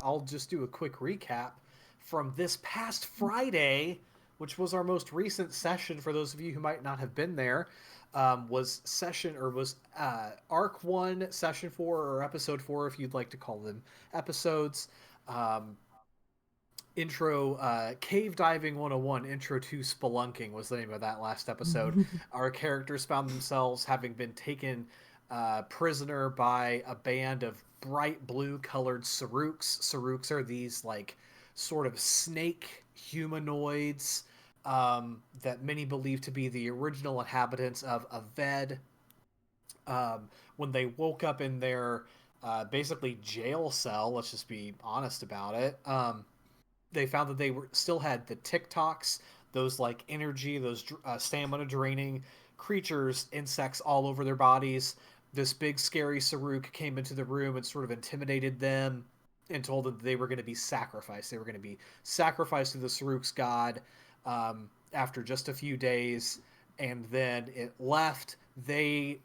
I'll just do a quick recap from this past Friday, which was our most recent session. For those of you who might not have been there, was Arc 1, Session 4, or Episode 4, if you'd like to call them episodes. Um, Cave Diving 101, Intro to Spelunking was the name of that last episode. Our characters found themselves having been taken prisoner by a band of bright blue colored Saruks. Saruks are these like sort of snake humanoids that many believe to be the original inhabitants of Avved. When they woke up in their basically jail cell, let's just be honest about it, they found that still had the TikToks, those like energy, those stamina draining creatures, insects all over their bodies. This big scary Saruk came into the room and sort of intimidated them and told them that they were going to be sacrificed. They were going to be sacrificed to the Saruk's god after just a few days, and then it left. They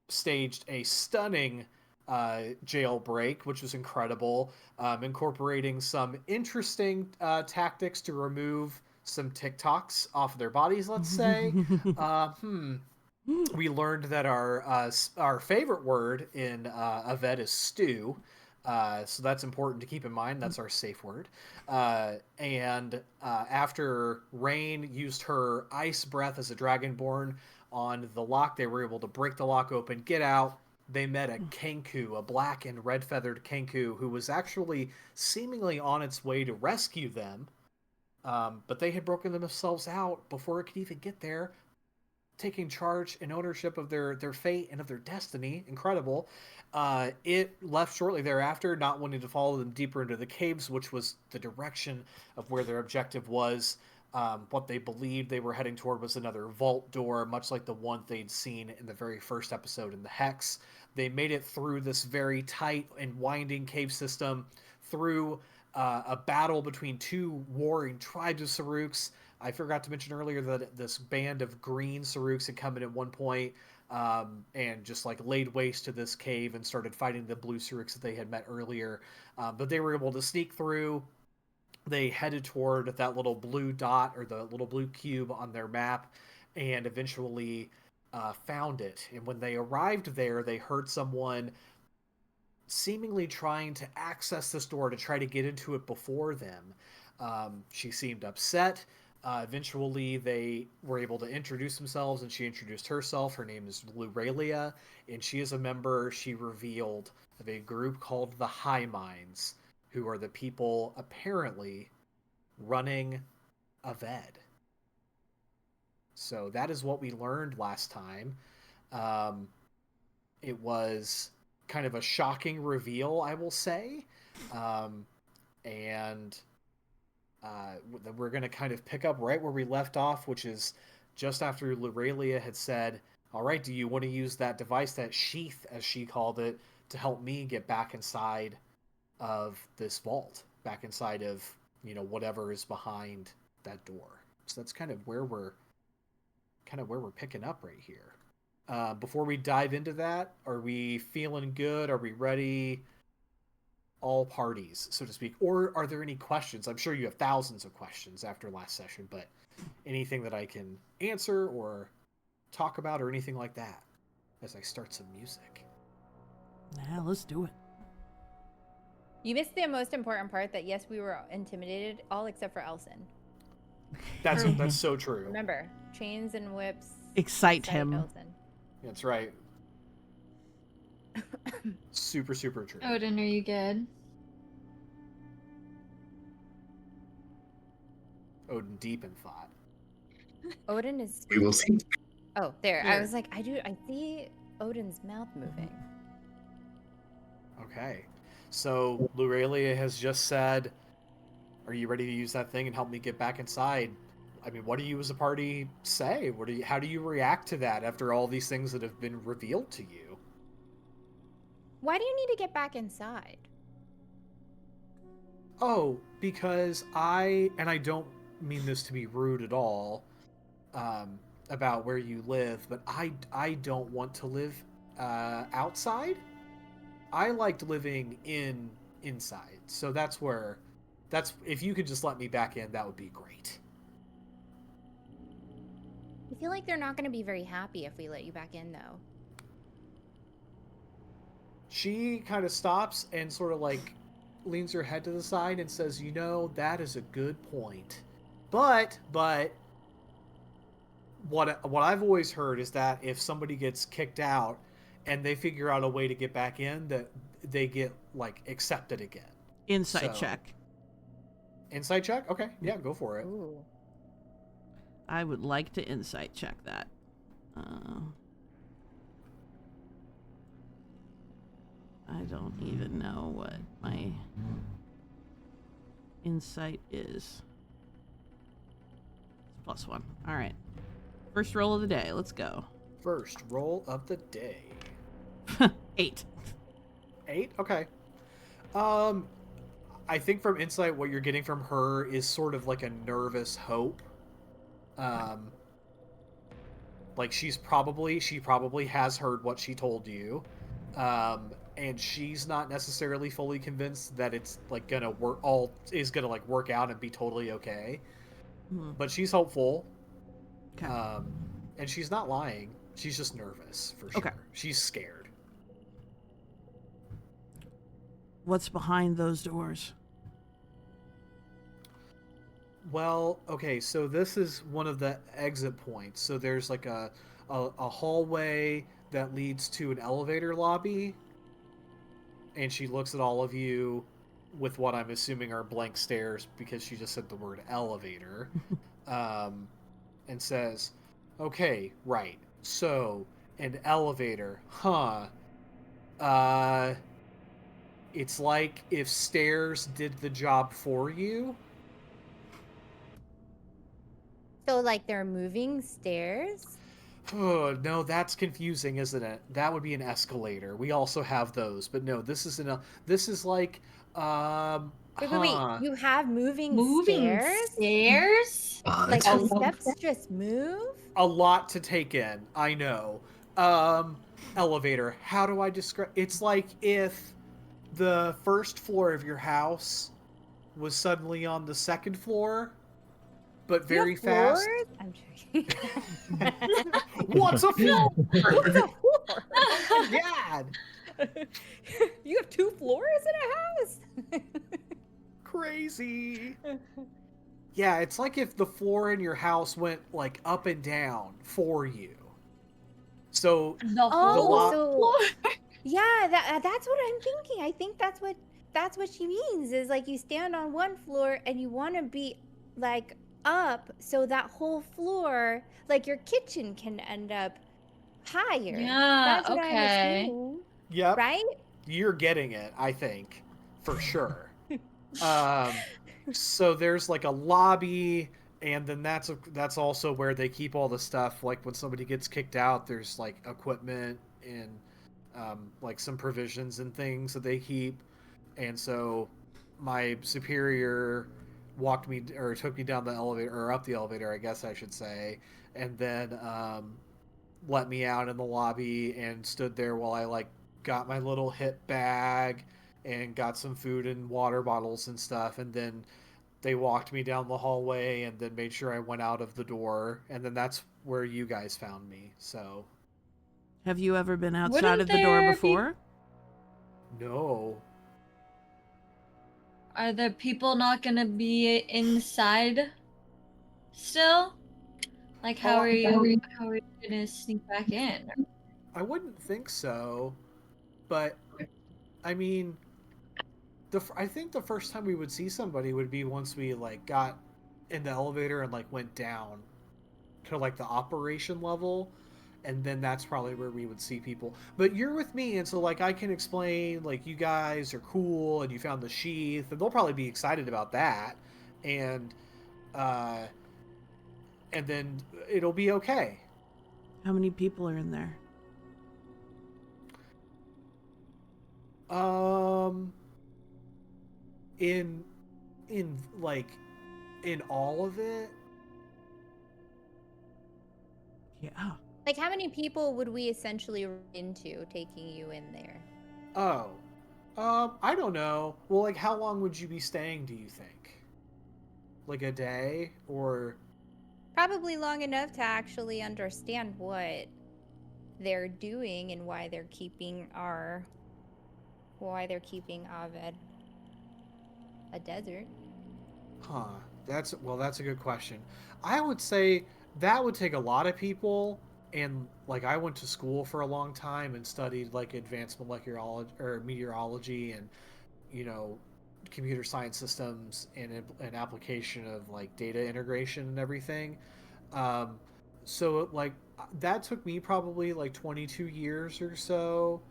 staged a stunning jailbreak, which was incredible, incorporating some interesting tactics to remove some TikToks off of their bodies, let's say. We learned that our favorite word in Avved is stew. So that's important to keep in mind. That's our safe word. And after Rain used her ice breath as a dragonborn on the lock, they were able to break the lock open, get out. They met a Kenku, a black and red feathered Kenku, who was actually seemingly on its way to rescue them. But they had broken themselves out before it could even get there, taking charge and ownership of their fate and of their destiny. Incredible. It left shortly thereafter, not wanting to follow them deeper into the caves, which was the direction of where their objective was. What they believed they were heading toward was another vault door, much like the one they'd seen in the very first episode in the Hex. They made it through this very tight and winding cave system, through a battle between two warring tribes of Saruks. I forgot to mention earlier that this band of green Saruks had come in at one point and just like laid waste to this cave and started fighting the blue Saruks that they had met earlier. But they were able to sneak through. They headed toward that little blue dot, or the little blue cube on their map, and eventually found it. And when they arrived there, they heard someone seemingly trying to access this door to try to get into it before them. She seemed upset. Eventually, they were able to introduce themselves, and she introduced herself. Her name is Luralia, and she is a member, she revealed, of a group called the High Minds, who are the people apparently running Avved. So that is what we learned last time. It was kind of a shocking reveal, I will say. And we're going to kind of pick up right where we left off, which is just after Luralia had said, all right, do you want to use that device, that sheath, as she called it, to help me get back inside of this vault, back inside of, whatever is behind that door. So that's kind of where we're picking up right here. Before we dive into that, are we feeling good? Are we ready? All parties, so to speak. Or are there any questions? I'm sure you have thousands of questions after last session, but anything that I can answer or talk about or anything like that as I start some music? Yeah, let's do it. You missed the most important part, that yes, we were intimidated, all except for Elson. That's so true. Remember, chains and whips excite him. Elson. That's right. Super, super true. Odin, are you good? Odin deep in thought. Odin is We will see. Oh, there. There. I was like, I see Odin's mouth moving. Okay. So Luralia has just said, are you ready to use that thing and help me get back inside? I mean, what do you as a party say? How do you react to that after all these things that have been revealed to you? Why do you need to get back inside? Oh, because I don't mean this to be rude at all, about where you live, but I don't want to live outside. I liked living in inside. So that's if you could just let me back in, that would be great. I feel like they're not going to be very happy if we let you back in, though. She kind of stops and sort of like leans her head to the side and says, "You know, that is a good point. But what I've always heard is that if somebody gets kicked out and they figure out a way to get back in, that they get like accepted again." Insight check. Insight check? Okay, yeah, go for it. Ooh. I would like to insight check that. I don't even know what my insight is. It's +1. All right. First roll of the day. Let's go. First roll of the day. 8. 8? Okay. I think from insight, what you're getting from her is sort of like a nervous hope. Like she probably has heard what she told you. And she's not necessarily fully convinced that it's like gonna work out and be totally okay. But she's hopeful. Okay. And she's not lying. She's just nervous for sure. Okay. She's scared. What's behind those doors? Well, okay, so this is one of the exit points. So there's like a hallway that leads to an elevator lobby. And she looks at all of you with what I'm assuming are blank stares because she just said the word elevator. And says, "Okay, right. So, an elevator, huh? It's like if stairs did the job for you." So, like, they're moving stairs? Oh, no, that's confusing, isn't it? That would be an escalator. We also have those, but no, this is like, Wait. You have moving stairs? stairs? Like, the steps just move? A lot to take in, I know. Elevator, how do I describe? It's like if the first floor of your house was suddenly on the second floor, but very fast. Floors? I'm joking. What's a floor? What's a floor? Oh my God. You have 2 floors in a house? Crazy. Yeah, it's like if the floor in your house went like up and down for you. So So yeah, that's what I'm thinking. I think that's what she means is like you stand on one floor and you want to be like up so that whole floor, like your kitchen, can end up higher. Yeah, That's what I'm assuming. Yep. Right? You're getting it, I think, for sure. So there's like a lobby, and then that's also where they keep all the stuff. Like when somebody gets kicked out, there's like equipment and like some provisions and things that they keep. And so my superior took me down the elevator, or up the elevator, I guess I should say, and then let me out in the lobby and stood there while I like got my little hip bag and got some food and water bottles and stuff, and then they walked me down the hallway and then made sure I went out of the door, and then that's where you guys found me. So Have you ever been outside Wouldn't of the door there before? no. Are the people not gonna be inside still? Like, how are you gonna sneak back in? I wouldn't think so, but I mean, I think the first time we would see somebody would be once we like got in the elevator and like went down to like the operation level, and then that's probably where we would see people. But you're with me, and so like I can explain like you guys are cool and you found the sheath, and they'll probably be excited about that, and then it'll be okay. How many people are in there? In all of it. Yeah. Like, how many people would we essentially run into taking you in there? Oh, I don't know. Well, like, how long would you be staying, do you think? Like a day, or... Probably long enough to actually understand what they're doing and why they're keeping Avved a desert. Huh. That's a good question. I would say that would take a lot of people, and like I went to school for a long time and studied like advanced molecular or meteorology and you know computer science systems and an application of like data integration and everything. Um, so like that took me probably like 22 years or so.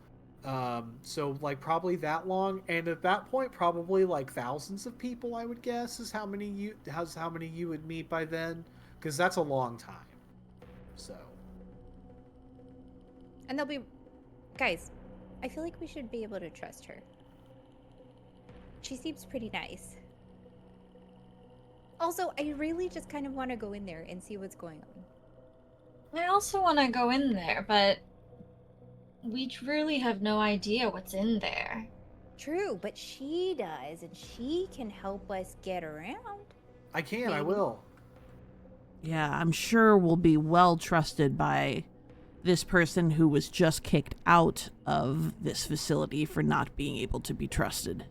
So like probably that long, and at that point, probably like thousands of people, I would guess, is how many you would meet by then, because that's a long time. So And they'll be, guys, I feel like we should be able to trust her. She seems pretty nice. Also, I really just kind of want to go in there and see what's going on. I also want to go in there, but we truly have no idea what's in there. True, but she does, and she can help us get around. I can, I Maybe. will. Yeah, I'm sure we'll be well trusted by this person who was just kicked out of this facility for not being able to be trusted.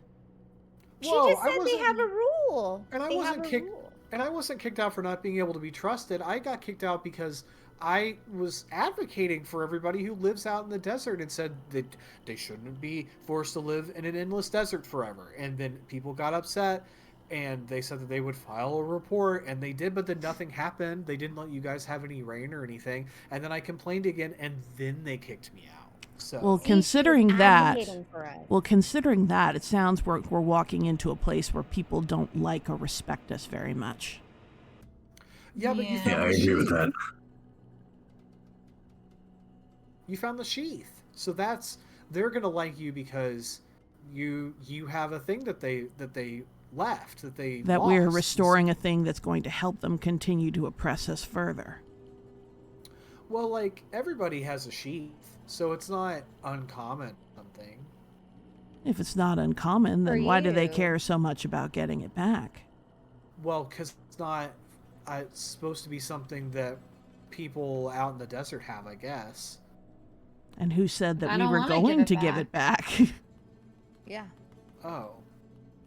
She Whoa, just said they have a rule. And I They wasn't have a kicked. rule. And I wasn't kicked out for not being able to be trusted. I got kicked out because I was advocating for everybody who lives out in the desert and said that they shouldn't be forced to live in an endless desert forever. And then people got upset and they said that they would file a report, and they did, but then nothing happened. They didn't let you guys have any rain or anything. And then I complained again, and then they kicked me out. So Well, See, she was considering that, advocating for us. it sounds we're walking into a place where people don't like or respect us very much. yeah, but you Yeah. found Yeah, I the agree with sheath. that. You found the sheath, so they're gonna like you because you have a thing that they left that they That lost. we're restoring a thing that's going to help them continue to oppress us further. Well, like everybody has a sheath, so it's not uncommon. Something. If it's not uncommon, then For why do they you. care so much about getting it back? Well, because it's not. It's supposed to be something that people out in the desert have, I guess. And who said that I we don't were wanna going give it to give it back? Yeah. Oh,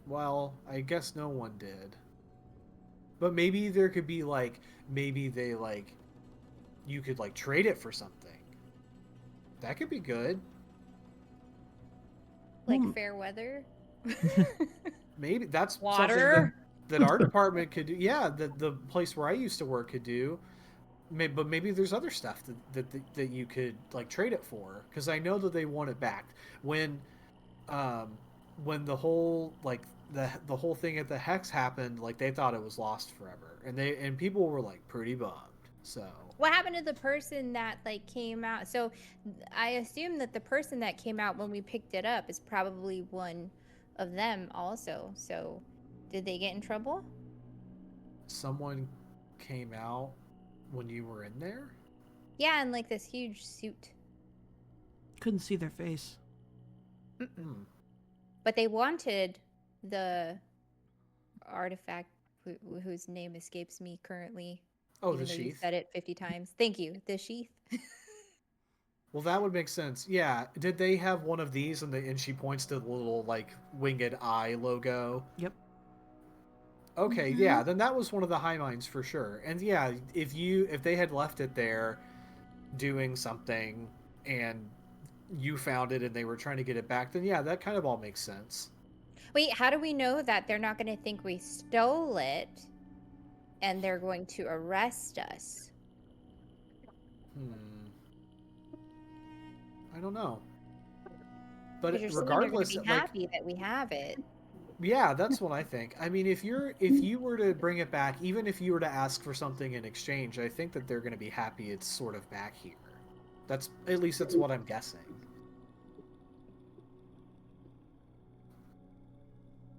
well, I guess no one did. But maybe there could be like, maybe they like, you could like trade it for something. That could be good. Like fair weather. Maybe that's Water? something that our department could do. Yeah, the place where I used to work could do. But maybe there's other stuff that you could like trade it for, because I know that they want it back. When the whole like the whole thing at the Hex happened, like they thought it was lost forever, and people were like pretty bummed. So What happened to the person that like came out? So I assume that the person that came out when we picked it up is probably one of them also. So did they get in trouble? someone came out when you were in there. Yeah, in like this huge suit. Couldn't see their face. Hmm. But they wanted the artifact whose name escapes me currently. Oh, even the though you sheath. said it 50 times. Thank you. The sheath. Well, that would make sense. Yeah. Did they have one of these? And she points to the little like winged eye logo. Yep. Okay, yeah, then that was one of the high minds for sure. And yeah, if they had left it there doing something and you found it and they were trying to get it back, then yeah, that kind of all makes sense. Wait, how do we know that they're not going to think we stole it and they're going to arrest us? I don't know. But Because you're regardless, saying they're going to be happy that we have it. yeah, that's what I think. I mean, if you were to bring it back, even if you were to ask for something in exchange, I think that they're going to be happy it's sort of back here. That's what I'm guessing.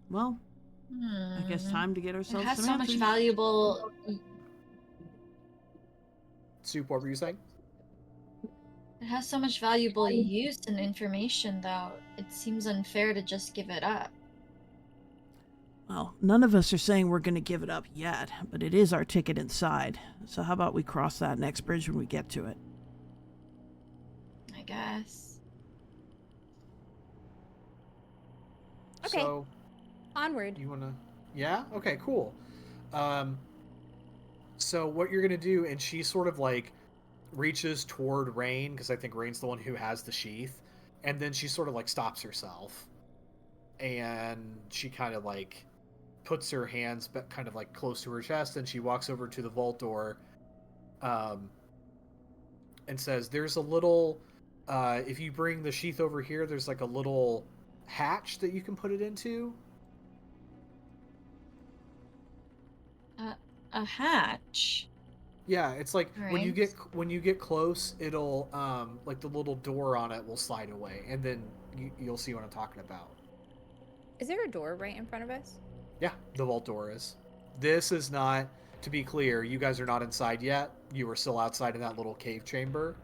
Well, I guess time to get It ourselves has some so answers. much valuable. Soup, what were you saying? It has so much valuable use and information, though. It seems unfair to just give it up. Well, none of us are saying we're going to give it up yet, but it is our ticket inside. So how about we cross that next bridge when we get to it? I guess. Okay. So, Onward. you wanna? Yeah. Okay. Cool. So what you're gonna do, and she sort of like reaches toward Rain because I think Rain's the one who has the sheath, and then she sort of like stops herself, and she kind of like puts her hands kind of like close to her chest, and she walks over to the vault door, and says, "There's a little. If you bring the sheath over here, there's like a little hatch that you can put it into." A hatch. Yeah, it's like All when you right. get close, it'll like the little door on it will slide away, and then you'll see what I'm talking about. Is there a door right in front of us? Yeah, the vault door is. This is not, to be clear, you guys are not inside yet. You were still outside in that little cave chamber.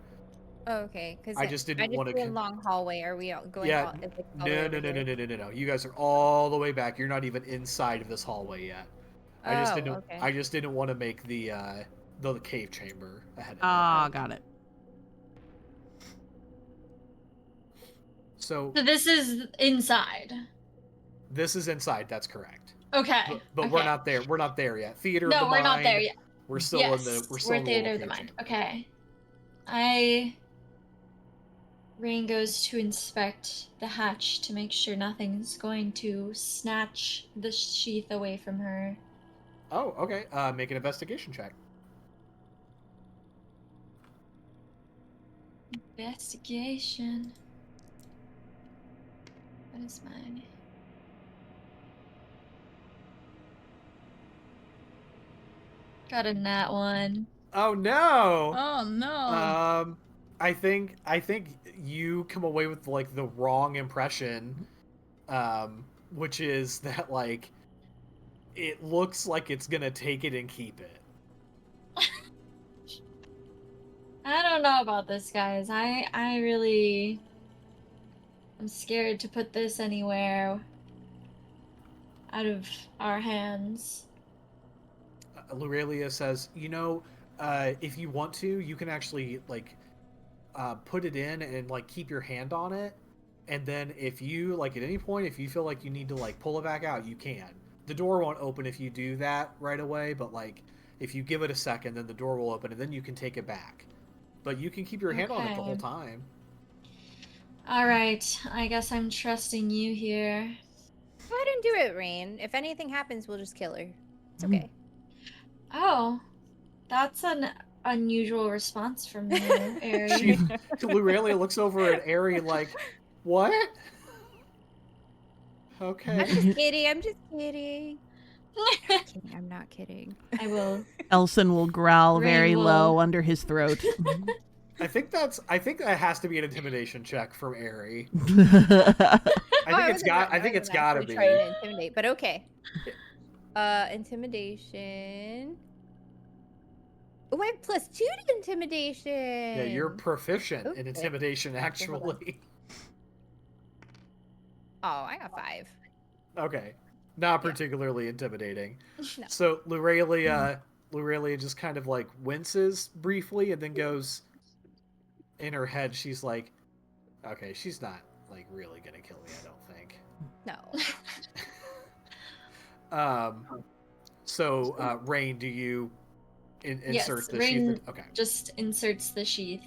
Oh, okay, because I just didn't want see a to. long hallway. Are we going Yeah, all? Is it all the way no, over no, no, no, here? no, no, no, no. You guys are all the way back. You're not even inside of this hallway yet. I just Oh, didn't. okay. I just didn't want to make the cave chamber ahead of it. Ah, got it. So So this is inside. this is inside. That's correct. Okay. But okay. we're not there. We're not there yet. Theater of the No, we're not there mind. yet. We're still Yes, in the. We're still we're in the theater little of the cave mind. chamber. Okay. Rain goes to inspect the hatch to make sure nothing's going to snatch the sheath away from her. Oh, okay. Make an investigation check. Investigation. What is mine? Got a nat one. Oh no. Oh, no. I think you come away with like the wrong impression, which is that like it looks like it's gonna take it and keep it. I don't know about this, guys. I really I'm scared to put this anywhere out of our hands. Lurelia says, if you want to, you can actually like put it in and like keep your hand on it, and then if you like at any point if you feel like you need to like pull it back out, you can. The door won't open if you do that right away, but like if you give it a second, then the door will open and then you can take it back. But you can keep your hand on it the whole Okay. time. Alright, I guess I'm trusting you here. Go ahead and do it, Rain. If anything happens, we'll just kill her. It's okay. Oh, that's an unusual response from you, Ari. Lurelia looks over at Ari like, what? Okay. I'm just kidding. I'm just kidding. I'm not kidding. I will. Elson will growl Rain very will- low under his throat. I think that has to be an intimidation check from Ari. Oh, I think it's gotta be. Trying to intimidate, but okay. Intimidation. Oh, I have +2 to intimidation. Yeah, you're proficient in Okay. intimidation, Okay, hold on. actually. Oh, I got 5. Okay. Not particularly intimidating. No. So Lurelia just kind of like winces briefly and then goes, in her head, she's like, okay, she's not like really gonna kill me, I don't think. No. So Rain, do you insert the Rain sheath? Okay. just inserts the sheath.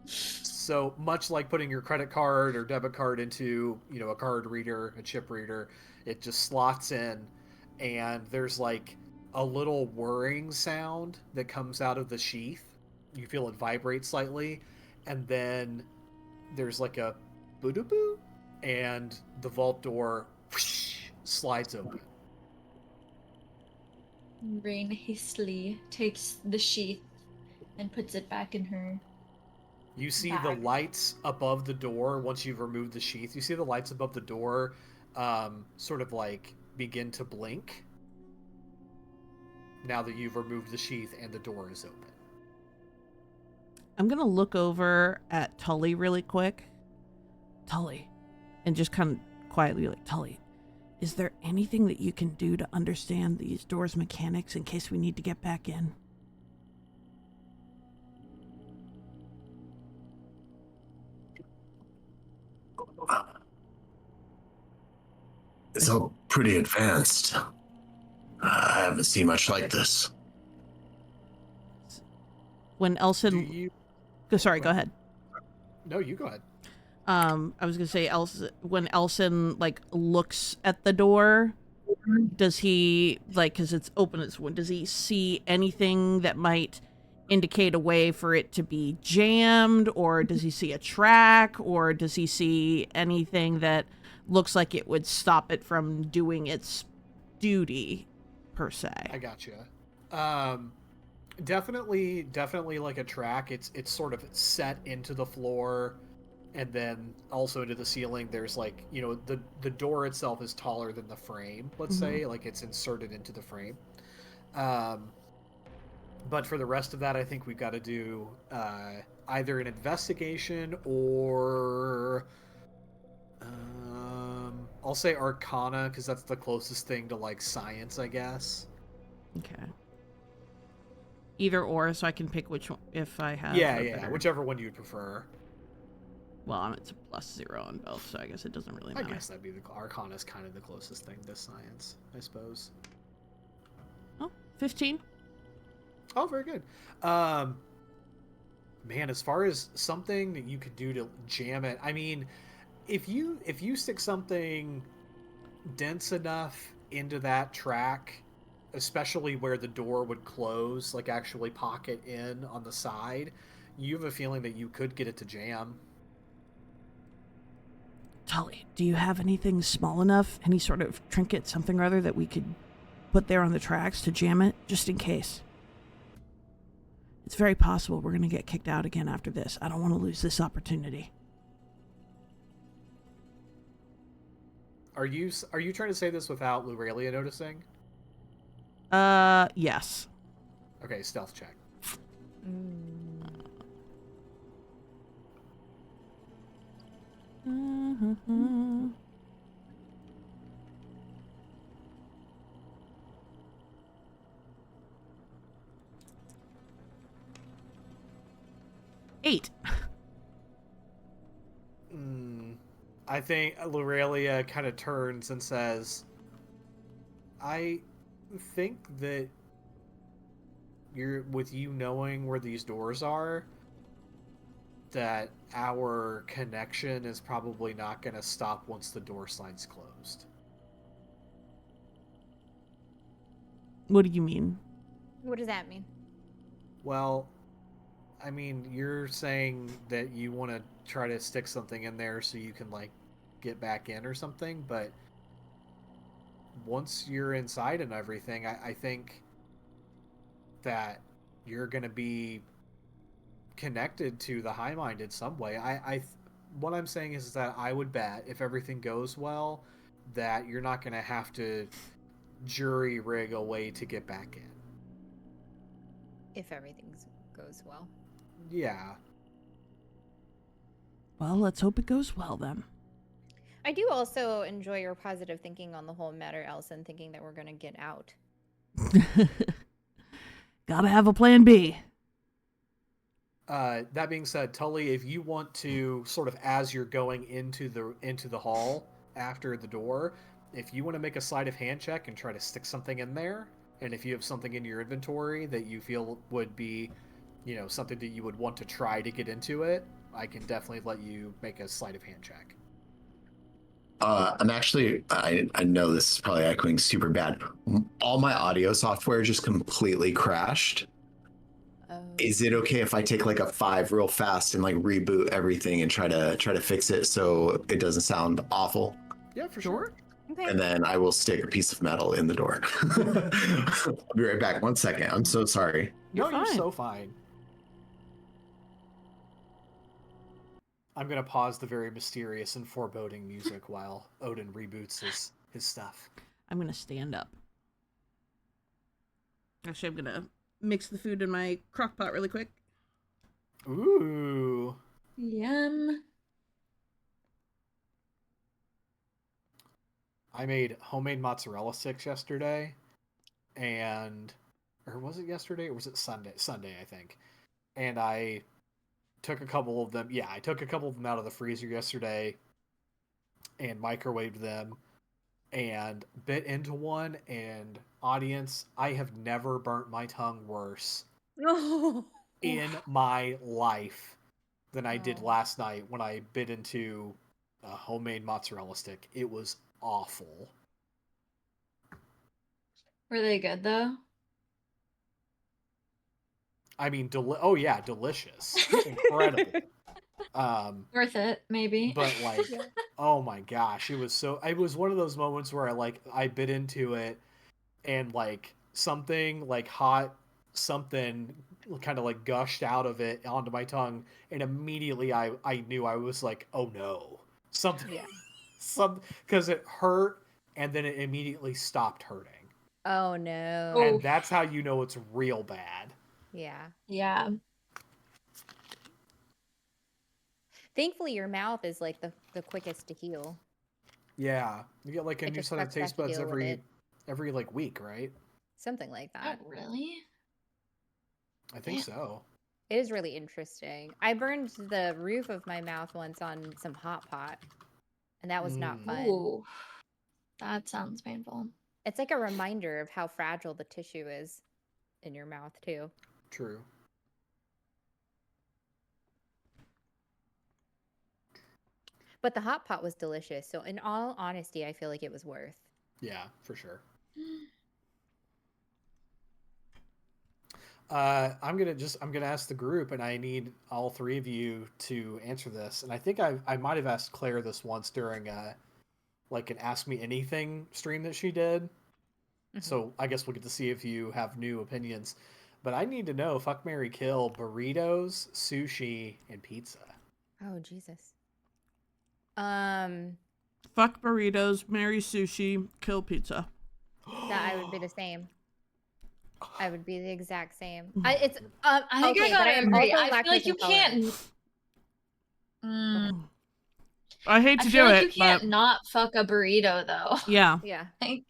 So much like putting your credit card or debit card into, a card reader, a chip reader, it just slots in, and there's like a little whirring sound that comes out of the sheath. You feel it vibrate slightly, and then there's like a boo-doo-boo, and the vault door whoosh, slides open. Rain hastily takes the sheath and puts it back in her. You see bag. the lights above the door once you've removed the sheath. You see the lights above the door sort of like begin to blink now that you've removed the sheath and the door is open. I'm going to look over at Tully really quick. Tully. And just kind of quietly like, Tully, is there anything that you can do to understand these doors' mechanics in case we need to get back in? It's all pretty advanced. I haven't seen much like this. When Elson... Do you... Sorry, go ahead. No, you go ahead. I was gonna say, when Elson like looks at the door, does he like, because it's open as one, does he see anything that might indicate a way for it to be jammed, or does he see a track, or does he see anything that looks like it would stop it from doing its duty per se? I gotcha. Definitely like a track. It's sort of set into the floor. And then also into the ceiling, there's like, you know, the door itself is taller than the frame, let's say, like it's inserted into the frame. But for the rest of that, I think we've got to do either an investigation or I'll say Arcana, because that's the closest thing to like science, I guess. Okay. Either or, so I can pick which one if I have. Yeah, whichever one you'd prefer. Well, it's a +0 on both, so I guess it doesn't really matter. I guess that'd be the Arcana is kind of the closest thing to science, I suppose. Oh, 15. Oh, very good. Man, as far as something that you could do to jam it, I mean, if you stick something dense enough into that track, especially where the door would close, like actually pocket in on the side, you have a feeling that you could get it to jam. Tully, do you have anything small enough, any sort of trinket, something or other that we could put there on the tracks to jam it, just in case? It's very possible we're going to get kicked out again after this. I don't want to lose this opportunity. Are you trying to say this without Lurelia noticing? Yes. Okay, stealth check. Mm-hmm. Eight. I think Lurelia kind of turns and says, I think that with you knowing where these doors are, that our connection is probably not going to stop once the door slide's closed. What do you mean? What does that mean? Well, I mean, you're saying that you want to try to stick something in there so you can, like, get back in or something, but once you're inside and everything, I think that you're going to be connected to the high-minded some way. What I'm saying is that I would bet if everything goes well that you're not going to have to jury rig a way to get back in. If everything goes well. Yeah. Well, let's hope it goes well then. I do also enjoy your positive thinking on the whole matter, Elson, thinking that we're going to get out. Gotta have a plan B. That being said, Tully, if you want to sort of, as you're going into the hall after the door, if you want to make a sleight of hand check and try to stick something in there, and if you have something in your inventory that you feel would be, you know, something that you would want to try to get into it, I can definitely let you make a sleight of hand check. I'm actually, I know this is probably echoing super bad. All my audio software just completely crashed. Is it okay if I take like a 5 real fast and like reboot everything and try to fix it so it doesn't sound awful? Yeah, for sure. Okay. And then I will stick a piece of metal in the door. I'll be right back. 1 second. I'm so sorry. You're so fine. I'm going to pause the very mysterious and foreboding music while Odin reboots his stuff. I'm going to stand up. Actually, I'm going to mix the food in my crock pot really quick. Ooh. Yum. I made homemade mozzarella sticks yesterday, or was it yesterday or was it Sunday? Sunday, I think. And I took a couple of them. Yeah, I took a couple of them out of the freezer yesterday and microwaved them and bit into one. And audience, I have never burnt my tongue worse Oh. in my life than I did Oh. last night when I bit into a homemade mozzarella stick. It was awful. Were they good though? I mean, oh yeah, delicious, incredible. Worth it, maybe. But like, Yeah. oh my gosh, it was so. It was one of those moments where I bit into it, and like something like hot, something kind of like gushed out of it onto my tongue, and immediately I knew I was like, oh no, something, Yeah. because it hurt, and then it immediately stopped hurting, Oh no. Oh. and that's how you know it's real bad. Yeah. Yeah. Thankfully, your mouth is like the quickest to heal. Yeah, you get like a It new just set of sucks to have taste to buds deal with every like week, right? Something like Oh, that. really? I think Damn. so. It is really interesting. I burned the roof of my mouth once on some hot pot, and that was not fun. Ooh. That sounds painful. It's like a reminder of how fragile the tissue is in your mouth, too. True. But the hot pot was delicious. So, in all honesty, I feel like it was worth. Yeah, for sure. I'm gonna ask the group, and I need all three of you to answer this. And I think I might have asked Claire this once during like an Ask Me Anything stream that she did. Mhm. So I guess we'll get to see if you have new opinions. But I need to know: fuck, marry, kill, burritos, sushi, and pizza. Oh, Jesus. Fuck burritos, marry sushi, kill pizza. That I would be the same. I would be the exact same. I think Okay, I but I gotta am agree. also I feel like lactose you intolerant. can't. I hate I to feel do like it, you can't but not fuck a burrito though. yeah. Yeah. Like,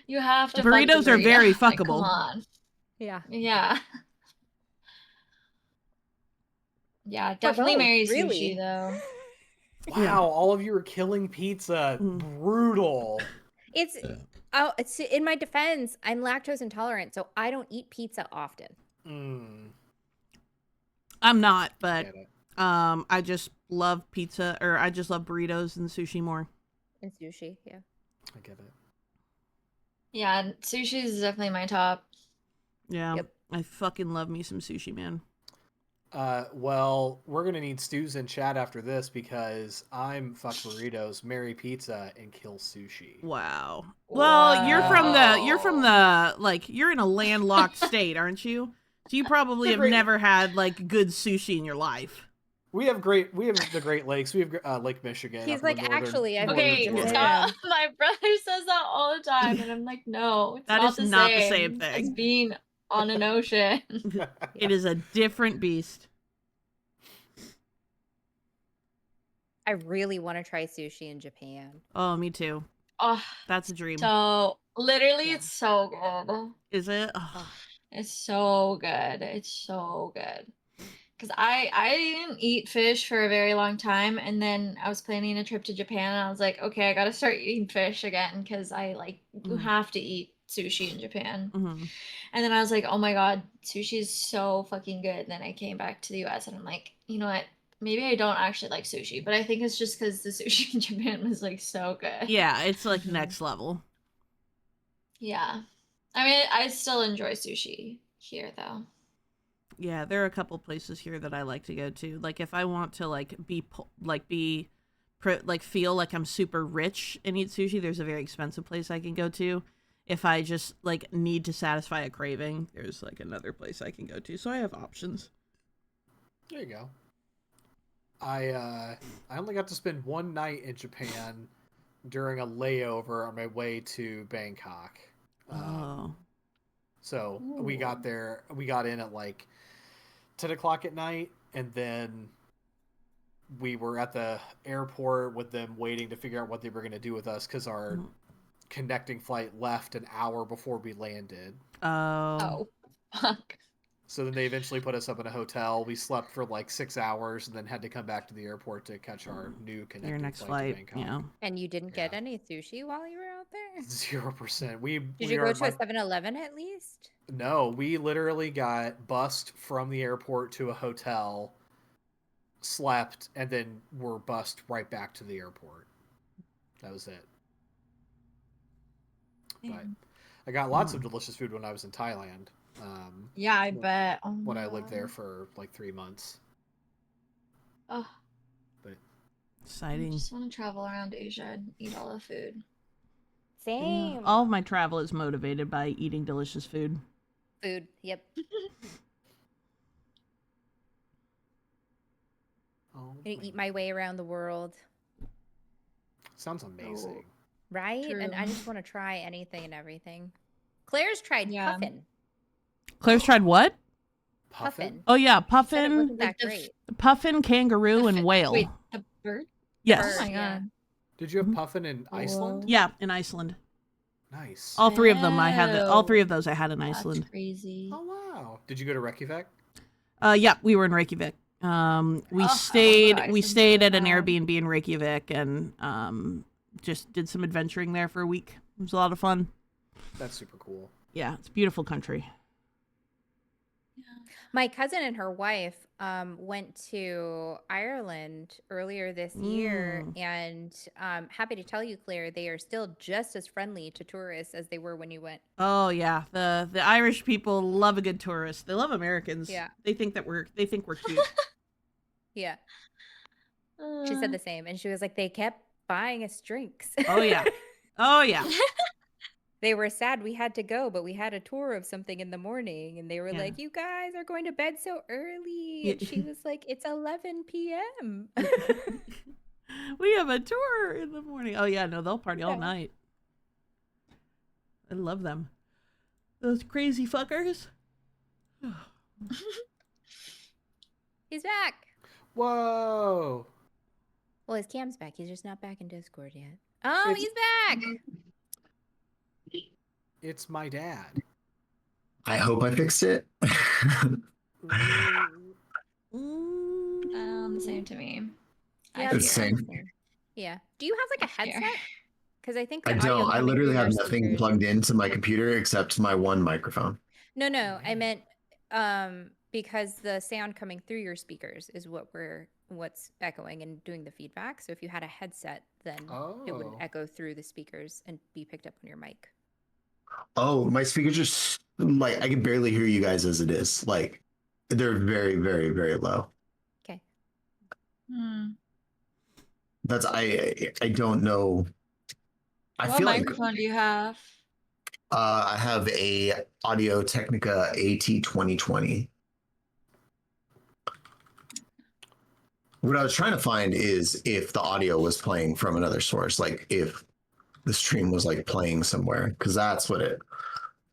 you have to. Burritos fuck the are burrito. very Like, come fuckable. on. Yeah. Yeah. Yeah, definitely both, marry really. sushi though. Wow, Yeah. all of you are killing pizza. Brutal. It's in my defense, I'm lactose intolerant, so I don't eat pizza often. I'm not, but Get it. I just love pizza, or I just love burritos and sushi more. And sushi, yeah. I get it. Yeah, sushi is definitely my top. Yeah. Yep. I fucking love me some sushi, man. Well, we're gonna need stews in chat after this because I'm fuck burritos, marry pizza, and kill sushi. Wow. Well, you're from like, you're in a landlocked state, aren't you? So you probably have never had like good sushi in your life. We have the Great Lakes. We have Lake Michigan. He's up in like, the northern, actually, I've northern Okay, been to Florida. Japan. my brother says that all the time, and I'm like, no, it's That not is the not the same same thing. as being on an ocean. It is a different beast. I really want to try sushi in Japan. Oh, me too. Oh, That's a dream. so literally, Yeah. it's so good. Is it? Oh. It's so good. It's so good. Because I didn't eat fish for a very long time, and then I was planning a trip to Japan, and I was like, okay, I gotta start eating fish again because you have to eat sushi in Japan. Mm-hmm. And then I was like, oh my god, sushi is so fucking good. And then I came back to the US, and I'm like, you know what? Maybe I don't actually like sushi, but I think it's just because the sushi in Japan was like so good. Yeah, it's like next level. Yeah. I mean, I still enjoy sushi here though. Yeah, there are a couple places here that I like to go to. Like if I want to feel like I'm super rich and eat sushi, there's a very expensive place I can go to. If I just like need to satisfy a craving, there's like another place I can go to. So I have options. There you go. I only got to spend one night in Japan during a layover on my way to Bangkok. Oh. So we got there. We got in at like 10 o'clock at night, and then we were at the airport with them waiting to figure out what they were going to do with us because our connecting flight left an hour before we landed. Oh, fuck. So then they eventually put us up in a hotel. We slept for like 6 hours and then had to come back to the airport to catch our new connecting Your next flight flight, to Bangkok. yeah. And you didn't get Yeah. any sushi while you were out there? 0%. Did you go to a 7-Eleven at least? No, we literally got bussed from the airport to a hotel, slept, and then were bussed right back to the airport. That was it. But I got lots of delicious food when I was in Thailand. Yeah, I bet. Oh When my I lived there God. for like 3 months. Oh, But I Exciting. just want to travel around Asia and eat all the food. Same. Yeah. All of my travel is motivated by eating delicious food. Food. Yep. oh, Gonna eat my way around the world. sounds amazing. Right? And I True. just want to try anything and everything. Claire's tried Yeah. puffin. Claire's tried what? Puffin. Oh yeah, Said it puffin, wasn't that Like the great. puffin, kangaroo, and whale. Wait, the bird? Yes. Oh my Yeah. God. Did you have puffin in Iceland? Yeah, in Iceland. Nice. All three of them I had. All Oh, three of those I had in That's Iceland. crazy. Oh wow! Did you go to Reykjavik? Yeah, we were in Reykjavik. We Oh, I wanna go to stayed Iceland stayed so at an bad. Airbnb in Reykjavik and just did some adventuring there for a week. It was a lot of fun. That's super cool. Yeah, it's a beautiful country. My cousin and her wife went to Ireland earlier this year, and happy to tell you, Claire, they are still just as friendly to tourists as they were when you went. Oh yeah, the Irish people love a good tourist. They love Americans. Yeah. They think we're cute. Yeah. She said the same, and she was like, they kept buying us drinks. Oh yeah. Oh yeah. They were sad we had to go, but we had a tour of something in the morning, and they were Yeah. like, you guys are going to bed so early. Yeah. And she was like, it's 11 p.m. We have a tour in the morning. Oh yeah, no, they'll party all Yeah. night. I love them. Those crazy fuckers. He's back. Whoa! Well, his cam's back. He's just not back in Discord yet. Oh, It's- he's back. It's my dad. I hope I fixed it. Same to me. Yeah, It's it's same. the same. Yeah. Do you have like a Here. headset? Because I think I the audio don't. I coming literally through have your nothing speakers- plugged into my computer except my one microphone. No, I meant because the sound coming through your speakers is what's echoing and doing the feedback. So if you had a headset, then it wouldn't Oh. echo through the speakers and be picked up on your mic. Oh, my speakers are like I can barely hear you guys as it is. Like they're very, very, very low. Okay. That's I don't know. I What feel like microphone do you have? I have a Audio Technica AT 2020. What I was trying to find is if the audio was playing from another source, like if the stream was like playing somewhere, because that's what it.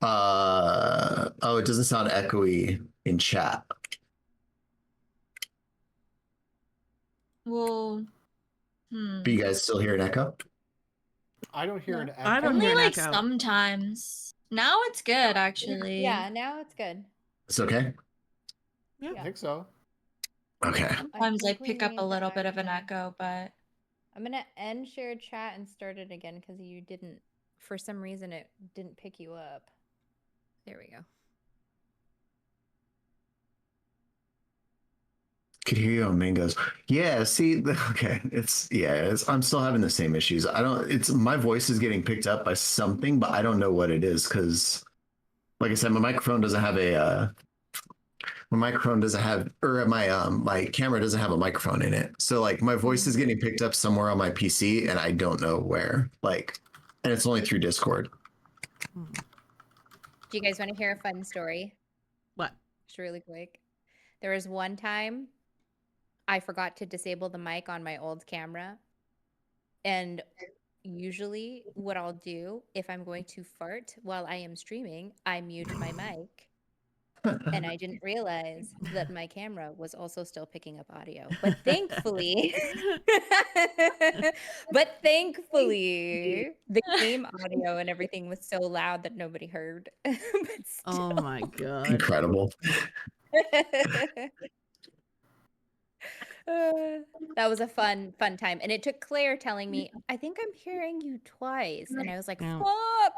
Oh, it doesn't sound echoey in chat. Well, Do you guys still hear an echo? I don't hear an echo. I don't only hear an like echo. sometimes. Now it's good, actually. Yeah, now it's good. It's okay. I think so. Okay. Sometimes I think we pick up need a to little bit of an actually- echo, but I'm gonna end shared chat and start it again because you didn't. For some reason, it didn't pick you up. There we go. Could hear you on Mangoes. Yeah, see, okay. I'm still having the same issues. My voice is getting picked up by something, but I don't know what it is because, like I said, my microphone doesn't have my camera doesn't have a microphone in it. So like my voice is getting picked up somewhere on my PC and I don't know where. Like, and it's only through Discord. Do you guys want to hear a fun story? What? Just really quick. There was one time I forgot to disable the mic on my old camera. And usually what I'll do if I'm going to fart while I am streaming, I mute my mic. and I didn't realize that my camera was also still picking up audio. But thankfully, the game audio and everything was so loud that nobody heard. But Oh still. my god. Incredible. That was a fun time. And it took Claire telling me, I think I'm hearing you twice. And I was like, Yeah. fuck.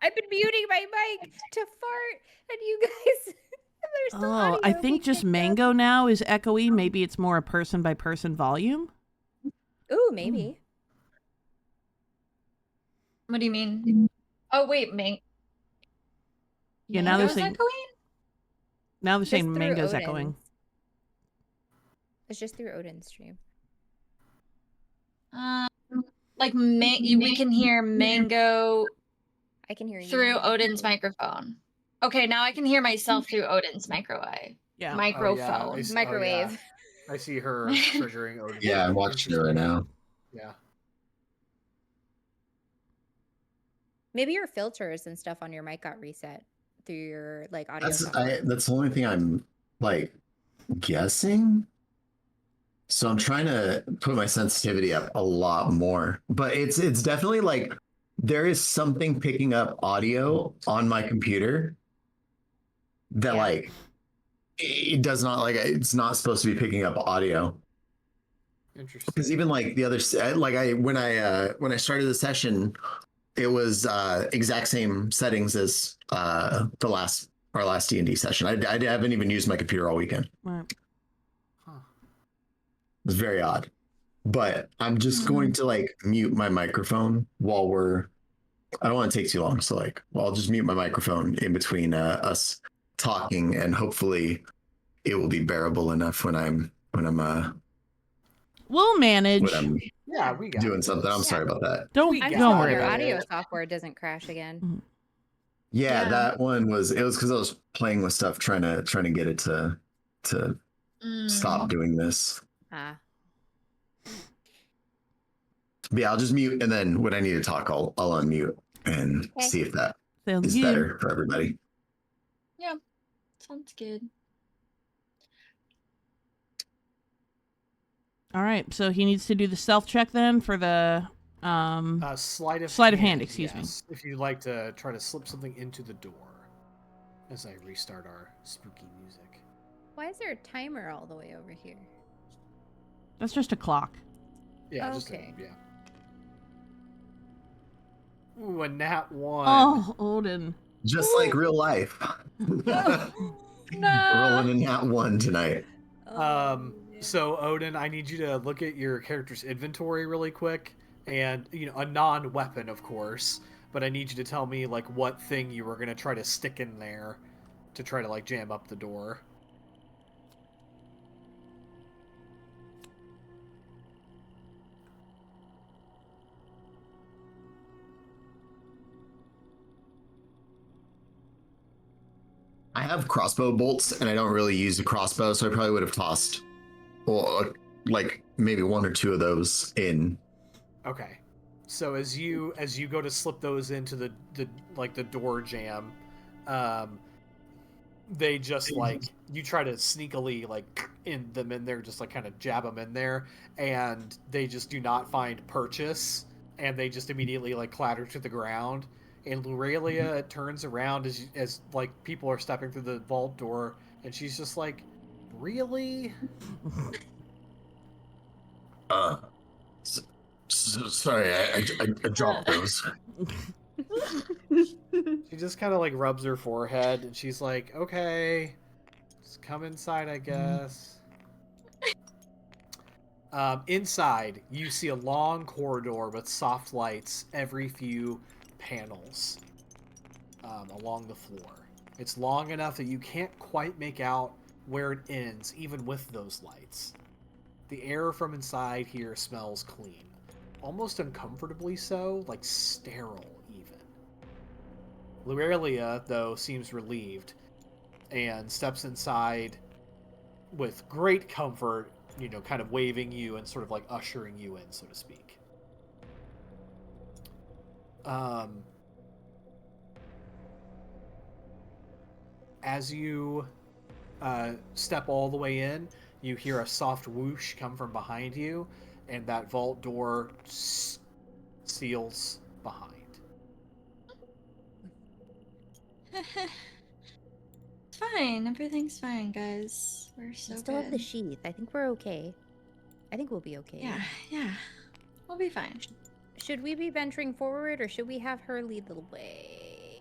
I've been muting my mic to fart, and you guys, there's still audio. I think just picked up. Mango now is echoey. Maybe it's more a person by person volume. Ooh, maybe. What do you mean? Oh wait, Yeah, now they're Mango's saying echoing? now they're Just saying through Mango's Odin's. echoing. It's just through Odin's stream. Like we can hear Mango I can hear you through Odin's microphone. Okay, now I can hear myself through Odin's microwave. Yeah. Microphone. Microwave. I see her triggering Odin. Yeah, I'm watching it right now. Yeah. Maybe your filters and stuff on your mic got reset through your like audio. That's the only thing I'm like guessing. So I'm trying to put my sensitivity up a lot more, but it's definitely like there is something picking up audio on my computer that like it does not, like, it's not supposed to be picking up audio. Interesting. Because even like the other, like when I started the session, it was exact same settings as our last D&D session. I haven't even used my computer all weekend. Right. It was very odd, but I'm just going to like mute my microphone while I don't want to take too long. So like, I'll just mute my microphone in between us talking, and hopefully it will be bearable enough when I'm We'll manage. we got doing something. I'm sorry about that. Don't worry your about audio it. software doesn't crash again. Yeah, that one was because I was playing with stuff trying to get it to stop doing this. But yeah, I'll just mute, and then when I need to talk, I'll unmute and see if that is better for everybody. Yeah, sounds good. All right, so he needs to do the stealth check then for the sleight of hand. Excuse me. If you'd like to try to slip something into the door, as I restart our spooky music. Why is there a timer all the way over here? That's just a clock. Yeah. Okay. Ooh, a nat 1. Oh, Odin. Just like real life. No. Rolling a nat 1 tonight. So Odin, I need you to look at your character's inventory really quick, and a non-weapon, of course. But I need you to tell me like what thing you were gonna try to stick in there to try to like jam up the door. I have crossbow bolts, and I don't really use a crossbow, so I probably would have tossed, like maybe one or two of those in. Okay. So as you go to slip those into the door jam, they just like you try to sneakily like in them in there, just like kind of jab them in there, and they just do not find purchase, and they just immediately like clatter to the ground. And Lurelia turns around as like people are stepping through the vault door, and she's just like, "Really?" Sorry, I dropped those. She just kind of like rubs her forehead, and she's like, "Okay, just come inside, I guess." Inside, you see a long corridor with soft lights every few panels along the floor. It's long enough that you can't quite make out where it ends, even with those lights. The air from inside here smells clean. Almost uncomfortably so, like sterile even. Lurelia, though, seems relieved and steps inside with great comfort, kind of waving you and sort of like ushering you in, so to speak. as you step all the way in, you hear a soft whoosh come from behind you, and that vault door seals behind. It's fine. Everything's fine, guys. We're so We still good. have the sheath. I think we're okay. I think we'll be okay. Yeah, yeah. We'll be fine. Should we be venturing forward, or should we have her lead the way?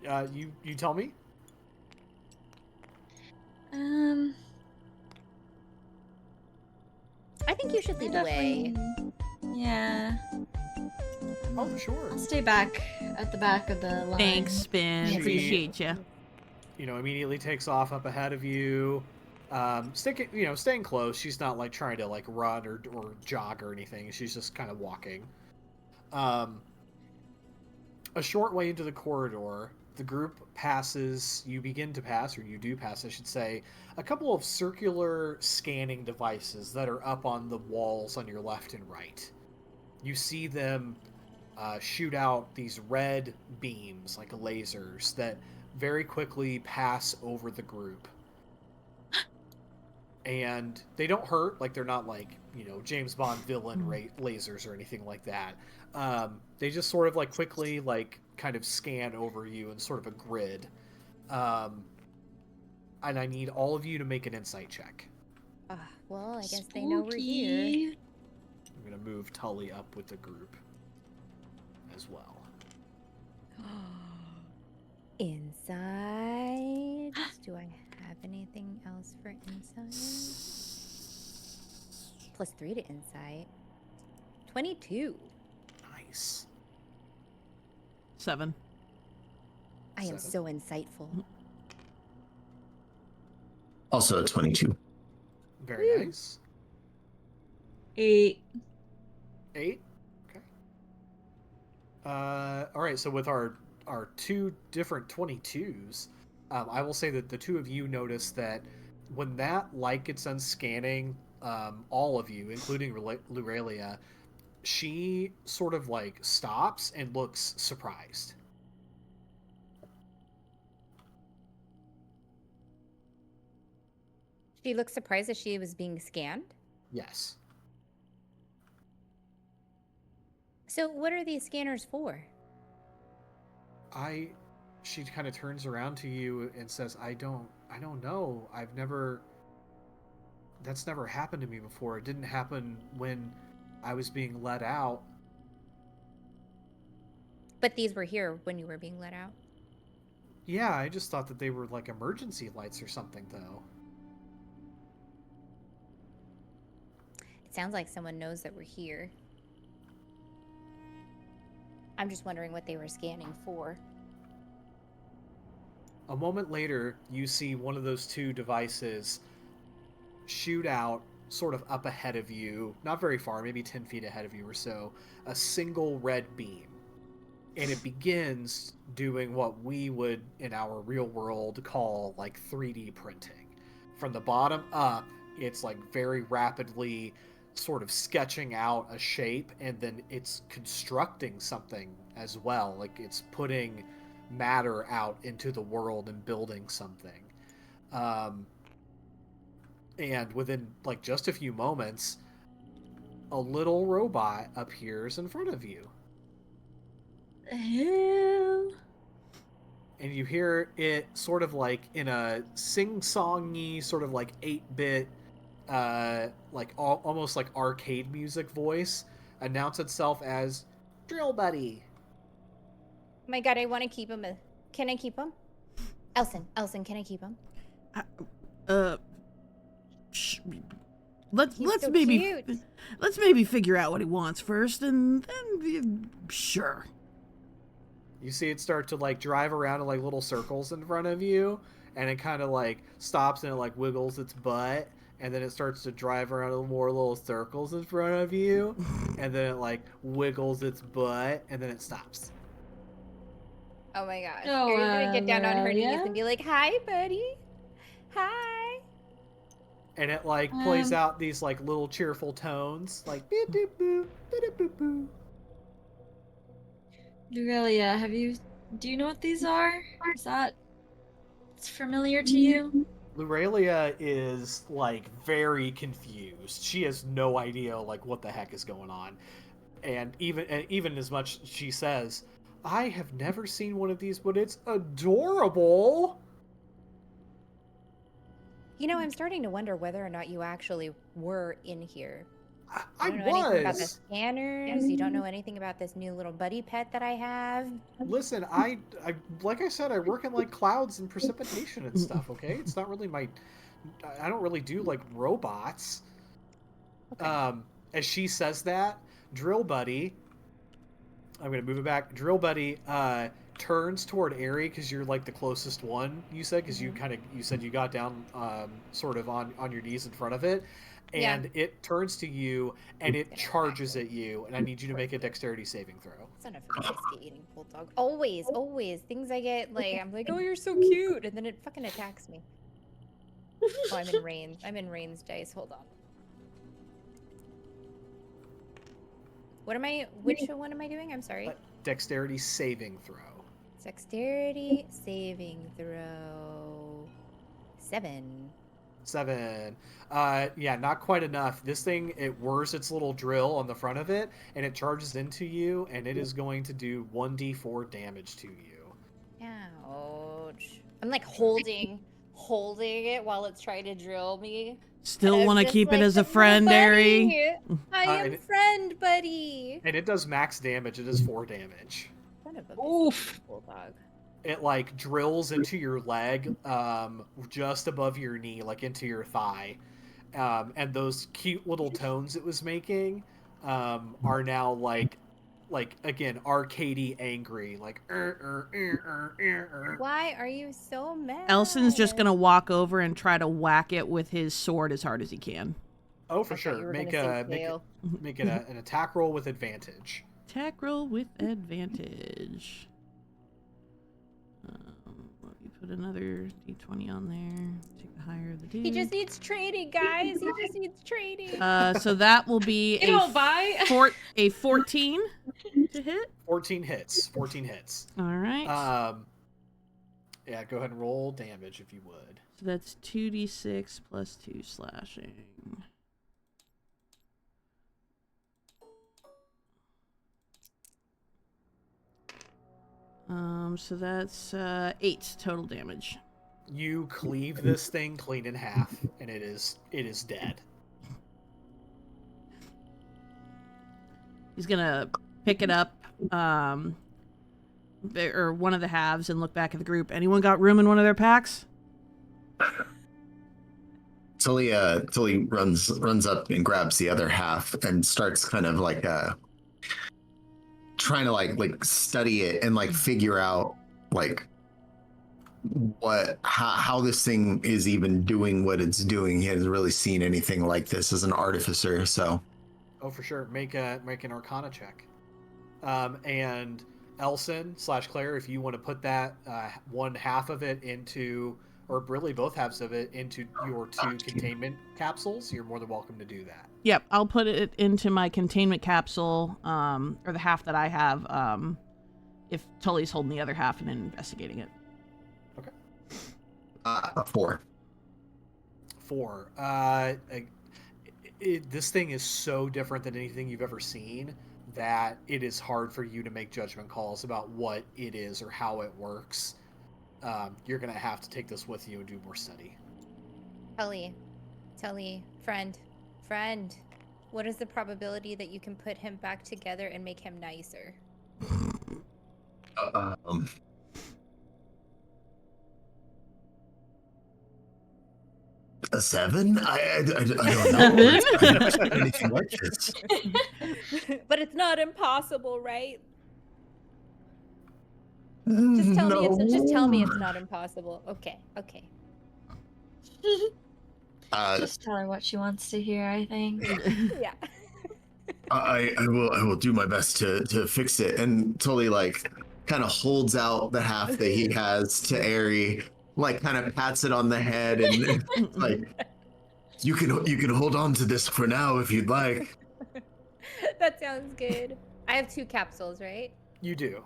You tell me. I think you should lead the way. Yeah. Oh, sure. I'll stay back at the back of the line. Thanks, Spin. She- Appreciate you. Immediately takes off up ahead of you. Staying close. She's not like trying to like run or jog or anything. She's just kind of walking. A short way into the corridor, the group passes. You begin to pass, or you do pass, I should say, a couple of circular scanning devices that are up on the walls on your left and right. You see them shoot out these red beams like lasers that very quickly pass over the group. And they don't hurt, like they're not like, James Bond villain lasers or anything like that. They just sort of like quickly like kind of scan over you in sort of a grid. And I need all of you to make an insight check. Well, I guess they know we're here. I'm going to move Tully up with the group as well. Insight. Do I have anything else for insight? +3 to insight. 22. Nice. 7. I am so insightful. Also a 22. Very nice. 8. 8? Okay. All right, so with our two different 22s, I will say that the two of you notice that when that light gets done scanning all of you, including Lurelia, she sort of like stops and looks surprised. She looked surprised that she was being scanned? Yes. So what are these scanners for? She kind of turns around to you and says, I don't know. That's never happened to me before. It didn't happen when I was being let out. But these were here when you were being let out? Yeah, I just thought that they were like emergency lights or something, though. It sounds like someone knows that we're here. I'm just wondering what they were scanning for. A moment later, you see one of those two devices shoot out sort of up ahead of you, not very far, maybe 10 feet ahead of you or so, a single red beam. And it begins doing what we would, in our real world, call like 3D printing. From the bottom up, it's like very rapidly sort of sketching out a shape, and then it's constructing something as well. Like it's putting matter out into the world and building something. And within like just a few moments, a little robot appears in front of you. Hell. And you hear it sort of like in a sing-songy, sort of like 8-bit, like almost like arcade music voice, announce itself as Drill Buddy. My God, I want to keep him. Can I keep him? Elson, can I keep him? Let's so maybe cute. let's maybe figure out what he wants first, and then sure. You see it start to like drive around in like little circles in front of you, and it kind of like stops and it like wiggles its butt, and then it starts to drive around in more little circles in front of you, and then it like wiggles its butt, and then it stops. Oh my gosh. Oh, Harry's gonna get down on her knees yeah? and be like, "Hi, buddy. Hi." And it like plays out these like little cheerful tones, like beep beep boop, beep beep boop. Lurelia, have you Do you know what these are? Is that it's familiar to you? Lurelia is like very confused. She has no idea like what the heck is going on. And even as much she says, I have never seen one of these, but it's adorable. You know, I'm starting to wonder whether or not you actually were in here. I You don't know anything about the was. scanners. You don't know anything about this new little buddy pet that I have. Listen, I like I said, I work in like clouds and precipitation and stuff. Okay, it's not really my. I don't really do like robots. Okay. As she says that, Drill Buddy. I'm gonna move it back. Drill Buddy turns toward Airy because you're like the closest one. You said because you said you got down sort of on your knees in front of it, and it turns to you and it charges at you. And I need you to make a dexterity saving throw. Son of a biscuit-eating bulldog. Always, things I get like I'm like, oh, you're so cute, and then it fucking attacks me. Oh, I'm in range. I'm in range dice. Hold on. What am I? Which one am I doing? I'm sorry. Dexterity saving throw. Dexterity saving throw. 7. 7. Yeah, not quite enough. This thing, it whirs its little drill on the front of it, and it charges into you, and it is going to do 1d4 damage to you. Ouch. I'm like holding it while it's trying to drill me. Still want to keep it as a friend, Airy. I am friend, buddy. And it does max damage. It does 4 damage. Son of a bulldog. It like drills into your leg, just above your knee, like into your thigh, and those cute little tones it was making are now like again arcadey angry, like. Why are you so mad? Elson's just gonna walk over and try to whack it with his sword as hard as he can. Oh, for sure. Make it an attack roll with advantage. Attack roll with advantage. Let me put another d20 on there. Take the higher of the two. He just needs trading, guys. He just needs trading. So that will be a 14 to hit. 14 hits. 14 hits. All right. Yeah, go ahead and roll damage if you would. So that's 2d6 plus 2 slashing. So that's 8 total damage. You cleave this thing clean in half, and it is dead. He's gonna pick it up, or one of the halves, and look back at the group. Anyone got room in one of their packs? Tully runs up and grabs the other half and starts kind of like trying to like study it and like figure out like how this thing is even doing what it's doing. He hasn't really seen anything like this as an artificer, so. Oh, for sure. Make an Arcana check. And Elson/Claire, if you want to put that one half of it into, or really both halves of it into your 2 containment capsules, you're more than welcome to do that. Yep, I'll put it into my containment capsule, or the half that I have, if Tully's holding the other half and then investigating it. Okay. 4. 4. This thing is so different than anything you've ever seen that it is hard for you to make judgment calls about what it is or how it works. You're going to have to take this with you and do more study. Tully, friend, what is the probability that you can put him back together and make him nicer? A 7? I don't know. I've never seen anything like this. But it's not impossible, right? Just tell me it's not impossible. Okay. Just tell her what she wants to hear, I think. Yeah. I will do my best to fix it. And Tully like kind of holds out the half that he has to Airy, like kind of pats it on the head and like you can hold on to this for now if you'd like. That sounds good. I have 2 capsules, right? You do.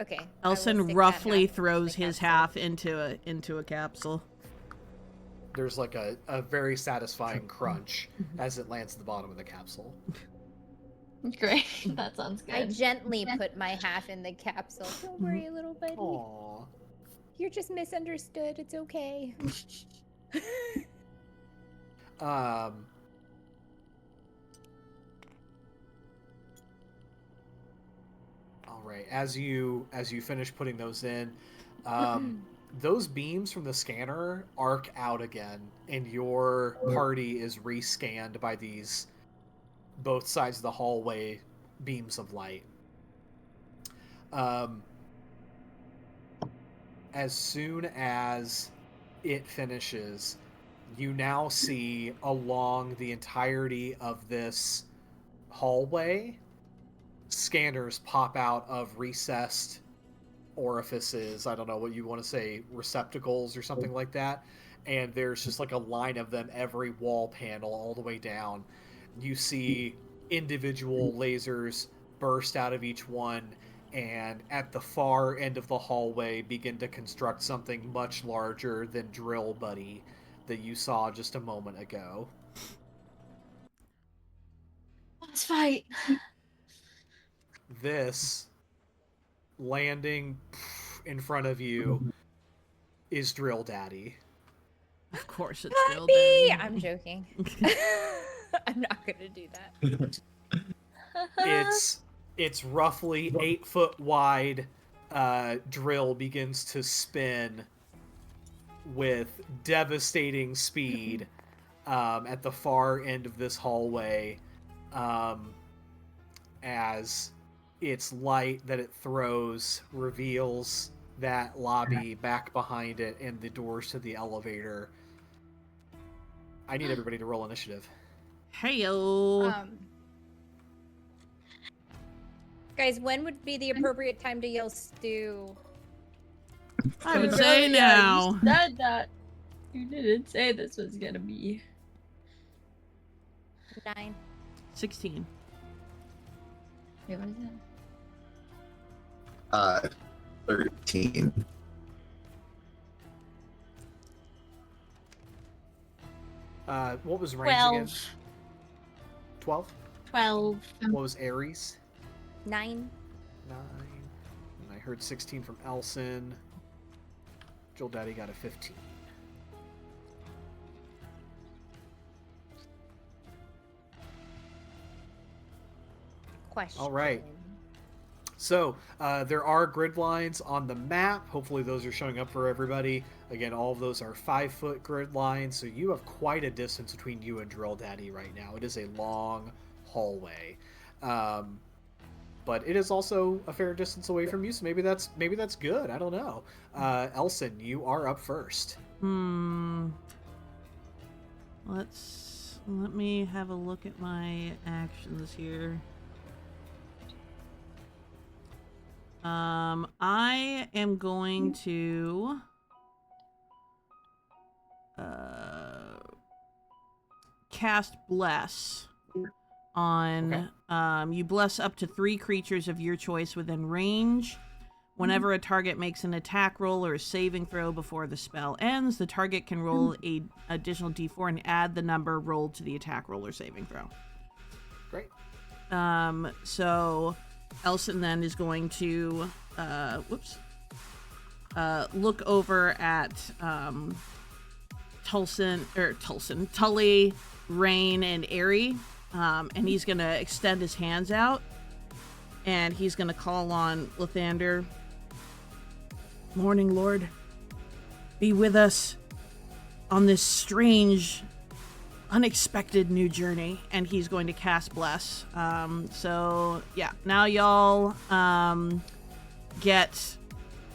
Okay. Elson roughly throws his half into a capsule. There's like a very satisfying crunch as it lands at the bottom of the capsule. Great. That sounds good. I gently put my half in the capsule. Don't worry, little buddy. Aww. You're just misunderstood. It's okay. All right. As you finish putting those in, those beams from the scanner arc out again, and your party is rescanned by these both sides of the hallway beams of light. As soon as it finishes, you now see along the entirety of this hallway scanners pop out of recessed orifices. I don't know what you want to say, receptacles or something like that. And there's just like a line of them every wall panel all the way down. You see individual lasers burst out of each one, and at the far end of the hallway begin to construct something much larger than Drill Buddy that you saw just a moment ago. Let's fight. This landing in front of you is Drill Daddy. Of course it's Not Drill me! Daddy. I'm joking. I'm not gonna do that. It's roughly 8 foot wide. Drill begins to spin with devastating speed at the far end of this hallway, as its light that it throws reveals that lobby back behind it and the doors to the elevator. I need everybody to roll initiative. Heyo. Guys, when would be the appropriate time to yell stew? I would say now. You said that. You didn't say this was gonna be. 9. 16. Wait, what is that? 13. What was range 12. again? 12? 12. What was Ares? 9. 9. And I heard 16 from Elson. Joel Daddy got a 15. Question. All right. So, there are grid lines on the map. Hopefully those are showing up for everybody. Again, all of those are 5-foot grid lines, so you have quite a distance between you and Drill Daddy right now. It is a long hallway. But it is also a fair distance away from you, so maybe that's good. I don't know. Elson, you are up first. Let me have a look at my actions here. I am going to cast Bless on you bless up to 3 creatures of your choice within range. Whenever a target makes an attack roll or a saving throw before the spell ends, the target can roll a additional d4 and add the number rolled to the attack roll or saving throw. Great. So Elson then is going to look over at Tully, Rain, and Airy, and he's gonna extend his hands out, and he's gonna call on Lathander. Morning, Lord. Be with us on this strange, unexpected new journey. And he's going to cast Bless. So yeah, now y'all get,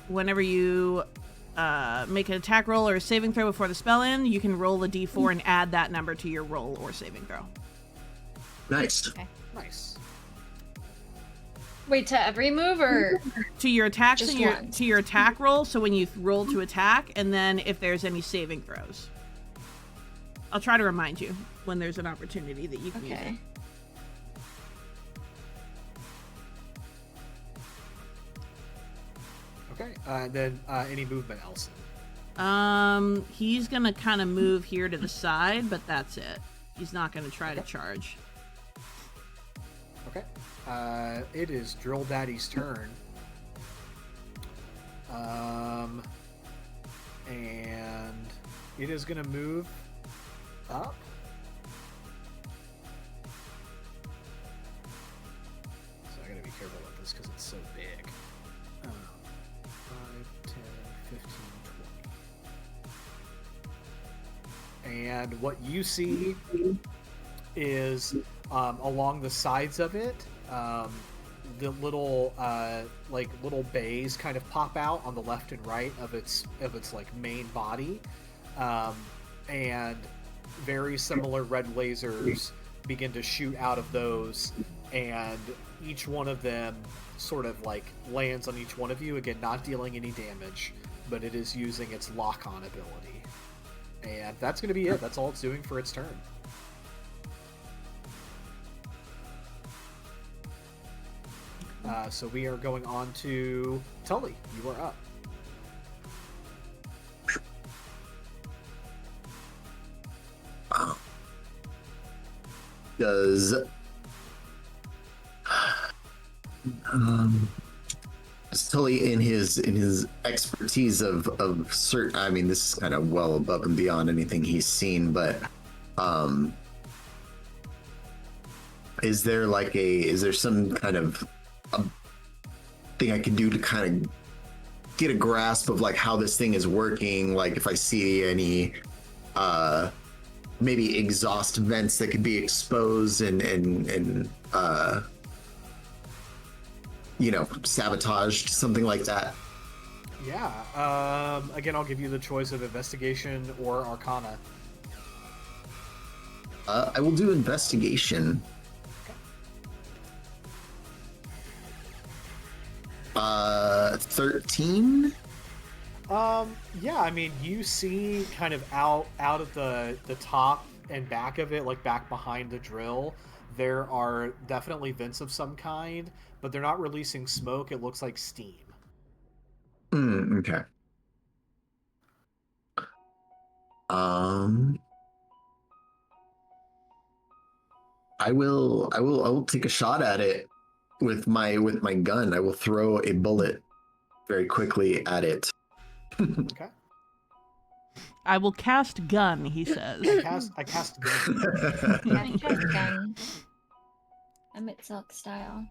whenever you make an attack roll or a saving throw before the spell ends, you can roll a d4 and add that number to your roll or saving throw. Nice. Okay. Nice. Wait, to every move or To your attack, Just to your attack roll. So when you roll to attack, and then if there's any saving throws. I'll try to remind you when there's an opportunity that you can use it. okay. Okay. And then any movement, Elson? He's gonna kind of move here to the side, but that's it. He's not gonna try to charge. Okay. It is Drill Daddy's turn. And it is gonna move up. So I gotta be careful with this because it's so big. 5, 10, 15, 20. And what you see is along the sides of it, the little little bays kind of pop out on the left and right of its like main body, and very similar red lasers begin to shoot out of those, and each one of them sort of like lands on each one of you, again not dealing any damage, but it is using its lock-on ability. And that's going to be it. That's all it's doing for its turn. So we are going on to Tully. You are up. Does Tully, in his expertise of certain, I mean, this is kind of well above and beyond anything he's seen, but is there some kind of thing I can do to kind of get a grasp of like how this thing is working? Like if I see any maybe exhaust vents that could be exposed and sabotaged, something like that. Yeah. Again, I'll give you the choice of investigation or arcana. I will do investigation. 13. Yeah, I mean, you see kind of out of the top and back of it, like back behind the drill, there are definitely vents of some kind, but they're not releasing smoke. It looks like steam. Okay. I will take a shot at it with my gun. I will throw a bullet very quickly at it. Okay. I will cast gun, he says. I cast gun. I cast gun. Emmett Silk style.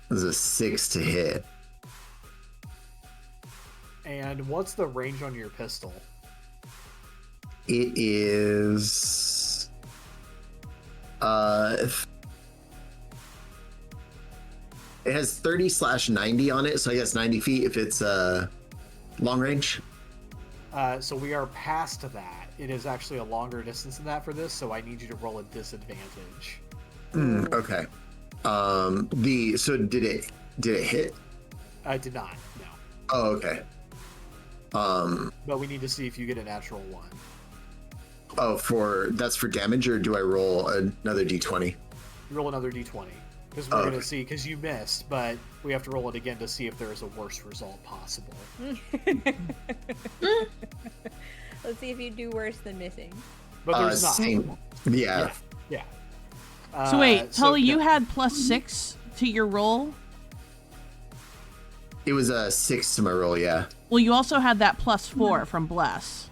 This is a 6 to hit. And what's the range on your pistol? It is it has 30/90 on it, so I guess 90 feet if it's long range. So we are past that. It is actually a longer distance than that for this, so I need you to roll a disadvantage. Okay. So did it hit? I did not. No. Oh, okay. But we need to see if you get a natural 1. Oh, that's for damage, or do I roll another d20? You roll another d20. Because we're going to see, because you missed, but we have to roll it again to see if there is a worse result possible. Let's see if you do worse than missing. But there's not. Same. Yeah. So wait, Tully, you had +6 to your roll? It was a 6 to my roll, yeah. Well, you also had that +4 from Bless.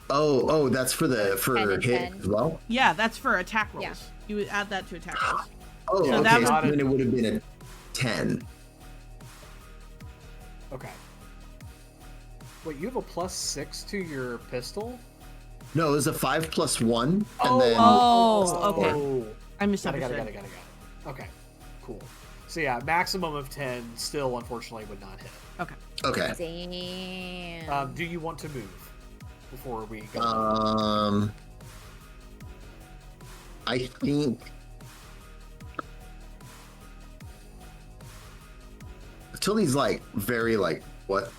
Oh, that's for hit as well? Yeah, that's for attack rolls. Yeah. You would add that to attack rolls. Oh, So okay. that So would- then it would have been a 10. Okay. Wait, you have a +6 to your pistol? No, it was a 5 + 1, and Oh, then okay. I Got misunderstood. it. Okay, cool. So yeah, maximum of 10 still unfortunately would not hit. Okay. Okay. Damn. Do you want to move before we go? I think Tilly's like very like, what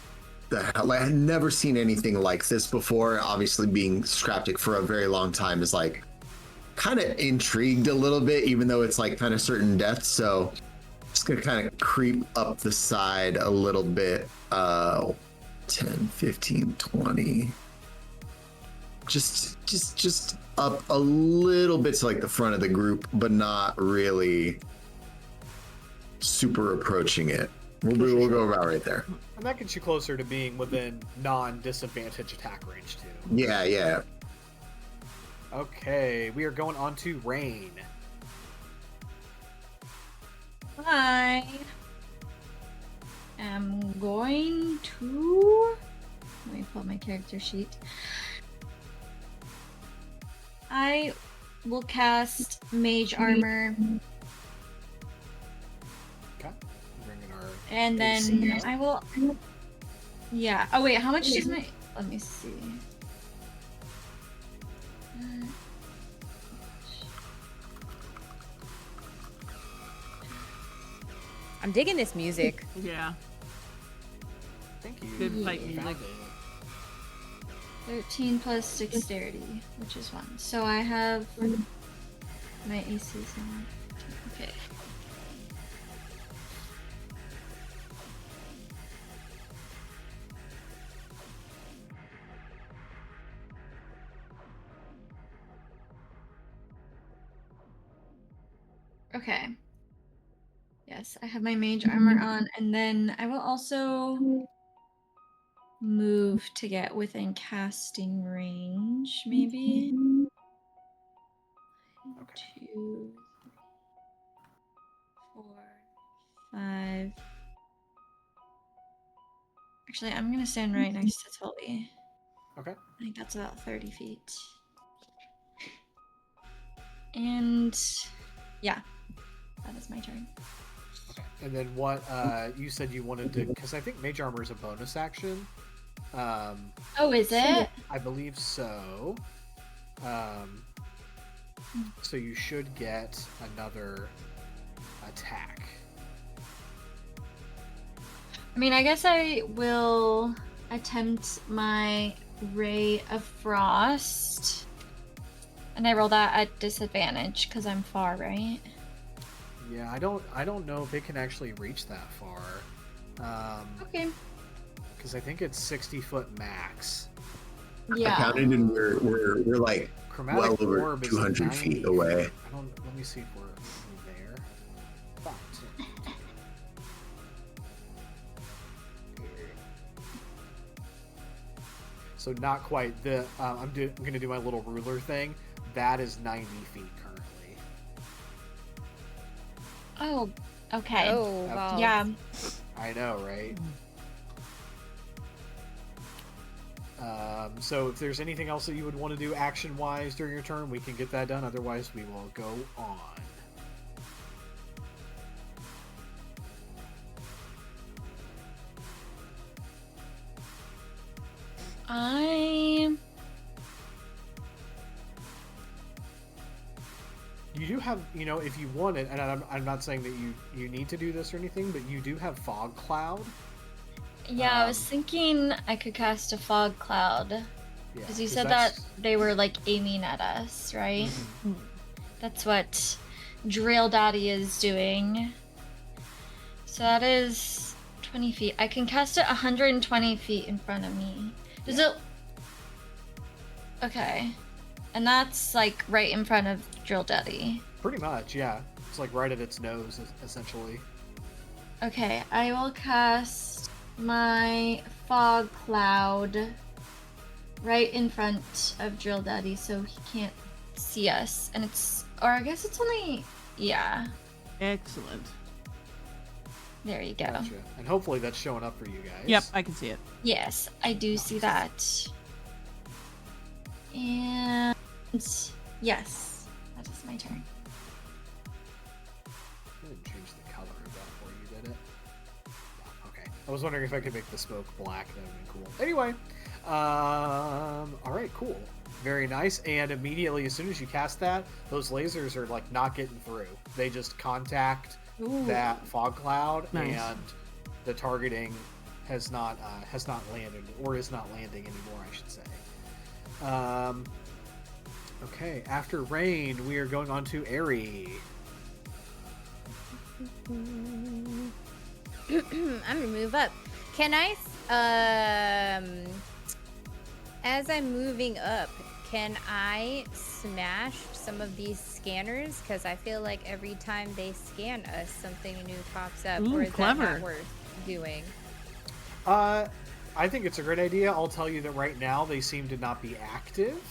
the hell? Like, I had never seen anything like this before. Obviously, being Scraptic for a very long time is like kind of intrigued a little bit, even though it's like kind of certain death. So just gonna kind of creep up the side a little bit. 10, 15, 20. Just up a little bit to like the front of the group, but not really super approaching it. We'll go about right there. And that gets you closer to being within non-disadvantage attack range too. Yeah. Okay, we are going on to Rain. I am going to... Let me pull up my character sheet. I will cast Mage Armor. Okay. Bringing our And AC then out. I will... Yeah. Oh, wait. How much does my... Let me see. I'm digging this music. Yeah. Thank you. Good fight You music. found it. 13 plus dexterity, which is 1. So I have... My AC is on. Okay. Okay. Yes, I have my mage armor on, and then I will also move to get within casting range, maybe. Okay. 2, 4, 5. Actually, I'm gonna stand right next to Tully. Okay. I think that's about 30 feet. And yeah, that is my turn. Okay. And then what you said you wanted to, because I think Mage Armor is a bonus action. Oh, is it? I believe so. So you should get another attack. I mean, I guess I will attempt my Ray of Frost. And I roll that at disadvantage because I'm far, right? Yeah, I don't know if it can actually reach that far. Okay. Because I think it's 60-foot max. Yeah. I counted, and we're like Chromatic well over Orb is 200 90 feet away. I don't. Let me see if we're there. But so not quite. The I'm going to do my little ruler thing. That is 90 feet currently. Oh, okay. Oh, wow. Yeah. I know, right? So if there's anything else that you would want to do action-wise during your turn, we can get that done. Otherwise, we will go on. You do have, if you want it, and I'm not saying that you need to do this or anything, but you do have Fog Cloud. Yeah, I was thinking I could cast a fog cloud. Because you said that they were like aiming at us, right? Mm-hmm. That's what Drill Daddy is doing. So that is 20 feet. I can cast it 120 feet in front of me. Does it... Okay. And that's like right in front of Drill Daddy. Pretty much, yeah. It's like right at its nose, essentially. Okay, I will cast my fog cloud right in front of Drill Daddy so he can't see us. And it's... Or I guess it's only... Yeah. Excellent. There you go. Gotcha. And hopefully that's showing up for you guys. Yep, I can see it. Yes, I do see that. And yes, that is my turn. I didn't change the color of that for you, did it? No, okay. I was wondering if I could make the smoke black. That would be cool. Anyway, all right, cool. Very nice. And immediately, as soon as you cast that, those lasers are like not getting through. They just contact that fog cloud, Nice. and the targeting has not landed, or is not landing anymore, I should say. Okay, after Rain, we are going on to Airy. I'm gonna move up. Can I, as I'm moving up, can I smash some of these scanners? Because I feel like every time they scan us, something new pops up. Ooh, or is clever. that not worth doing? I think it's a great idea. I'll tell you that right now they seem to not be active.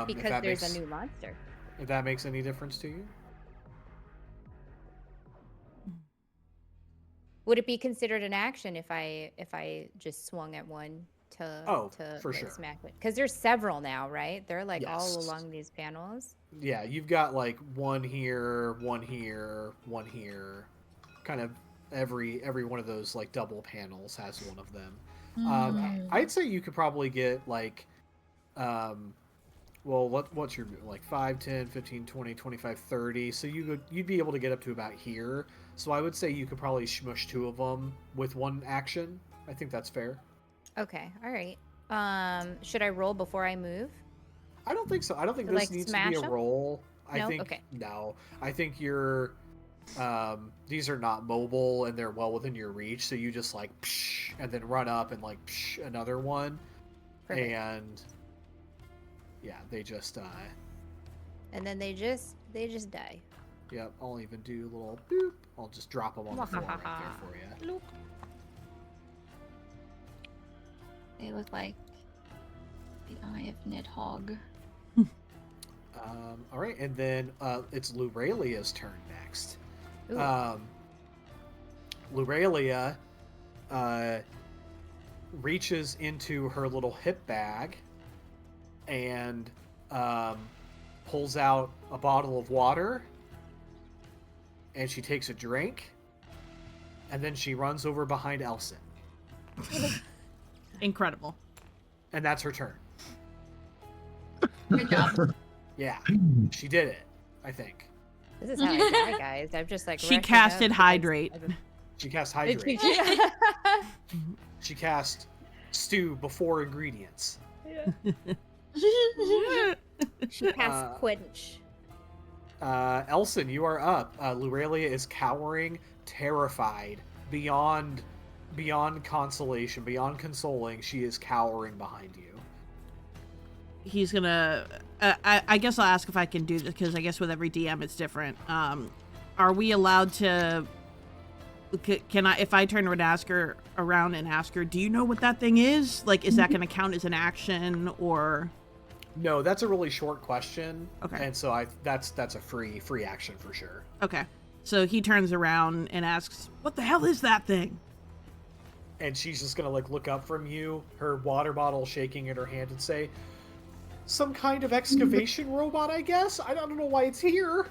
Because there's a new monster. If that makes any difference to you. Would it be considered an action if I just swung at one to for like, sure. smack it? Because there's several now, right? They're like all Yes. along these panels. Yeah, you've got like one here, one here, one here. Kind of every one of those like double panels has one of them. I'd say you could probably get like well, what's your like 5, 10, 15, 20, 25, 30. So you'd be able to get up to about here. So I would say you could probably smush 2 of them with one action. I think that's fair. Okay, all right. Should I roll before I move? I don't think so. I don't think To, this like, needs to smash be a 'em? roll. I No? think Okay. no. I think you're these are not mobile and they're well within your reach, so you just like psh, and then run up and like psh, another one. Perfect. And yeah, they just And then they just die. yep, I'll even do a little boop. I'll just drop them on the floor right there for you. They look like the eye of Nidhogg. All right, and then it's Lurelia's turn next. Ooh. Lurelia reaches into her little hip bag and pulls out a bottle of water, and she takes a drink, and then she runs over behind Elson. Incredible. And that's her turn. Good job. Yeah, she did it, I think. This is how I die, guys. I'm just like She rushing casted up because Hydrate. She cast Hydrate. She cast Stew before ingredients. She cast Quench. Elson, you are up. Lurelia is cowering, terrified, beyond consolation, beyond consoling. She is cowering behind you. He's gonna I guess I'll ask if I can do this, because I guess with every DM it's different. Are we allowed to, can I, if I turn around and ask her, do you know what that thing is? Like, is that gonna count as an action, or? No, that's a really short question. Okay. And so that's a free action for sure. Okay. So he turns around and asks, what the hell is that thing? And she's just gonna like look up from you, her water bottle shaking in her hand, and say, some kind of excavation robot, I guess? I don't know why it's here.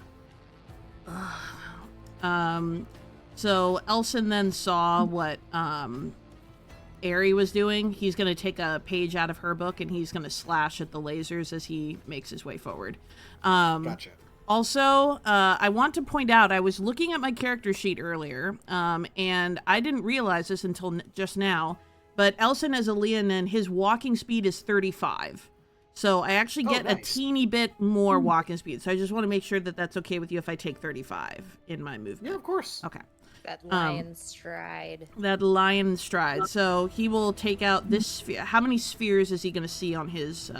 So Elson then saw what Ari was doing. He's going to take a page out of her book and he's going to slash at the lasers as he makes his way forward. Gotcha. Also, I want to point out, I was looking at my character sheet earlier, and I didn't realize this until just now, but Elson as a Leonin, his walking speed is 35. So I actually get a teeny bit more walking speed. So I just want to make sure that that's okay with you if I take 35 in my movement. Yeah, of course. Okay. That lion stride. That lion stride. So he will take out this sphere. How many spheres is he going to see on his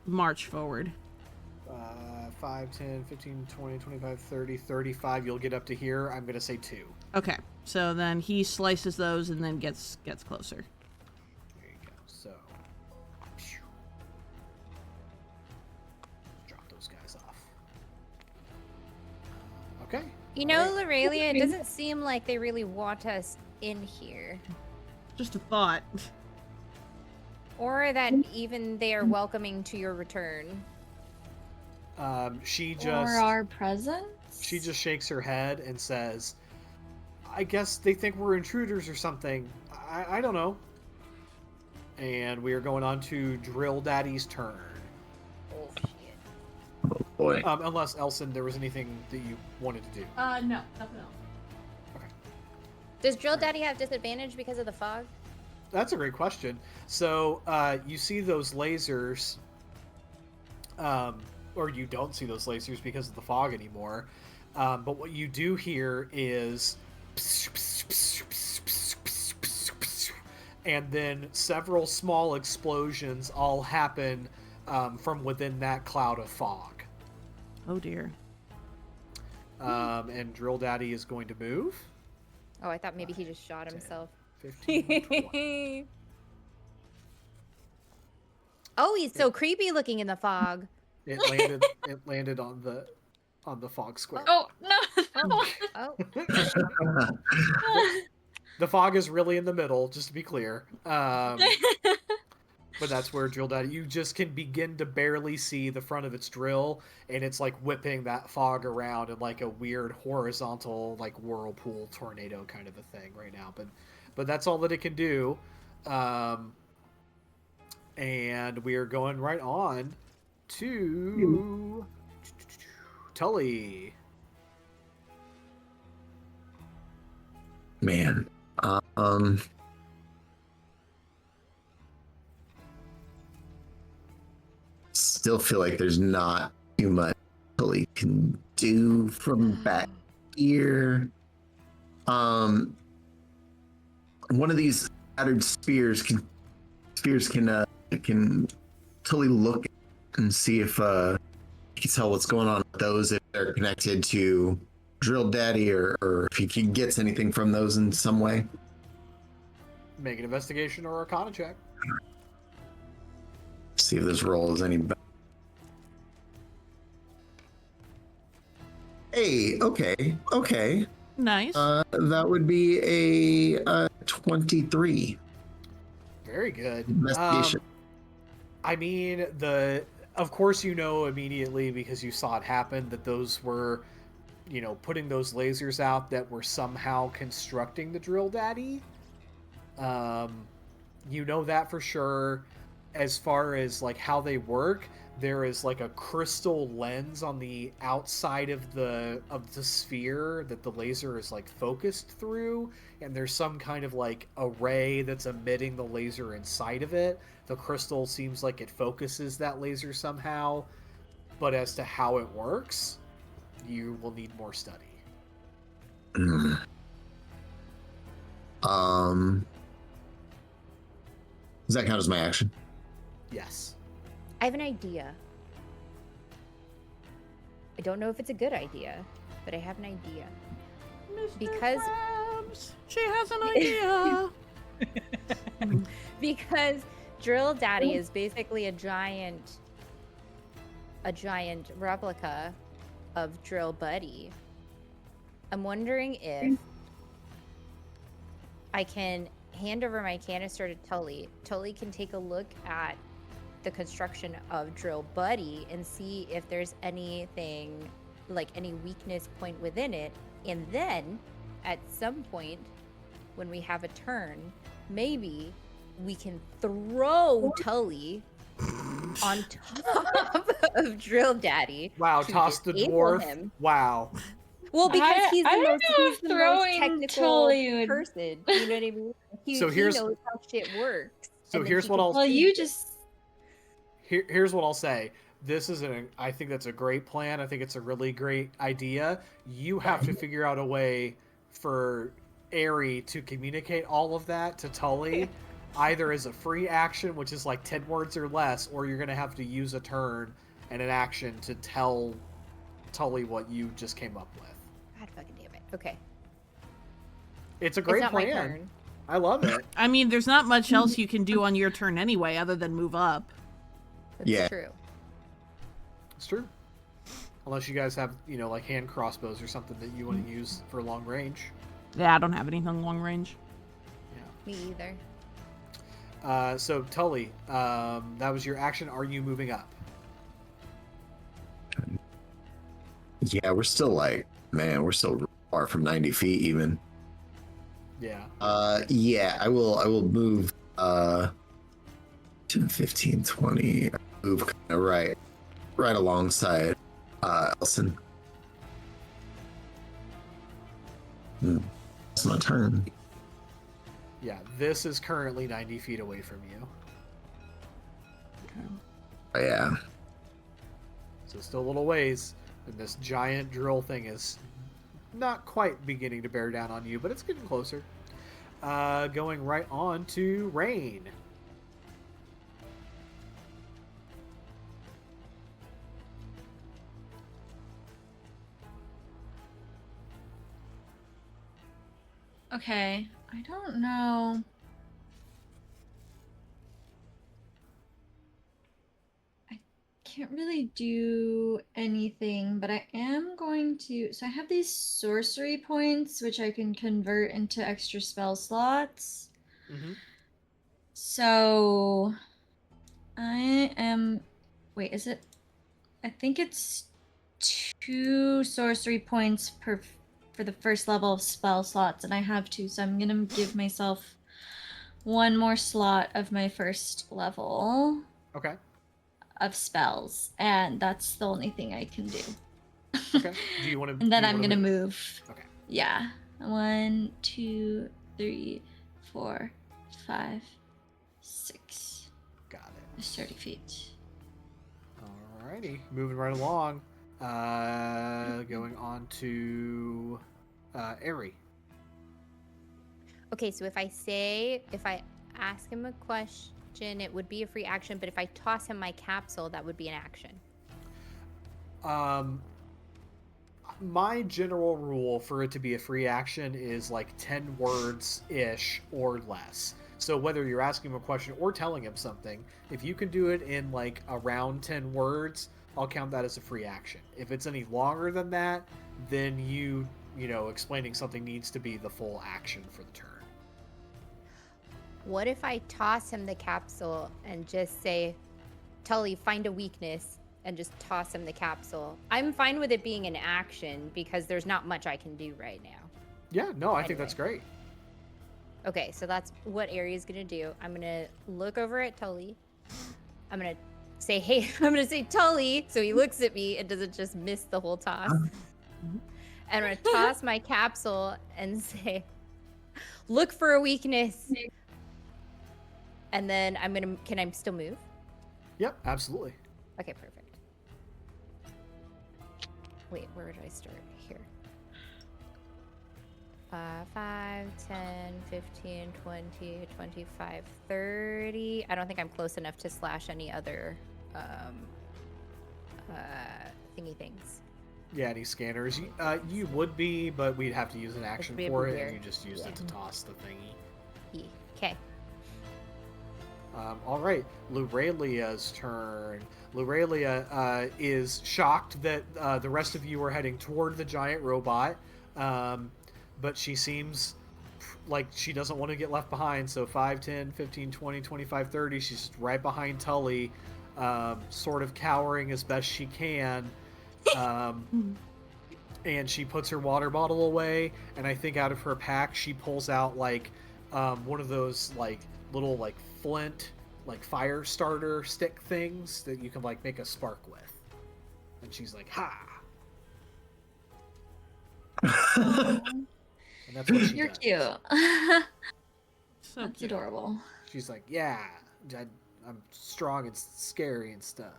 march forward? 5, 10, 15, 20, 25, 30, 35. You'll get up to here. I'm going to say 2. Okay. So then he slices those and then gets closer. There you go. So, drop those guys off. Okay. You know, Lurelia, it doesn't seem like they really want us in here. Just a thought. Or that even they are welcoming to your return. She Or just our presence? she just shakes her head and says, I guess they think we're intruders or something. I don't know. And we are going on to Drill Daddy's turn. Oh, shit. Oh boy. Unless, Elson, there was anything that you wanted to do. No, nothing else. Okay. Does Drill Daddy have disadvantage because of the fog? That's a great question. So, you see those lasers or you don't see those lasers because of the fog anymore. But what you do hear is, and then several small explosions all happen from within that cloud of fog. Oh dear. And Drill Daddy is going to move. Oh, I thought maybe he just shot himself. 15, 20. Oh, he's so creepy looking in the fog. It landed on the fog square. Oh no! Oh, The fog is really in the middle, just to be clear. But that's where Drill Daddy, you just can begin to barely see the front of its drill, and it's like whipping that fog around in like a weird horizontal, like whirlpool tornado kind of a thing right now. But that's all that it can do. And we are going right on to Tully. Man. Still feel like there's not too much Tully can do from back here. One of these scattered spheres can Tully look and see if you can tell what's going on with those, if they're connected to Drill Daddy, or if he gets anything from those in some way. Make an investigation or Arcana check. See if this roll is any better. Hey, okay. Nice. That would be a 23. Very good. Investigation. I mean, of course you know immediately because you saw it happen that those were, putting those lasers out that were somehow constructing the Drill Daddy. You know that for sure. As far as like how they work, there is like a crystal lens on the outside of the sphere that the laser is like focused through, and there's some kind of like array that's emitting the laser inside of it. The crystal seems like it focuses that laser somehow, but as to how it works, you will need more study. Does that count as my action? Yes. I have an idea. I don't know if it's a good idea, but I have an idea. Mr. Because Krabs, she has an idea. because Drill Daddy is basically a giant replica of Drill Buddy. I'm wondering if I can hand over my canister to Tully. Tully can take a look at the construction of Drill Buddy and see if there's anything, like any weakness point within it. And then at some point when we have a turn, maybe we can throw Tully on top of Drill Daddy. Wow, to toss the disable dwarf. him. Wow. Well, because he's I the don't most, know he's if the most throwing technical Tully would- person. You know what I mean? He here's- knows how shit works. So and then here's he what can I'll- Well, you just Here's what I'll say. I think that's a great plan. I think it's a really great idea. You have to figure out a way for Aerie to communicate all of that to Tully, either as a free action, which is like 10 words or less, or you're going to have to use a turn and an action to tell Tully what you just came up with. God fucking damn it. Okay. It's a great it's not plan. my turn. I love it. I mean, there's not much else you can do on your turn anyway, other than move up. That's Yeah. true. It's true. Unless you guys have, like hand crossbows or something that you want to use for long range. Yeah, I don't have anything long range. Me either. So Tully, that was your action. Are you moving up? Yeah, we're still we're still far from 90 feet even. Yeah. Yeah, I will move 10, 15, 20. Move kind of right alongside Elson. It's my turn. Yeah, this is currently 90 feet away from you. Okay. Oh, yeah. So still a little ways, and this giant drill thing is not quite beginning to bear down on you, but it's getting closer. Going right on to Rain. Okay, I don't know. I can't really do anything, but I am going to. So I have these sorcery points, which I can convert into extra spell slots. Mm-hmm. So I am. Wait, is it? I think it's 2 sorcery points for the first level of spell slots, and I have 2, so I'm gonna give myself 1 more slot of my first level Okay. of spells, and that's the only thing I can do. Okay. Do you want to? And then I'm gonna move. Okay. Yeah. 1, 2, 3, 4, 5, 6. Got it. It's 30 feet. Alrighty, moving right along. Going on to Aerie. Okay, so if I ask him a question, it would be a free action, but if I toss him my capsule, that would be an action. My general rule for it to be a free action is like 10 words ish or less. So whether you're asking him a question or telling him something, if you can do it in like around 10 words, I'll count that as a free action. If it's any longer than that, then you know, explaining something needs to be the full action for the turn. What if I toss him the capsule and just say, Tully, find a weakness, and just toss him the capsule? I'm fine with it being an action because there's not much I can do right now. Yeah, no, I think that's great. Okay, so that's what Aerie's gonna do. I'm gonna look over at Tully. I'm gonna say, hey, I'm gonna say Tully, so he looks at me and doesn't just miss the whole toss. And I'm gonna toss my capsule and say, look for a weakness. And then can I still move? Yep, absolutely. Okay, perfect. Wait, where did I start? Here. 5, 10, 15, 20, 25, 30. I don't think I'm close enough to slash any other thingy things. Yeah, any scanners. You would be, but we'd have to use an action for it, and you just used it to toss the thingy. Okay. All right, Lurelia's turn. Lurelia is shocked that the rest of you are heading toward the giant robot, but she seems like she doesn't want to get left behind. So 5, 10, 15, 20, 25, 30. She's just right behind Tully, sort of cowering as best she can. And she puts her water bottle away, and I think out of her pack she pulls out like one of those like little like flint like fire starter stick things that you can like make a spark with, and she's like, ha. And that's what she You're does. cute. So That's cute. adorable. She's like, yeah, I'm strong and scary and stuff.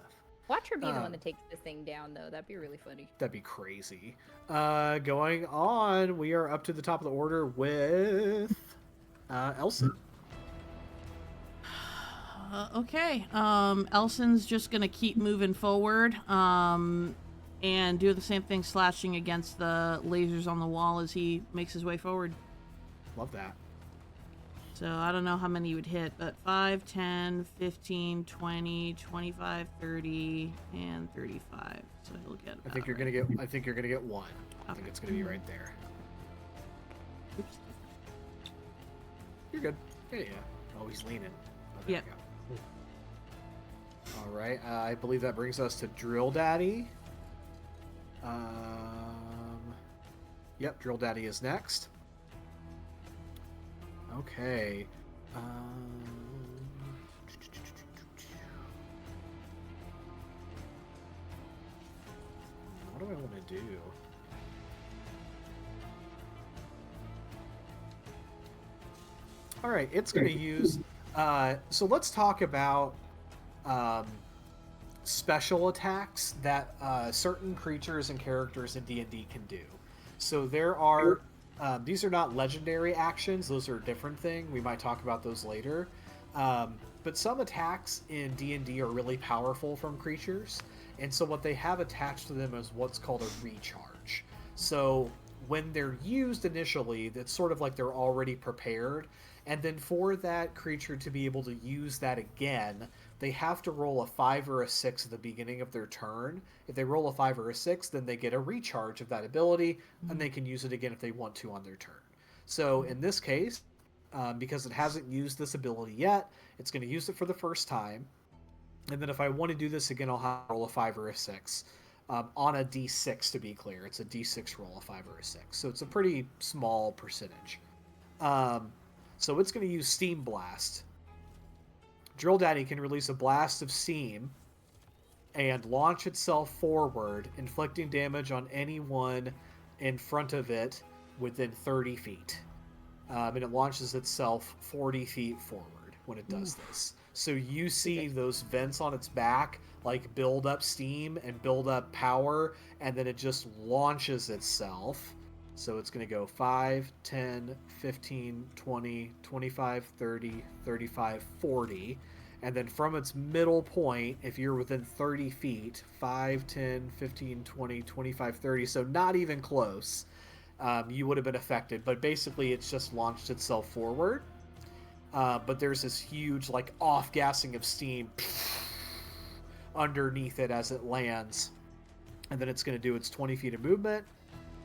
Watch her be the one that takes this thing down, though. That'd be really funny. That'd be crazy. Going on, we are up to the top of the order with Elson. Okay. Elson's just gonna keep moving forward, and do the same thing, slashing against the lasers on the wall as he makes his way forward. Love that. So I don't know how many you would hit, but 5, 10, 15, 20, 25, 30, and 35. So he'll get. I think you're gonna get one. I think it's gonna be right there. Oops. You're good. Yeah. Oh, he's leaning. Oh, there Yep. we go. All right. I believe that brings us to Drill Daddy. Yep, Drill Daddy is next. Okay. What do I want to do? All right, it's going to use. So let's talk about special attacks that certain creatures and characters in D&D can do. So there are these are not legendary actions; those are a different thing. We might talk about those later. But some attacks in D&D are really powerful from creatures, and so what they have attached to them is what's called a recharge. So when they're used initially, it's sort of like they're already prepared, and then for that creature to be able to use that again, they have to roll a 5 or a 6 at the beginning of their turn. If they roll a 5 or a 6, then they get a recharge of that ability, and they can use it again if they want to on their turn. So in this case, because it hasn't used this ability yet, it's going to use it for the first time. And then if I want to do this again, I'll have to roll a 5 or a 6. On a d6, to be clear. It's a d6 roll, a 5 or a 6. So it's a pretty small percentage. So it's going to use Steam Blast. Drill Daddy can release a blast of steam and launch itself forward, inflicting damage on anyone in front of it within 30 feet. And it launches itself 40 feet forward when it does this. So you see those vents on its back like build up steam and build up power, and then it just launches itself. So it's going to go 5, 10, 15, 20, 25, 30, 35, 40. And then from its middle point, if you're within 30 feet, 5, 10, 15, 20, 25, 30, so not even close, you would have been affected. But basically, it's just launched itself forward. But there's this huge, like, off-gassing of steam underneath it as it lands. And then it's going to do its 20 feet of movement.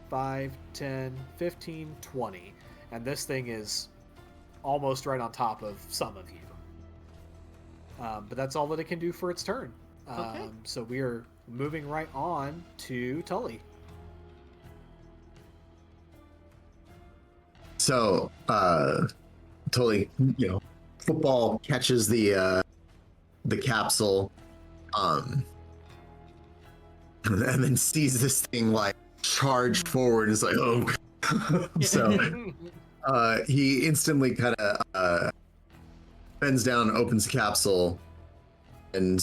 5, 10, 15, 20. And this thing is almost right on top of some of you. But that's all that it can do for its turn. Okay. So we are moving right on to Tully. So, Tully, football catches the capsule, and then sees this thing like charge forward. Is like, oh. So he instantly kind of bends down, opens the capsule, and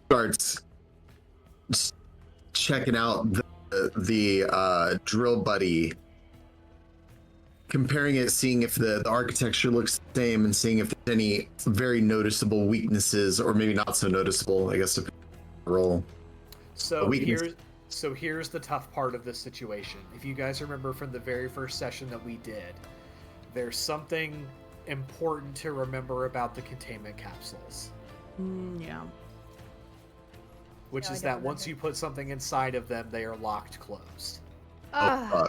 starts checking out the drill buddy, comparing it, seeing if the architecture looks the same, and seeing if there's any very noticeable weaknesses, or maybe not so noticeable, I guess, to roll. So here's the tough part of this situation. If you guys remember from the very first session that we did, there's something important to remember about the containment capsules. Yeah. Which is that once you put something inside of them, they are locked closed. So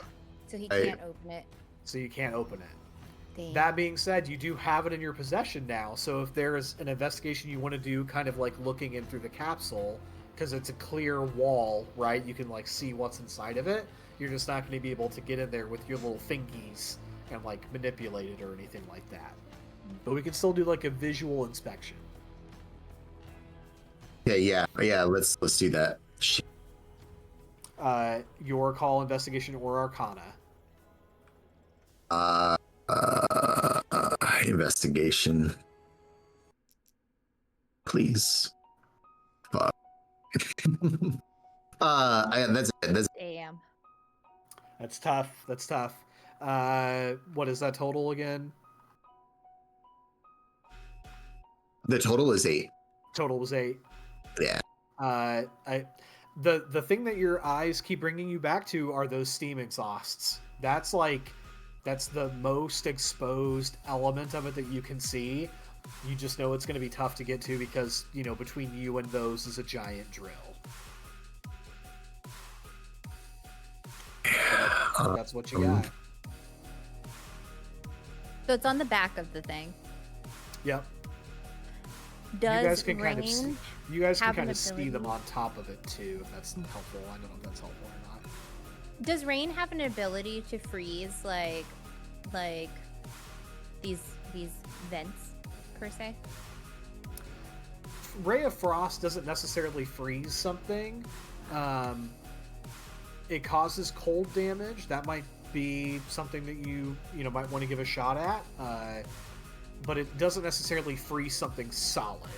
he can't open it. So you can't open it. Damn. That being said, you do have it in your possession now, so if there's an investigation you want to do, kind of like looking in through the capsule, because it's a clear wall, right? You can like see what's inside of it. You're just not going to be able to get in there with your little fingies and like manipulate it or anything like that. But we can still do like a visual inspection. Yeah. Let's do that. Your call, investigation or arcana. Investigation, please. Fuck. That's it. Damn. That's tough. What is that total again? The total is 8. Total was 8. Yeah. The thing that your eyes keep bringing you back to are those steam exhausts. That's the most exposed element of it that you can see. You just know it's going to be tough to get to because, between you and those is a giant drill. That's what you got. So it's on the back of the thing. Yep. Does you guys can have kind an of see ability? them on top of it too, if that's helpful. I don't know if that's helpful or not. Does rain have an ability to freeze like these vents per se? Ray of Frost doesn't necessarily freeze something. It causes cold damage. That might be something that you might want to give a shot at. But it doesn't necessarily freeze something solid.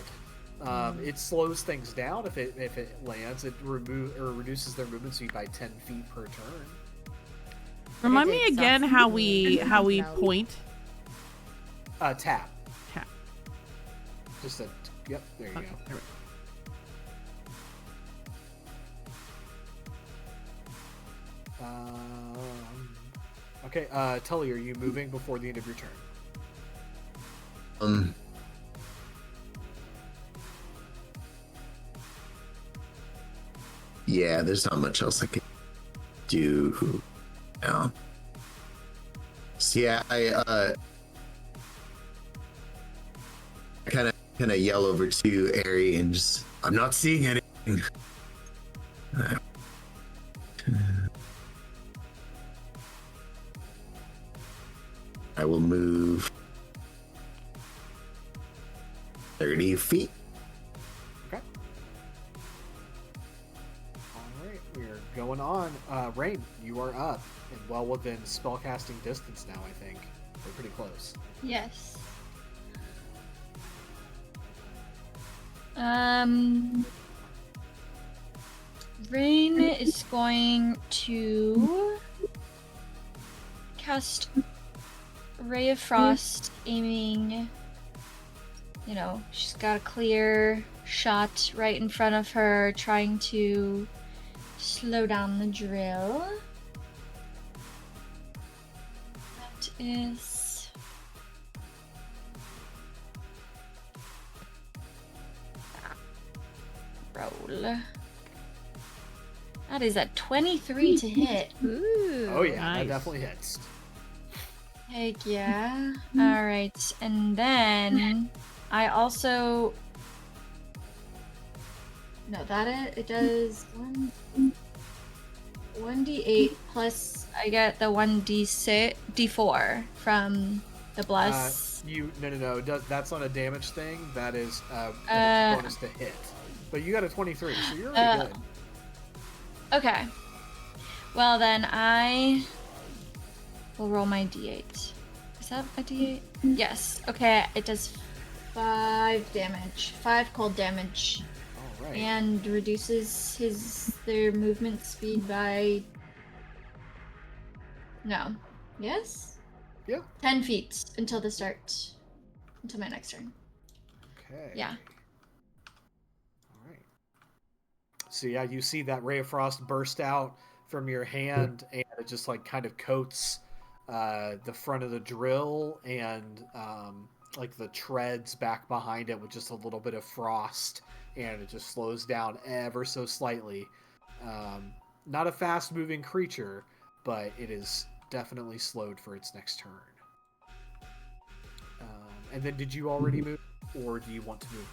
It slows things down if it lands. It reduces their movement speed by 10 feet per turn. Remind me again how we point. Tap. Tap. Just a yep. There you go. There we go. Okay. Tully, are you moving before the end of your turn? Yeah, there's not much else I can do now. So yeah, I kind of yell over to Ari and just, I'm not seeing anything. I will move 30 feet. Okay. Alright, we are going on. Rain, you are up and well within spellcasting distance now, I think. We're pretty close. Yes. Rain is going to cast Ray of Frost, aiming, you know, she's got a clear shot right in front of her, trying to slow down the drill. That is... roll. That is a 23 to hit. Ooh. Oh yeah, nice. that definitely hits. Heck yeah. Alright, and then I also... No, it does 1d8 plus I get the 1d4 from the bless. No. That's not a damage thing. That is a bonus to hit. But you got a 23, so you're already good. Okay. Well, then I will roll my d8. Is that a d8? Yes. Okay, it does 5 damage. 5 cold damage. All right. And reduces their movement speed by... No. Yes? Yeah. 10 feet until my next turn. Okay. Yeah. All right. So yeah, you see that ray of frost burst out from your hand, and it just like kind of coats the front of the drill and like the treads back behind it with just a little bit of frost, and it just slows down ever so slightly. Not a fast moving creature, but it is definitely slowed for its next turn. And then did you already move, or do you want to move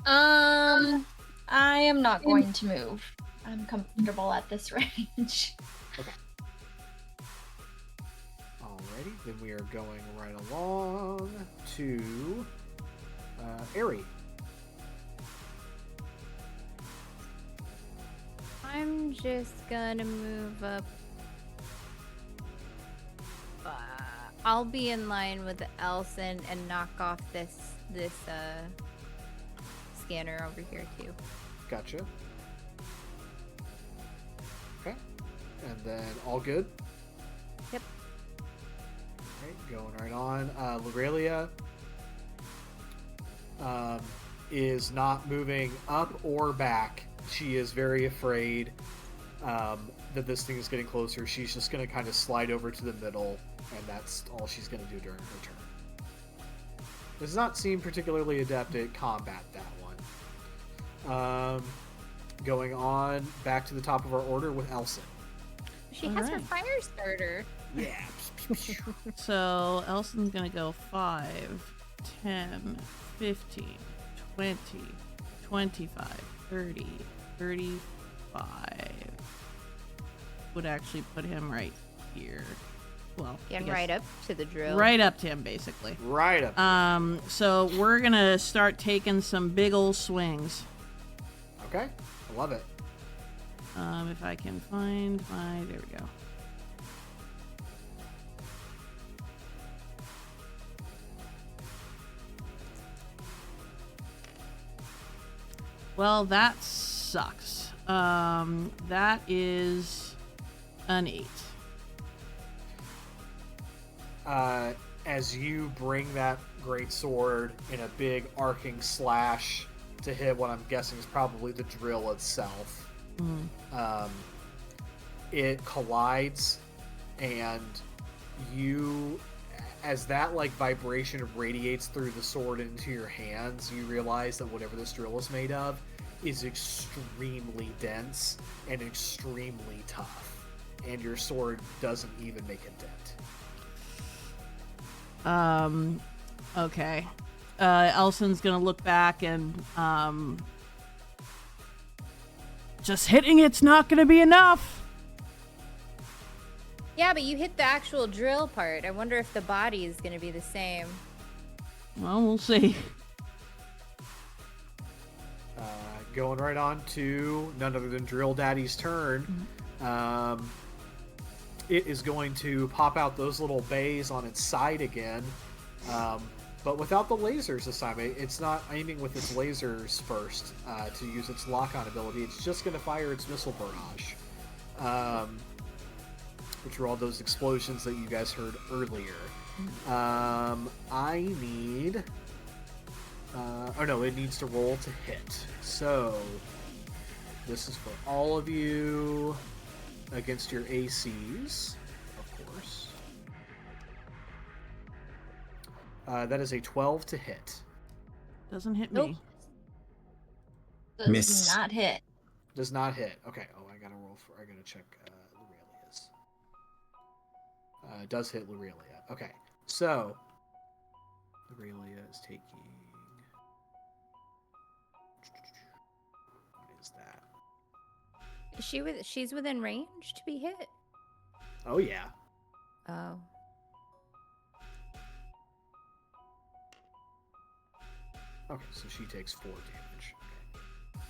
now? I am not going to move. I'm comfortable at this range. Okay. Alrighty, then we are going right along to Ari. I'm just gonna move up. I'll be in line with Elson and knock off this scanner over here too. Gotcha. Okay. And then all good? Yep. Alright, going right on. Lorelia is not moving up or back. She is very afraid that this thing is getting closer. She's just going to kind of slide over to the middle, and that's all she's going to do during her turn. Does not seem particularly adept at combat, that one. Going on back to the top of our order with Elson. She has her fire starter. Yeah. So Elson's gonna go 5, 10, 15, 20, 25, 30, 35. Would actually put him right here. Well, Getting right up to the drill. Right up to him, basically. Right up. So we're gonna start taking some big old swings. Okay. I love it. If I can find my... There we go. Well, that sucks. That is an 8. As you bring that great sword in a big arcing slash to hit what I'm guessing is probably the drill itself, it collides, and you, as that like vibration radiates through the sword into your hands, you realize that whatever this drill is made of is extremely dense and extremely tough, and your sword doesn't even make a dent. Okay. Elson's gonna look back and, just hitting it's not gonna be enough. Yeah, but you hit the actual drill part. I wonder if the body is gonna be the same. Well, we'll see. Going right on to none other than Drill Daddy's turn. It is going to pop out those little bays on its side again, but without the lasers this time. It's not aiming with its lasers first to use its lock-on ability. It's just going to fire its missile barrage, which were all those explosions that you guys heard earlier. I need... oh no, it needs to roll to hit. So, this is for all of you against your ACs, of course. That is a 12 to hit. Doesn't hit Nope. me. Does Miss. not hit. Does not hit. Okay. Oh, I gotta roll for. I gotta check Lurelia's. It does hit Lurelia. Okay. So, Lurelia is taking. What is that? She's within range to be hit? Oh yeah. Oh. Okay, so she takes 4 damage.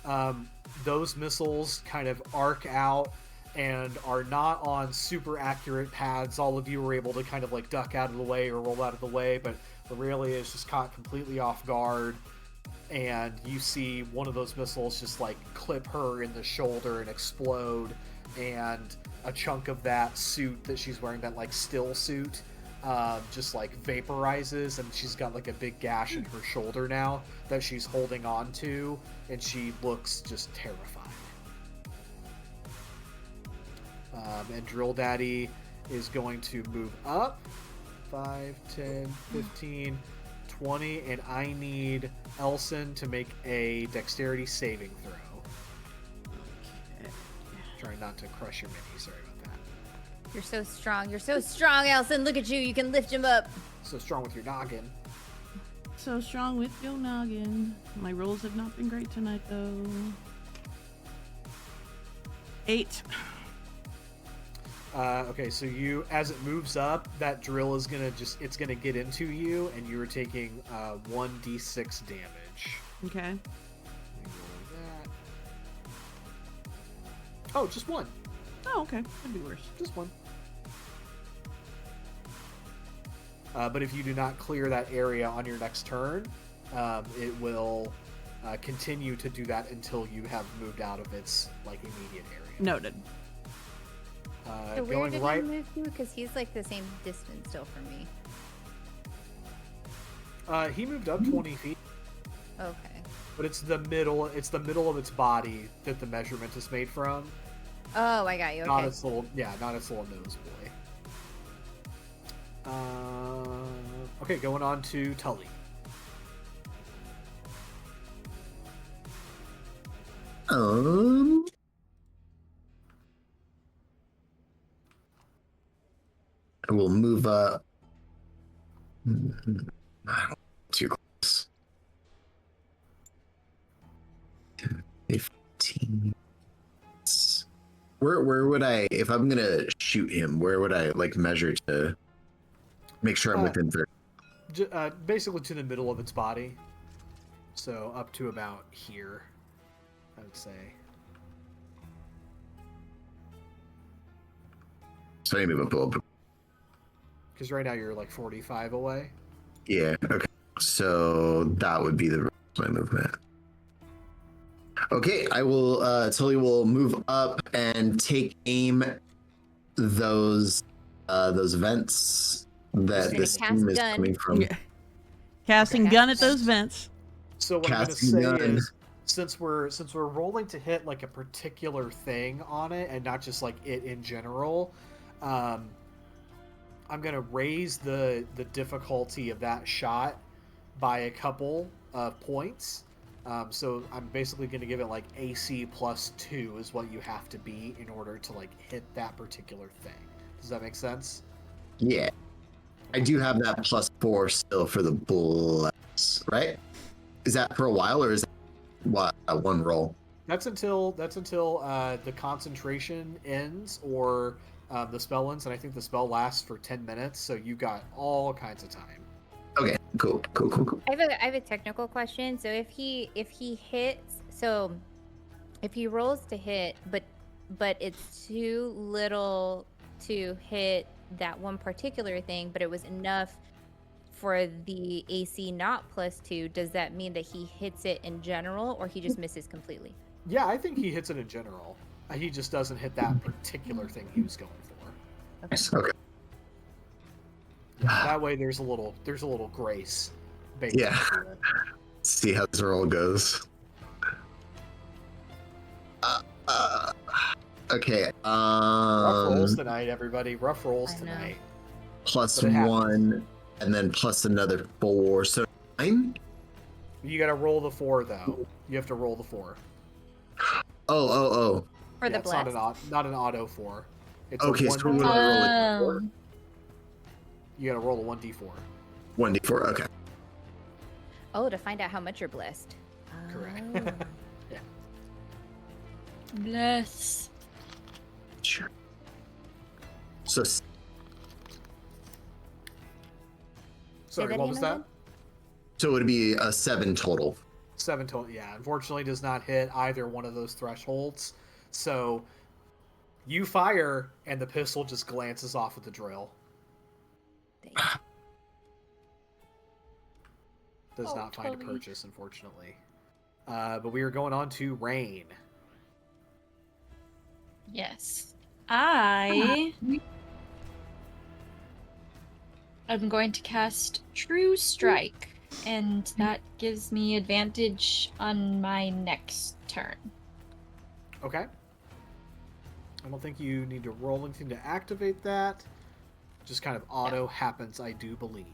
Okay. Those missiles kind of arc out and are not on super accurate paths. All of you were able to kind of like duck out of the way or roll out of the way, but Aurelia is just caught completely off guard. And you see one of those missiles just like clip her in the shoulder and explode, and a chunk of that suit that she's wearing, that like still suit, just like vaporizes, and she's got like a big gash in her shoulder now that she's holding on to, and she looks just terrified. And Drill Daddy is going to move up 5, 10, 15, 20, and I need Elson to make a dexterity saving throw. Okay. Trying not to crush your mini, sorry about that. You're so strong. You're so strong, Elson. Look at you. You can lift him up. So strong with your noggin. So strong with your noggin. My rolls have not been great tonight, though. 8. Okay, so you, as it moves up, that drill is gonna it's gonna get into you, and you are taking 1d6 damage. Okay. Let me roll that. Oh, just 1. Oh, okay. Could be worse. Just 1. But if you do not clear that area on your next turn, it will continue to do that until you have moved out of its like immediate area. Noted. So where Going did right. he move to? Because he's like the same distance still from me. He moved up 20 feet, Okay. but it's the middle. It's the middle of its body that the measurement is made from. Oh, I got you. Not Okay. its little, not its little nose boy. Okay, going on to Tully. I will move up. Too close. 15. Where would I, if I'm gonna shoot him, where would I like measure to make sure I'm within 30? Basically to the middle of its body. So up to about here, I would say. So I move up a little bit. Because right now you're like 45 away. Yeah, okay. So that would be the rest of my movement. Okay, I will Tully will move up and take aim those vents that gonna this cast steam is gun. coming from. Yeah. Casting Okay. gun at those vents. So what I'm going to Casting say gun. is, since we're rolling to hit like a particular thing on it and not just like it in general, I'm going to raise the difficulty of that shot by a couple of points. So I'm basically going to give it like AC +2 is what you have to be in order to like hit that particular thing. Does that make sense? Yeah, I do have that +4 still for the bless, right? Is that for a while or is that what one roll? That's until the concentration ends or the spell ends, and I think the spell lasts for 10 minutes. So you got all kinds of time. Okay, cool. I have a technical question. So if he hits, so if he rolls to hit, but it's too little to hit that one particular thing, but it was enough for the AC not +2, does that mean that he hits it in general, or he just misses completely? Yeah, I think he hits it in general. He just doesn't hit that particular thing he was going for. Nice. Okay. That way, there's a little grace. Baked Yeah. into it. See how this roll goes. Okay. Rough rolls tonight, everybody. Rough rolls I know. tonight. Plus But it happens. 1, and then plus another 4, so 9. You got to roll the 4 though. You have to roll the 4. Oh. For the It's blast. not an auto 4. It's Okay, a so 1d4. what do I roll? You got to roll a 1d4. 1d4. Okay. Oh, to find out how much you're blessed. Correct. Oh. Yeah. Bless. Sure. So Sorry, that what was again, that? Owen? so it'd be a 7 total. 7 total. Yeah, unfortunately does not hit either one of those thresholds. So you fire and the pistol just glances off with the drill. Dang. Does Oh, not find a Chloe. purchase, unfortunately. But we are going on to Rain. Yes. I'm going to cast True Strike, and that gives me advantage on my next turn. Okay. I don't think you need to roll anything to activate that. Just kind of auto happens, I do believe.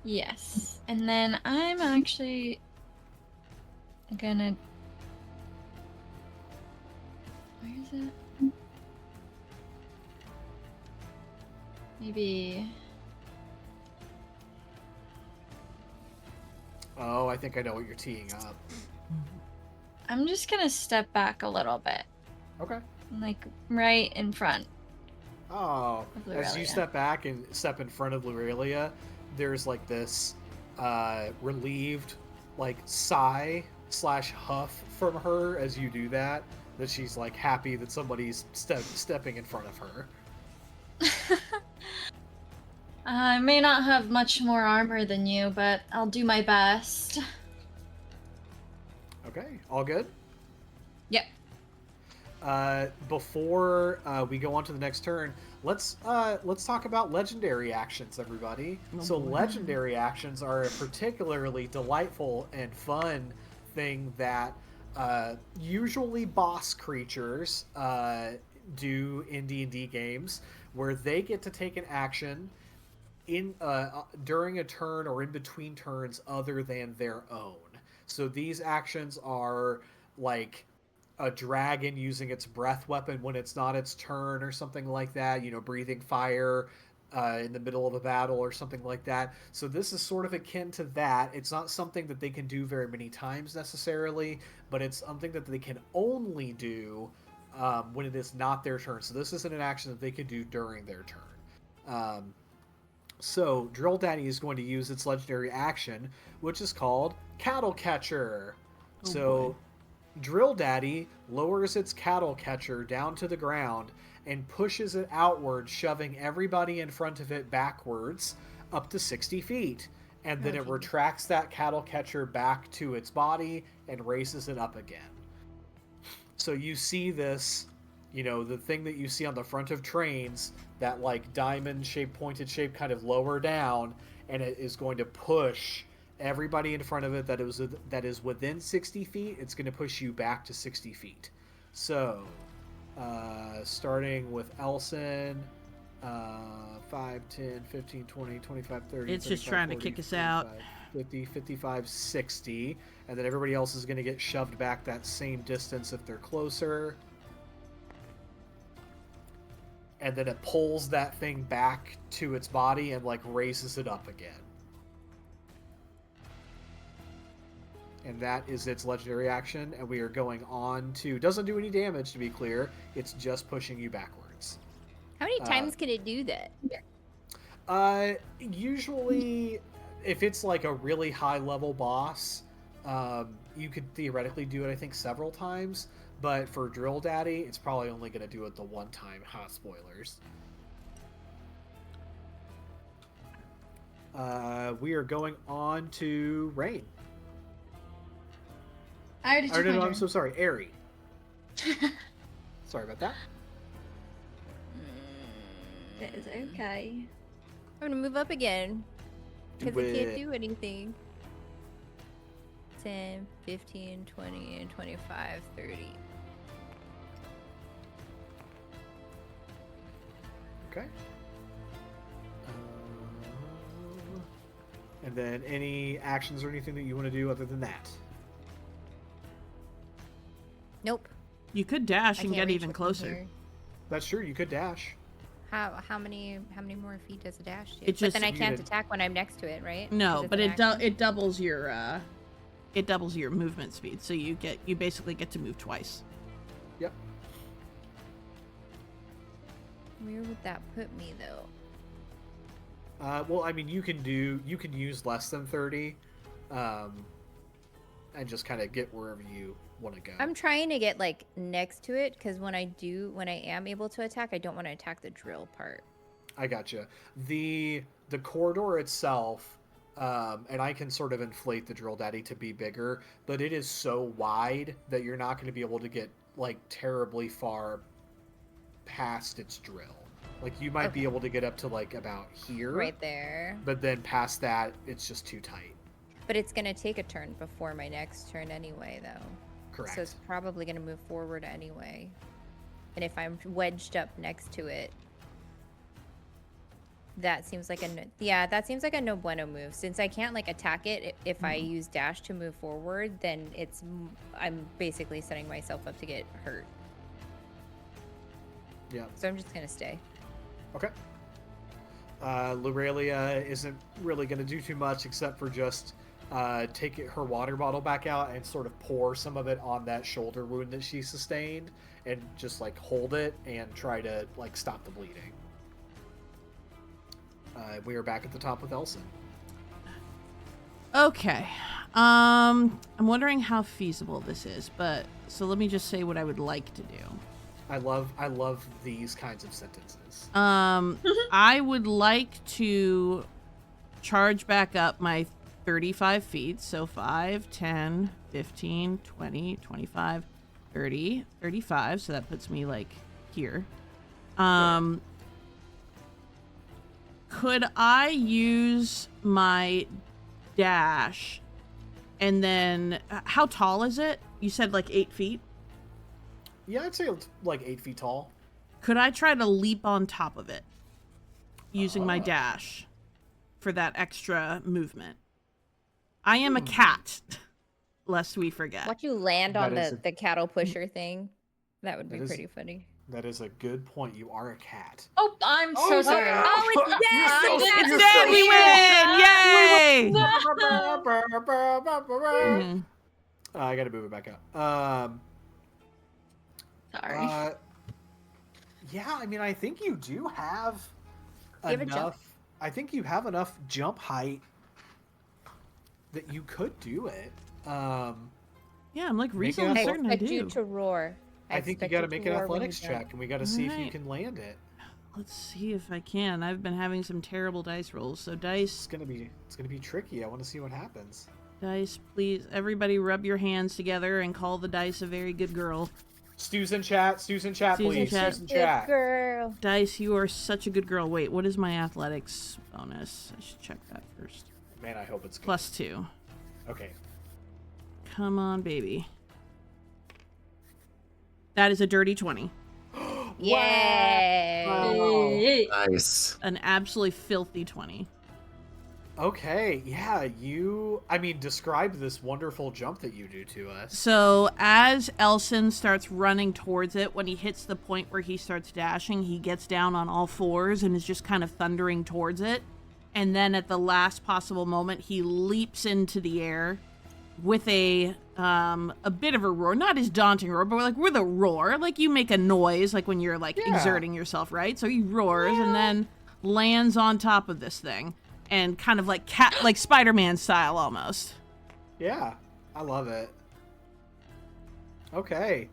Yes. And then I'm actually gonna... Where is it? Maybe... Oh, I think I know what you're teeing up. I'm just gonna step back a little bit. Okay. Like, right in front. Oh, Of as you Lurelia. step back and step in front of Lurelia, there's like this relieved like sigh / huff from her as you do that she's like happy that somebody's stepping in front of her. I may not have much more armor than you, but I'll do my best. Okay, all good? Yep. Before we go on to the next turn, let's talk about legendary actions, everybody. So legendary actions are a particularly delightful and fun thing that usually boss creatures do in D&D games, where they get to take an action in during a turn or in between turns other than their own. So these actions are like a dragon using its breath weapon when it's not its turn or something like that, breathing fire in the middle of a battle or something like that. So this is sort of akin to that. It's not something that they can do very many times necessarily, but it's something that they can only do when it is not their turn. So this isn't an action that they can do during their turn. So Drill Daddy is going to use its legendary action, which is called Cattle Catcher. Boy. Drill Daddy lowers its cattle catcher down to the ground and pushes it outward, shoving everybody in front of it backwards up to 60 feet. And then it retracts that cattle catcher back to its body and raises it up again. So you see this, the thing that you see on the front of trains, that like diamond shape, pointed shape, kind of lower down, and it is going to push everybody in front of it that is within 60 feet. It's going to push you back to 60 feet. So, starting with Elson, 5, 10, 15, 20, 25, 30. It's just trying to kick us out. 50, 55, 60. And then everybody else is going to get shoved back that same distance if they're closer. And then it pulls that thing back to its body and like raises it up again. And that is its legendary action. And we are going on to... Doesn't do any damage, to be clear. It's just pushing you backwards. How many times can it do that? Usually, if it's like a really high level boss, you could theoretically do it, I think, several times. But for Drill Daddy, it's probably only going to do it the one time. Hot spoilers. We are going on to Rain. I already took my No, turn. I'm so sorry. Airy. Sorry about that. It is okay. I'm gonna move up again. Because it can't do anything. 10, 15, 20, and 25, 30. Okay. And then any actions or anything that you want to do other than that? Nope. You could dash I and can't get reach even it from closer. here. That's true. You could dash. How many more feet does a dash do? It But just- then I can't You did- attack when I'm next to it, right? No, 'Cause it's but an action? it doubles your movement speed, so you basically get to move twice. Yep. Where would that put me though? Well, I mean, you can use less than 30, and just kind of get wherever you want to go. I'm trying to get like next to it because when I am able to attack, I don't want to attack the drill part. I gotcha. The corridor itself, and I can sort of inflate the Drill Daddy to be bigger, but it is so wide that you're not going to be able to get like terribly far past its drill. Like you might be able to get up to like about here, Right there. but then past that, it's just too tight. But it's gonna take a turn before my next turn anyway, though. Correct. So it's probably gonna move forward anyway. And if I'm wedged up next to it, that seems like a no bueno move. Since I can't like attack it if I use dash to move forward, then I'm basically setting myself up to get hurt. Yeah. So I'm just gonna stay. Okay. Lurelia isn't really going to do too much except for just take her water bottle back out and sort of pour some of it on that shoulder wound that she sustained and just like hold it and try to like stop the bleeding. We are back at the top with Elson. Okay. I'm wondering how feasible this is, but so let me just say what I would like to do. I love these kinds of sentences. I would like to charge back up my 35 feet. So 5, 10, 15, 20, 25, 30, 35. So that puts me like here. Could I use my dash and then how tall is it? You said like 8 feet? Yeah, I'd say it's like 8 feet tall. Could I try to leap on top of it using my dash for that extra movement? I am a cat, lest we forget. Watch you land on That is the cattle pusher thing. That would be That is- pretty funny. That is a good point. You are a cat. Oh, I'm so sorry. Oh, it's dead! It's You're dead! so We scared. win! Yay! I gotta move it back up. Sorry. Yeah, I mean, I think you do have You have a jump. enough. I think you have enough jump height that you could do it. Yeah, I'm like Make reasonably it- certain I expect you do. to roar. I think you expect got to to make an roar when you athletics jump. check, and we got to see if you Alright. can land it. Let's see if I can. I've been having some terrible dice rolls. So It's dice, gonna be tricky. I want to see what happens. please. Everybody rub your hands together and call the dice a very good girl. Stu's in chat. Stu's in Please. chat. Stu's in Good chat. girl. Dice, you are such a good girl. Wait, what is my athletics bonus? I should check that first. Man, I hope it's good. +2. Okay. Come on, baby. That is a dirty 20. Yay! Hey. Nice. An absolutely filthy 20. Okay, yeah, describe this wonderful jump that you do to us. So as Elson starts running towards it, when he hits the point where he starts dashing, he gets down on all fours and is just kind of thundering towards it. And then at the last possible moment, he leaps into the air with a bit of a roar. Not as daunting roar, but like with a roar. Like you make a noise like when you're like exerting yourself, right? So he roars and then lands on top of this thing. And kind of like like Spider-Man style almost. Yeah, I love it. Okay.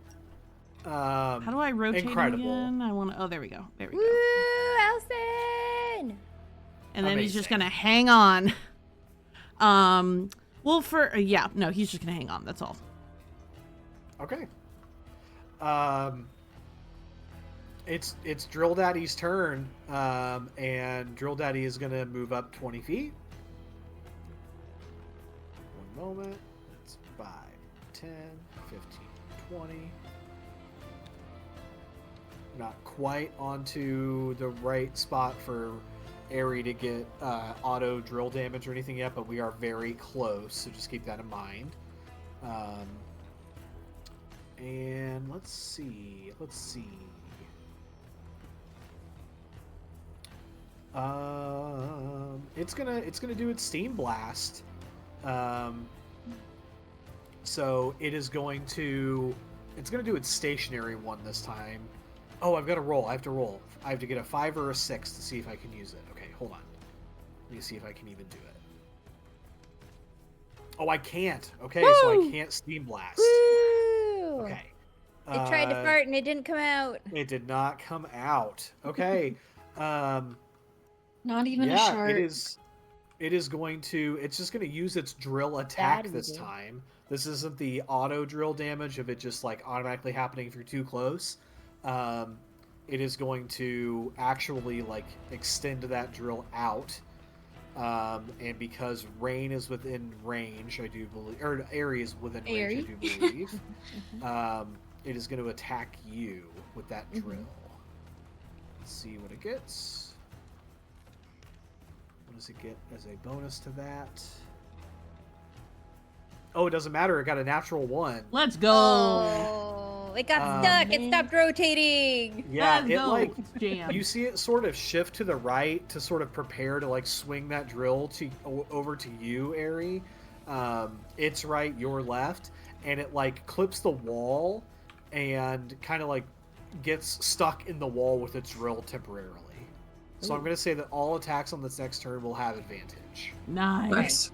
How do I rotate incredible. again? I want to. Oh, there we go. There we Woo, go. Elson! And then he's just Amazing. gonna hang on. Well, no, he's just gonna hang on. That's all. Okay. It's Drill Daddy's turn, and Drill Daddy is gonna move up 20 feet. One moment. That's 5, 10, 15, 20. Not quite onto the right spot for Aerie to get auto drill damage or anything yet, but we are very close, so just keep that in mind. And let's see. It's gonna do its steam blast. So it's gonna do its stationary one this time. Oh, I've got to roll. I have to roll. I have to get a 5 or a 6 to see if I can use it. Okay, hold on. Let me see if I can even do it. Oh, I can't. Okay, Woo! so I can't steam blast. Woo! Okay. It tried to fart and it didn't come out. It did not come out. Okay. Not even a shark. It is going to. It's just going to use its drill attack Bad this idea. time. This isn't the auto drill damage of it just like automatically happening if you're too close. It is going to actually like extend that drill out. And because Rain is within range, I do believe, or Aerie is within range, I do believe. It is going to attack you with that drill. Let's see what it gets. What does it get as a bonus to that? Oh, it doesn't matter. It got a natural 1. Let's go. Oh, it got stuck. It stopped rotating. Yeah, Let's it go. like Jam. you see it sort of shift to the right to sort of prepare to like swing that drill over to you, Aerie. It's right, your left, and it like clips the wall and kind of like gets stuck in the wall with its drill temporarily. So I'm going to say that all attacks on this next turn will have advantage. Nice.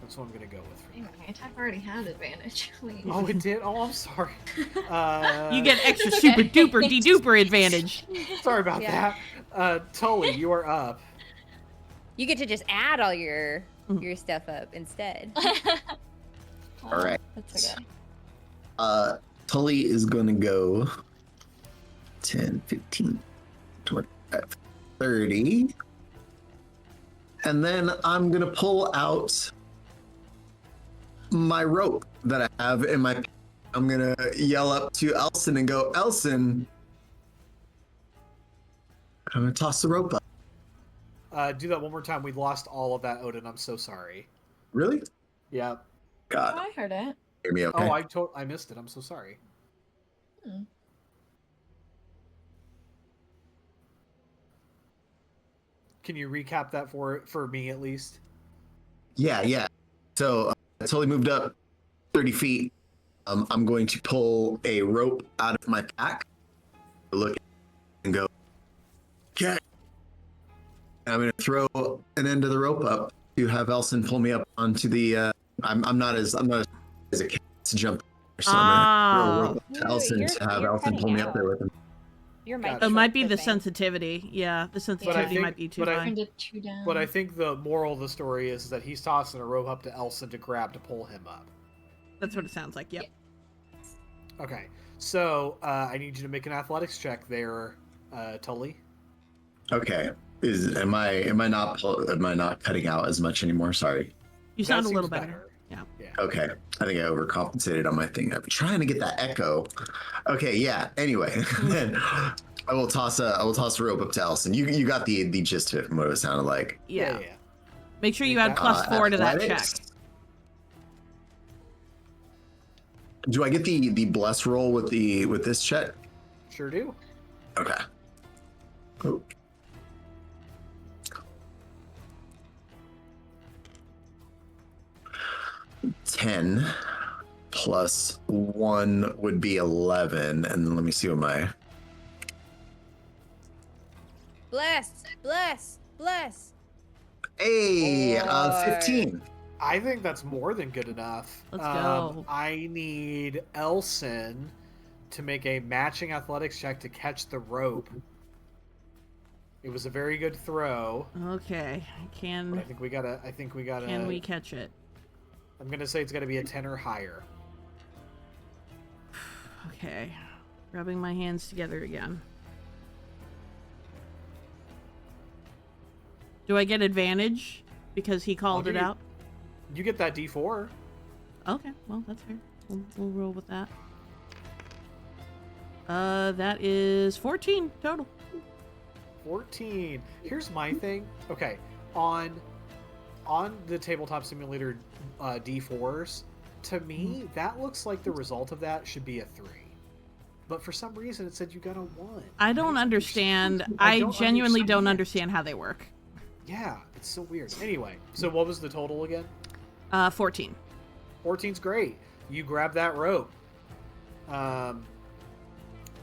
That's what I'm going to go with for Dang, that. my attack already had advantage. Wait. Oh, it did? Oh, I'm sorry. You get extra super duper de duper advantage. Sorry about that. Tully, you are up. You get to just add all your stuff up instead. All right. That's okay. Tully is gonna go 10, 15, 25, 30. And then I'm gonna pull out my rope that I have in my. I'm gonna yell up to Elson and go, Elson. I'm gonna toss the rope up. Do that one more time. We lost all of that, Odin. I'm so sorry. Really? Yeah. God. Oh, I heard it. Hear me okay? Oh, I missed it. I'm so sorry. Can you recap that for me at least? Yeah. So Tully moved up 30 feet. I'm going to pull a rope out of my pack, look and go, okay. And I'm going to throw an end of the rope up to have Elson pull me up onto the. I'm not as a cat to jump. So I'm going to throw a rope up to No, Elson you're- to have you're Elson pull cutting me up out. there with him. Your Gotcha. mic. It might be the tripping. sensitivity. Yeah, the sensitivity think- might be too but I- high. Turned it 2 down. But I think the moral of the story is that he's tossing a rope up to Elson to grab to pull him up. That's what it sounds like. Yep. Okay. So I need you to make an athletics check there, Tully. Okay. Am I not cutting out as much anymore? Sorry. You That sound a seems little better. Yeah. Okay. I think I overcompensated on my thing. I'm trying to get that echo. Okay, yeah. Anyway, then I will toss a rope up to Elson. You got the gist of it from what it sounded like. Yeah. Yeah. Make sure you Make add that- +4 to that check. Athletics? Do I get the bless roll with this check? Sure do. Okay. Oh. $10 plus 1 would be 11, and then let me see what my Bless. Hey, Boy. 15. I think that's more than good enough. Let's go. I need Elson to make a matching athletics check to catch the rope. It was a very good throw. Okay. But I Can think we gotta. can we catch it? I'm gonna say it's gotta be a 10 or higher. Okay. Rubbing my hands together again. Do I get advantage because he called give it you- out? You get that D4. Okay, well, that's fair. We'll roll with that. That is 14 total. 14. Here's my thing. Okay, on the tabletop simulator D4s, to me that looks like the result of that should be a 3. But for some reason it said you got a 1. I don't understand. I genuinely don't understand how they work. Yeah, it's so weird. Anyway, so what was the total again? 14. 14's great. You grab that rope. And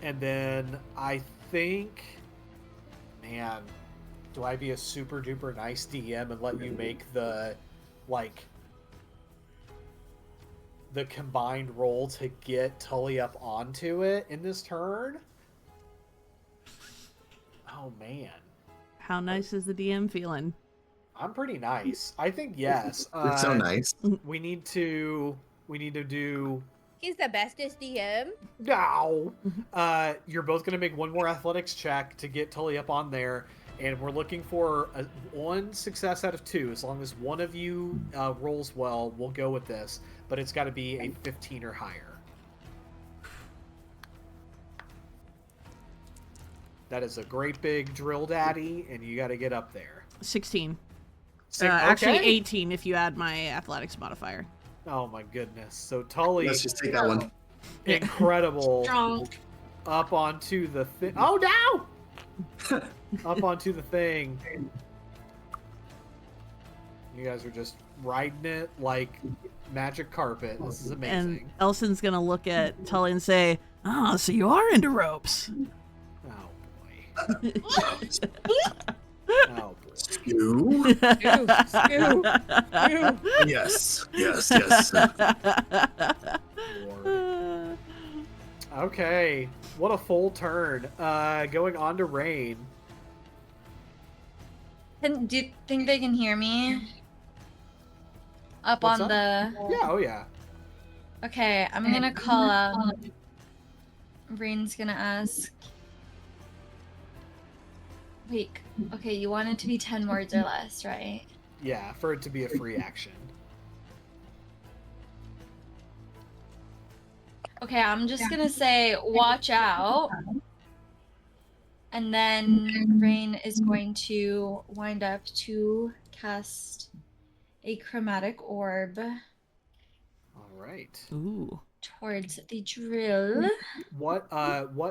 then I think, man, do I be a super duper nice DM and let you make the combined roll to get Tully up onto it in this turn? Oh man. How nice is the DM feeling? I'm pretty nice. I think yes. It's so nice. We need to do. He's the bestest DM. No. You're both gonna make one more athletics check to get Tully up on there, and we're looking for one success out of 2. As long as one of you rolls well, we'll go with this. But it's got to be a 15 or higher. That is a great big drill daddy, and you got to get up there. 16. Okay. Actually, 18 if you add my athletics modifier. Oh my goodness. So Tully, Let's just take that one. incredible, Strong. up onto the thing. Oh no! Up onto the thing. You guys are just riding it like magic carpet. This is amazing. And Elson's gonna look at Tully and say, "Oh, so you are into ropes." Oh boy. Oh boy. Stew? Yes. Lord. Okay. What a full turn. Going on to Rain. Do you think they can hear me? Up What's on up? the... Yeah, oh yeah. Okay, I'm gonna call out. Rain's gonna ask. Wait, okay, you want it to be 10 words or less, right? Yeah, for it to be a free action. Okay, I'm just gonna say, watch out. And then Rain is going to wind up to cast a chromatic orb All right. Ooh. towards the drill. What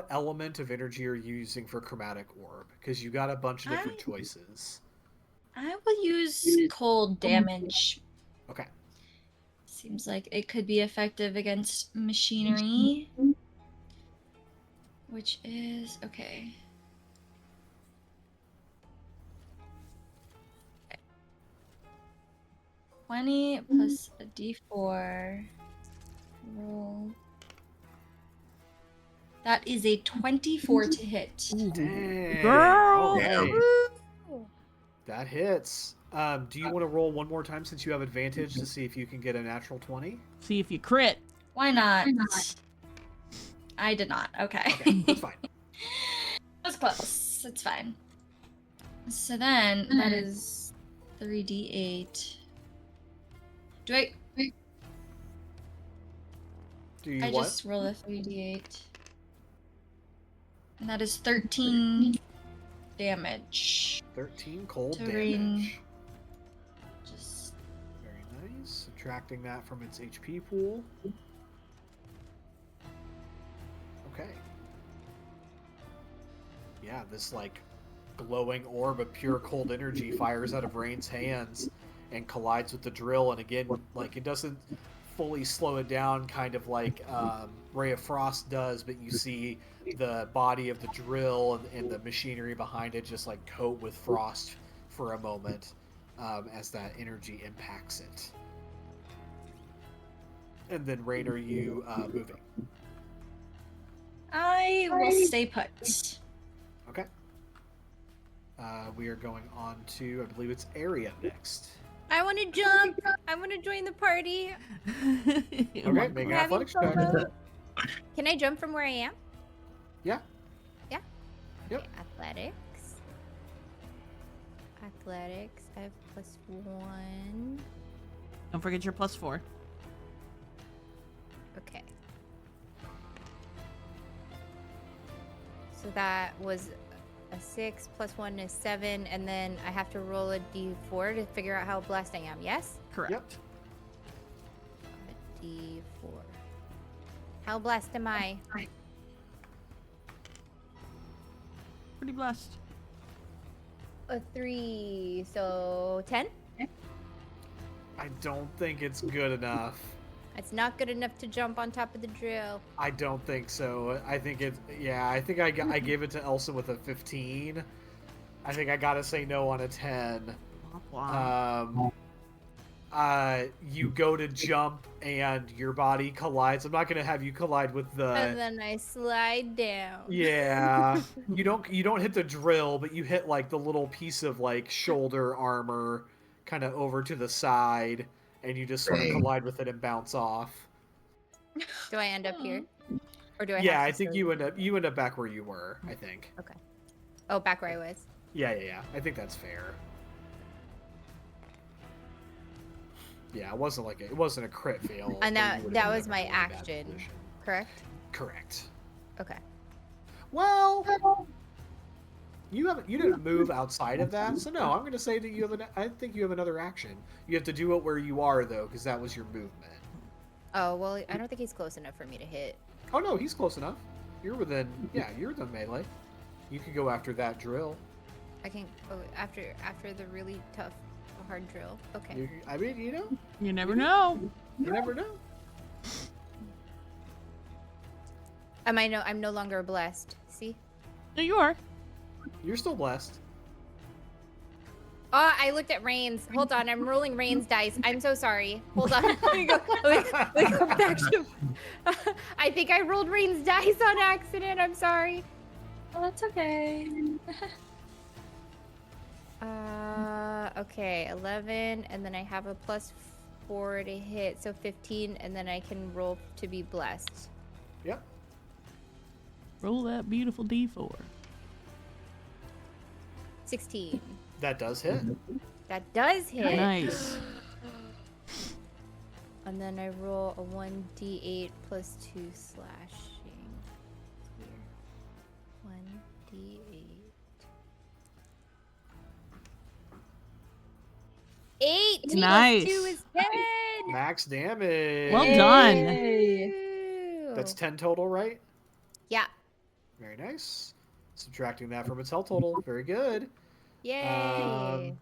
element of energy are you using for chromatic orb? Because you got a bunch of different choices. I will use cold damage. Okay. Seems like it could be effective against machinery. Which is okay. 20 plus a d4. Roll. That is a 24 to hit. Dang. Girl! Okay. That hits. Do you want to roll one more time since you have advantage to see if you can get a natural 20? See if you crit. Why not? I did not. Okay. Okay, that's fine. That's close. It's fine. So then that is 3d8. Do I? Do you I what? just roll a 3d8. And that is 13 damage. 13 cold To damage. Rain. Just Very nice. Subtracting that from its HP pool. Okay. Yeah, this like glowing orb of pure cold energy fires out of Rain's hands and collides with the drill, and again, like it doesn't fully slow it down, kind of like Ray of Frost does, but you see the body of the drill and the machinery behind it just like coat with frost for a moment as that energy impacts it. And then Rain, are you moving? I will stay put. Okay. We are going on to, I believe it's Area next. I want to jump. I want to join the party. Okay, make an We're having athletics check. FOMO. Can I jump from where I am? Yeah. Yeah? Yep. Okay, athletics. Athletics. I have +1. Don't forget your +4. Okay. So that was a 6 +1 is 7, and then I have to roll a d4 to figure out how blessed I am. Yes? Correct. Yep. A d4. How blessed am I? Pretty blessed. A 3, so 10? I don't think it's good enough. It's not good enough to jump on top of the drill. I don't think so. I think it's, yeah, I think I gave it to Elsa with a 15. I think I gotta say no on a 10. Wow. You go to jump and your body collides. I'm not gonna have you collide with the. And then I slide down. Yeah, you don't hit the drill, but you hit like the little piece of like shoulder armor, kind of over to the side, and you just sort of collide with it and bounce off. Do I end up here? Or do I Yeah, have I to think stay- you end up back where you were. I think. Okay. Oh, back where I was. Yeah. I think that's fair. Yeah, it wasn't a crit fail. And but that you would've that been was in a my really bad action, position. correct? Correct. Okay. Well, you didn't move outside of that, so no, I'm going to say that I think you have another action. You have to do it where you are though, because that was your movement. Oh, well, I don't think he's close enough for me to hit. Oh no, he's close enough. You're within melee. You could go after that drill. I can go after the really tough, hard drill. Okay. I mean, You never know. you never know. I'm no longer blessed. See? No, you are. You're still blessed. Oh, I looked at Rain's. Hold on, I'm rolling Rain's dice. I'm so sorry. Hold on. Let me go back to. I think I rolled Rain's dice on accident. I'm sorry. Oh, that's okay. Okay, 11, and then I have a +4 to hit, so 15, and then I can roll to be blessed. Yep. Roll that beautiful D4. 16. That does hit. That does hit. Nice. And then I roll a 1d8 plus 2 slashing. Here. 1d8. 8 Nice. plus 2 is 10. Max damage. Well done. Ooh. That's 10 total, right? Yeah. Very nice. Subtracting that from its health total. Very good. Yay.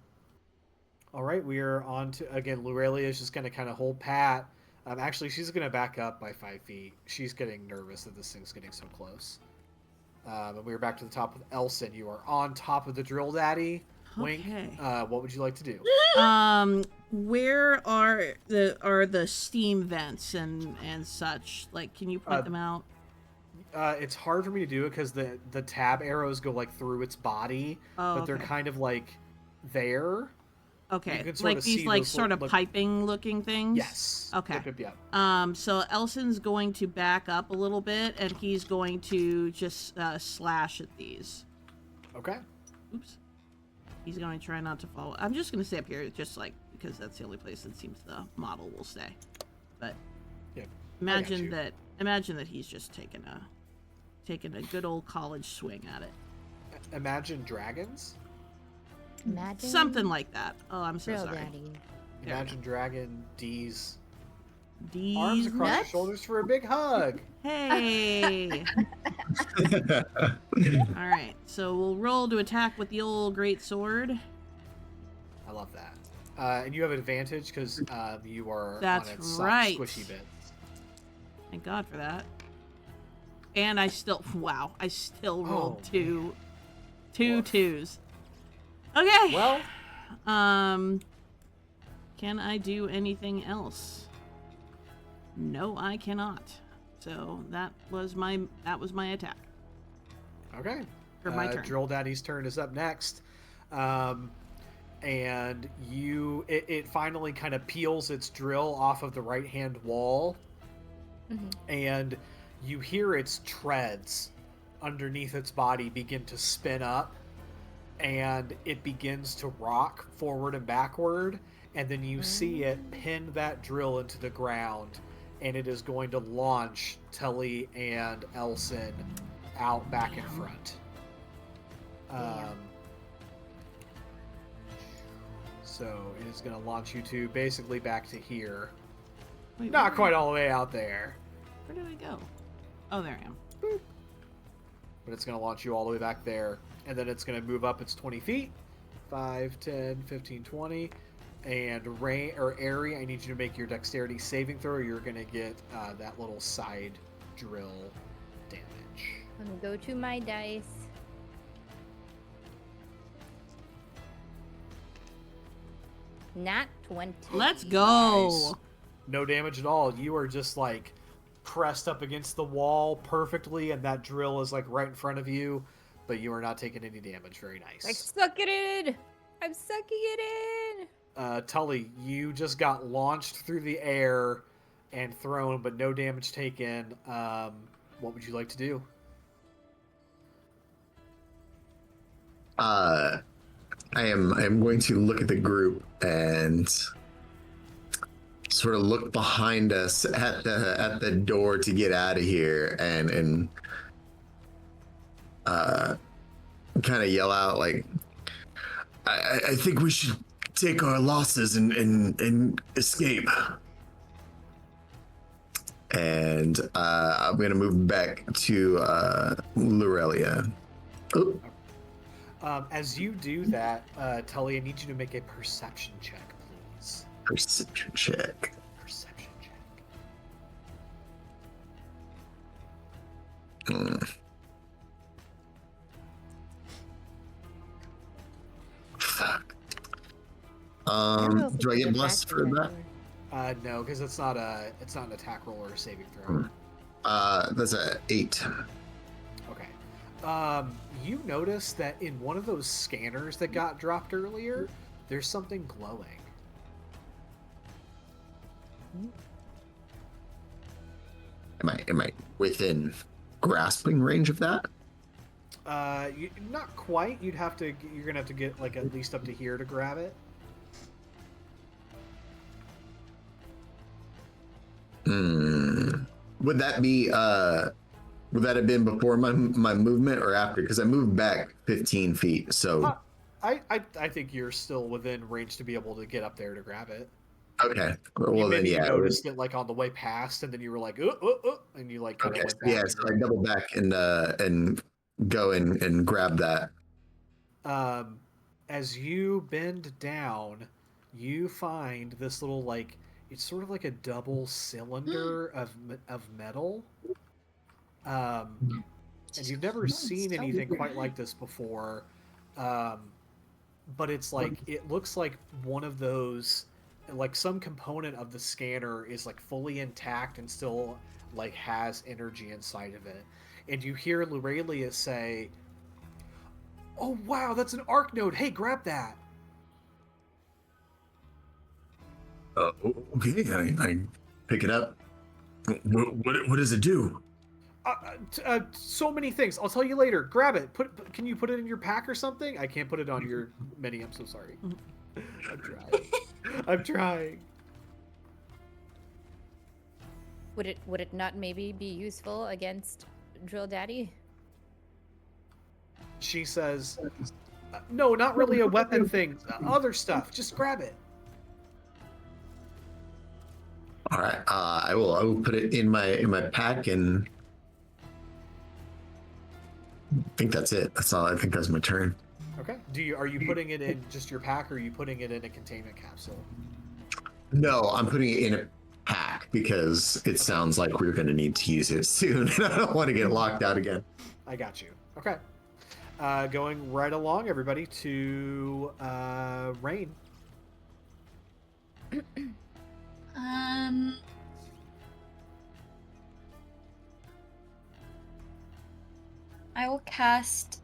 All right, we are on to, again, Lurelia is just going to kind of hold pat. Actually, she's going to back up by 5 feet. She's getting nervous that this thing's getting so close. And we're back to the top with Elson. You are on top of the drill daddy. Wink. Okay. What would you like to do? Where are the steam vents and such? Like, can you point them out? It's hard for me to do it because the tab arrows go like through its body, Oh, but they're okay. kind of like there. Okay, You can like these see like those sort of look- piping looking things? Yes. Okay. Yep. So Elson's going to back up a little bit, and he's going to just slash at these. Okay. Oops. He's going to try not to fall. I'm just going to stay up here, just like, because that's the only place that seems the model will stay. But Yeah. imagine that he's just taking a good old college swing at it. Imagine dragons. Imagine Something like that. Oh, I'm so Drill sorry. Daddy. Imagine dragon D's D's arms across your nuts? shoulders for a big hug. Hey. All right. So we'll roll to attack with the old great sword. I love that. And you have advantage because you are That's on its right. squishy bits. Thank God for that. And I still rolled Oh, two Woof. twos. Okay. Well, can I do anything else? No, I cannot. So that was my attack. okay. For my turn. Drill Daddy's turn is up next. And it finally kind of peels its drill off of the right-hand wall. Mhm. And you hear its treads underneath its body begin to spin up. And it begins to rock forward and backward. And then you see it pin that drill into the ground. And it is going to launch Tully and Elson out back in front. So it is going to launch you two basically back to here. Wait, Not quite all the way out there, Where did I go? Oh, there I am. but it's going to launch you all the way back there. And then it's going to move up its 20 feet. 5, 10, 15, 20. And Airy, I need you to make your dexterity saving throw. You're going to get that little side drill damage. Let me go to my dice. Nat 20. Let's go. Nice. No damage at all. You are just like pressed up against the wall perfectly, and that drill is like right in front of you, but you are not taking any damage. Very nice. I suck it in. I'm sucking it in. Tully, you just got launched through the air and thrown, but no damage taken. What would you like to do? I am going to look at the group and sort of look behind us at the door to get out of here and kind of yell out like, I think we should take our losses and escape. And I'm gonna move back to Lurelia. Oh. As you do that, Tully, I need you to make a perception check, please. Perception check. Perception check. Fuck. don't know if Do I it's get a blessed factor for that? or- No, because it's not an attack roll or a saving throw. That's a 8. Okay. You notice that in one of those scanners that got dropped earlier, there's something glowing. Am I within grasping range of that? Not quite. You're gonna have to get like at least up to here to grab it. Would that be would that have been before my movement or after? Because I moved back 15 feet. So I think you're still within range to be able to get up there to grab it. okay. You Well then, maybe yeah. noticed it like on the way past, and then you were like, and you like kind of Okay. went back. Yeah. So I double back and go and grab that. As you bend down, you find this little like it's sort of like a double cylinder of metal. And you've never seen anything quite like this before. But it's like it looks like one of those, like some component of the scanner is like fully intact and still like has energy inside of it. And you hear Lurelia say, "Oh wow, that's an arc node. Hey, grab that." Okay, I pick it up. What does it do? So many things. I'll tell you later. Grab it. Can you put it in your pack or something? I can't put it on your mini. I'm so sorry. I'm trying. I'm trying. Would it not maybe be useful against Drill Daddy? She says, "No, not really a weapon thing. Other stuff. Just grab it." All right, I will put it in my pack, and I think that's it. That's all. I think that's my turn. Okay. Are you putting it in just your pack, or are you putting it in a containment capsule? No, I'm putting it in a pack because it sounds like we're going to need to use it soon, and I don't want to get locked out again. I got you. Okay. Going right along, everybody, to Rain. I will cast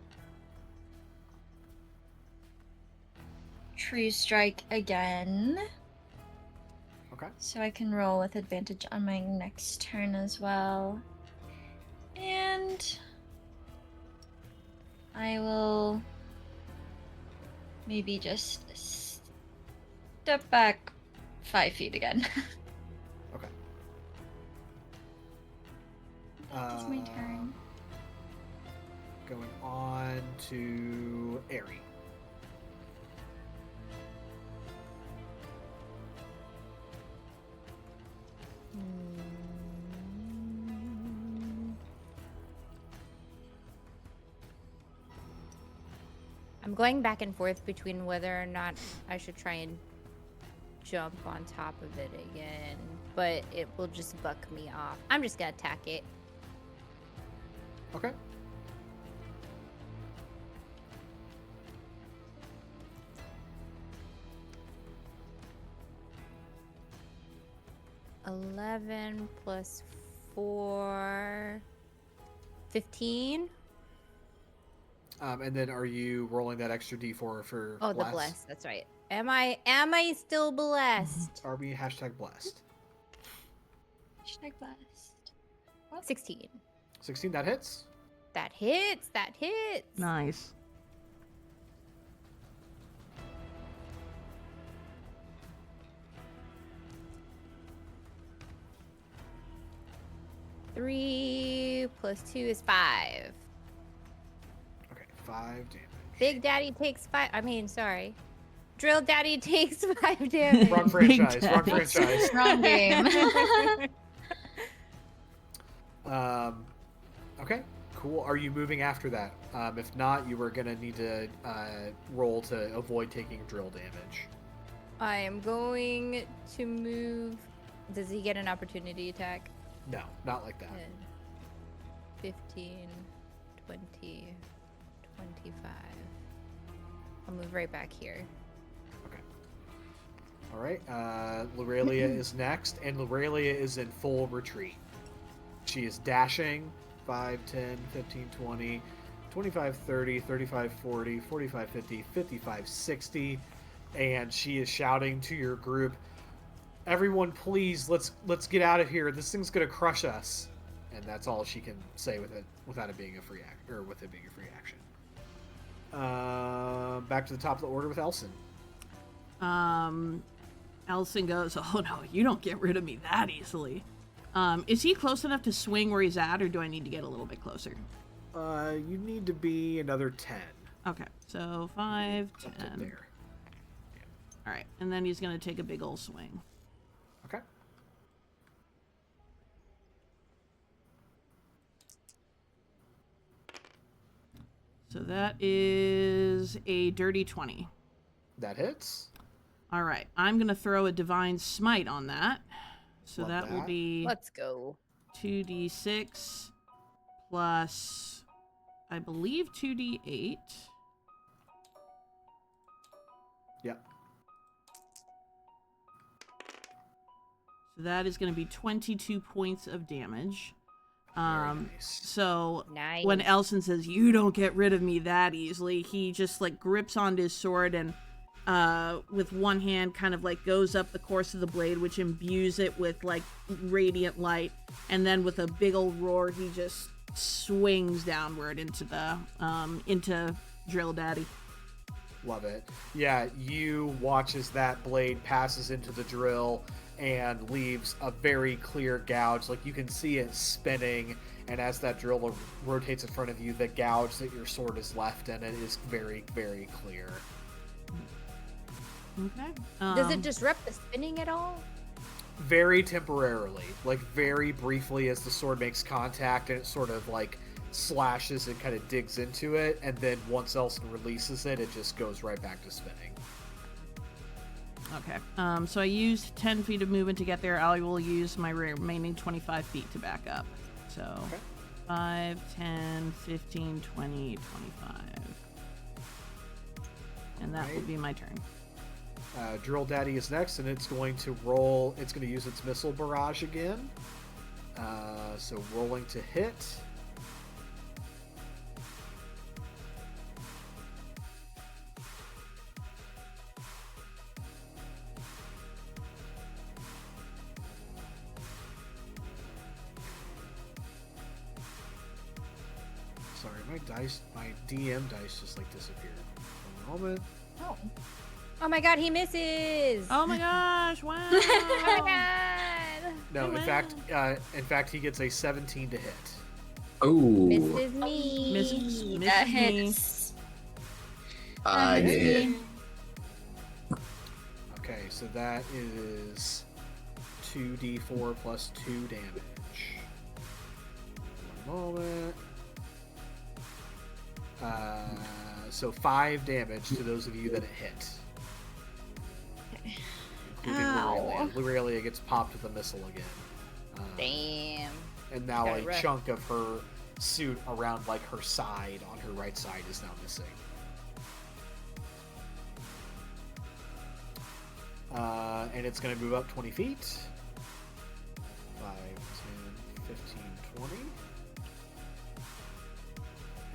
True Strike again. Okay. So I can roll with advantage on my next turn as well. And I will maybe just step back 5 feet again. Okay. It's my turn. Going on to Airy. I'm going back and forth between whether or not I should try and jump on top of it again, but it will just buck me off. I'm just gonna attack it. Okay. $11 plus 4, 15. And then are you rolling that extra D4 for Oh, bless? the bless. That's right. Am I still blessed? Are we #blessed? Hashtag blessed. 16. 16, that hits. That hits. That hits. Nice. Three plus 2 is 5. Okay, 5 damage. Big Daddy takes 5. I mean, sorry. Drill Daddy takes 5 damage. Wrong franchise. Wrong Daddy. franchise. Wrong game. Okay, cool. Are you moving after that? If not, you were gonna need to roll to avoid taking drill damage. I am going to move. Does he get an opportunity attack? No, not like that. 10, 15, 20, 25. I'll move right back here. Okay. All right. Lorelia is next, and Lorelia is in full retreat. She is dashing 5, 10, 15, 20, 25, 30, 35, 40, 45, 50, 55, 60, and she is shouting to your group, "Everyone, please, let's get out of here. This thing's gonna crush us." And that's all she can say with it, without it being a free act, or with it being a free action. Back to the top of the order with Elson. Elson goes, "Oh no, you don't get rid of me that easily." Is he close enough to swing where he's at, or do I need to get a little bit closer? You need to be another 10. Okay, so 5, Up to 10. there. All right, and then he's going to take a big old swing. Okay. So that is a dirty 20. That hits. All right, I'm going to throw a Divine Smite on that. So Love that will that. be Let's go. 2d6 plus, I believe, 2d8. Yep. So that is going to be 22 points of damage. Very nice. So Nice. when Elson says, "You don't get rid of me that easily," he just like grips onto his sword and with one hand kind of like goes up the course of the blade, which imbues it with like radiant light, and then with a big old roar, he just swings downward into the into Drill Daddy. Love it. Yeah, you watch as that blade passes into the drill and leaves a very clear gouge. Like, you can see it spinning, and as that drill rotates in front of you, the gouge that your sword is left in it is very, very clear. Okay. Does it disrupt the spinning at all? Very temporarily. Like, very briefly as the sword makes contact, and it sort of, like, slashes and kind of digs into it, and then once Elson releases it, it just goes right back to spinning. Okay. So I used 10 feet of movement to get there. I will use my remaining 25 feet to back up. So Okay. 5, 10, 15, 20, 25. And that will be my turn. Drill Daddy is next, and it's going to roll. It's going to use its missile barrage again. So rolling to hit. Sorry, my DM dice just like disappeared. One moment. Oh my god, he misses! Oh my gosh! Wow! Oh my god! No, Oh, in fact, he gets a 17 to hit. Oh, Misses me. Misses That me. hits. I get hit. Okay, so that is 2d4 plus 2 damage. One moment. So 5 damage to those of you that it hit. Including Ow. Lurelia gets popped with a missile again. Damn. And now Got a it rough. chunk of her suit around like her side, on her right side, is now missing. And it's going to move up 20 feet. 5, 10, 15, 20.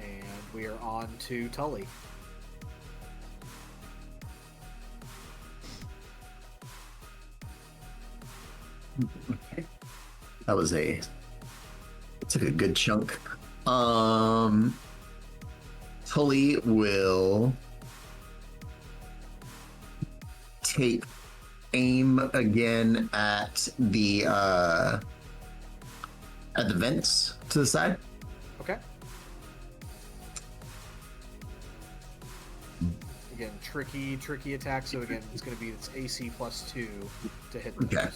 And we are on to Tully. That was took a good chunk. Tully will take aim again at the vents to the side. Okay. Again, tricky attack. So again, it's going to be its AC plus 2 to hit those. Okay.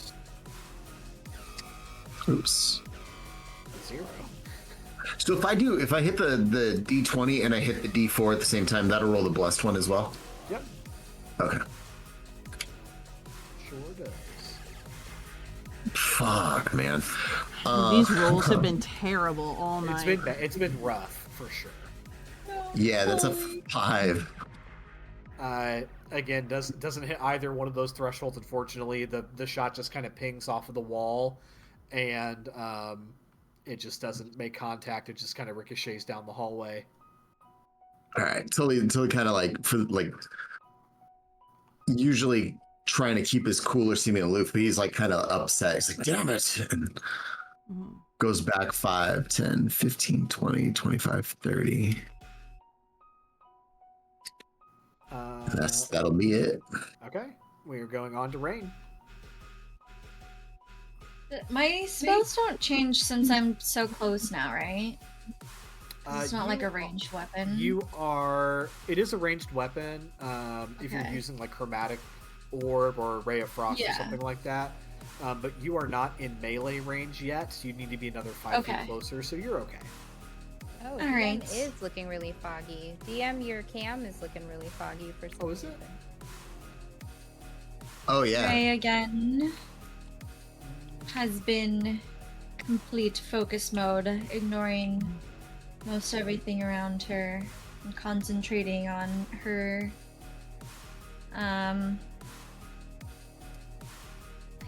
Oops. 0. So if I hit the D20 and I hit the D4 at the same time, that'll roll the blessed one as well? Yep. Okay. Sure does. Fuck, man. These rolls have been terrible all night. It's been rough for sure. Yeah, that's a 5. Again, doesn't hit either one of those thresholds. Unfortunately, the shot just kind of pings off of the wall, and it just doesn't make contact. It just kind of ricochets down the hallway. All right, until he kind of usually trying to keep his cool or seeming aloof, but he's like kind of upset. He's like, damn it, and goes back 5, 10, 15, 20, 25, 30. That'll be it. Okay, we are going on to Rain. My spells don't change since I'm so close now, right? It's not like a you- ranged weapon. It is a ranged weapon. If you're Okay. using like chromatic orb or ray of frost or Yeah. something like that. But you are not in melee range yet, so you need to be another 5 feet Okay. closer, so you're okay. Oh, All DM right. is looking really foggy. DM, your cam is looking really foggy for some Oh, is it? reason. Oh yeah. Ray again has been complete focus mode, ignoring most everything around her and concentrating on her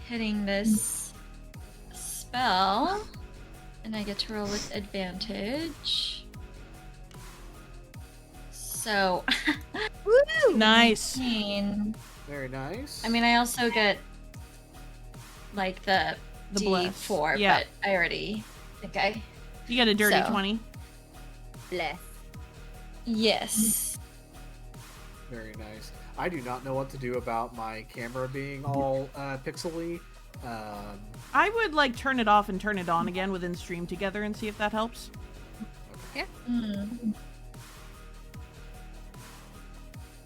hitting this spell, and I get to roll with advantage. So Woo! Nice. 19. Very nice. I mean, I also get like the bless. D4, Yeah. but I already think I. You got a dirty So. 20. Bless. Yes. Very nice. I do not know what to do about my camera being all pixely. I would like turn it off and turn it on again within Stream Together and see if that helps. Yeah.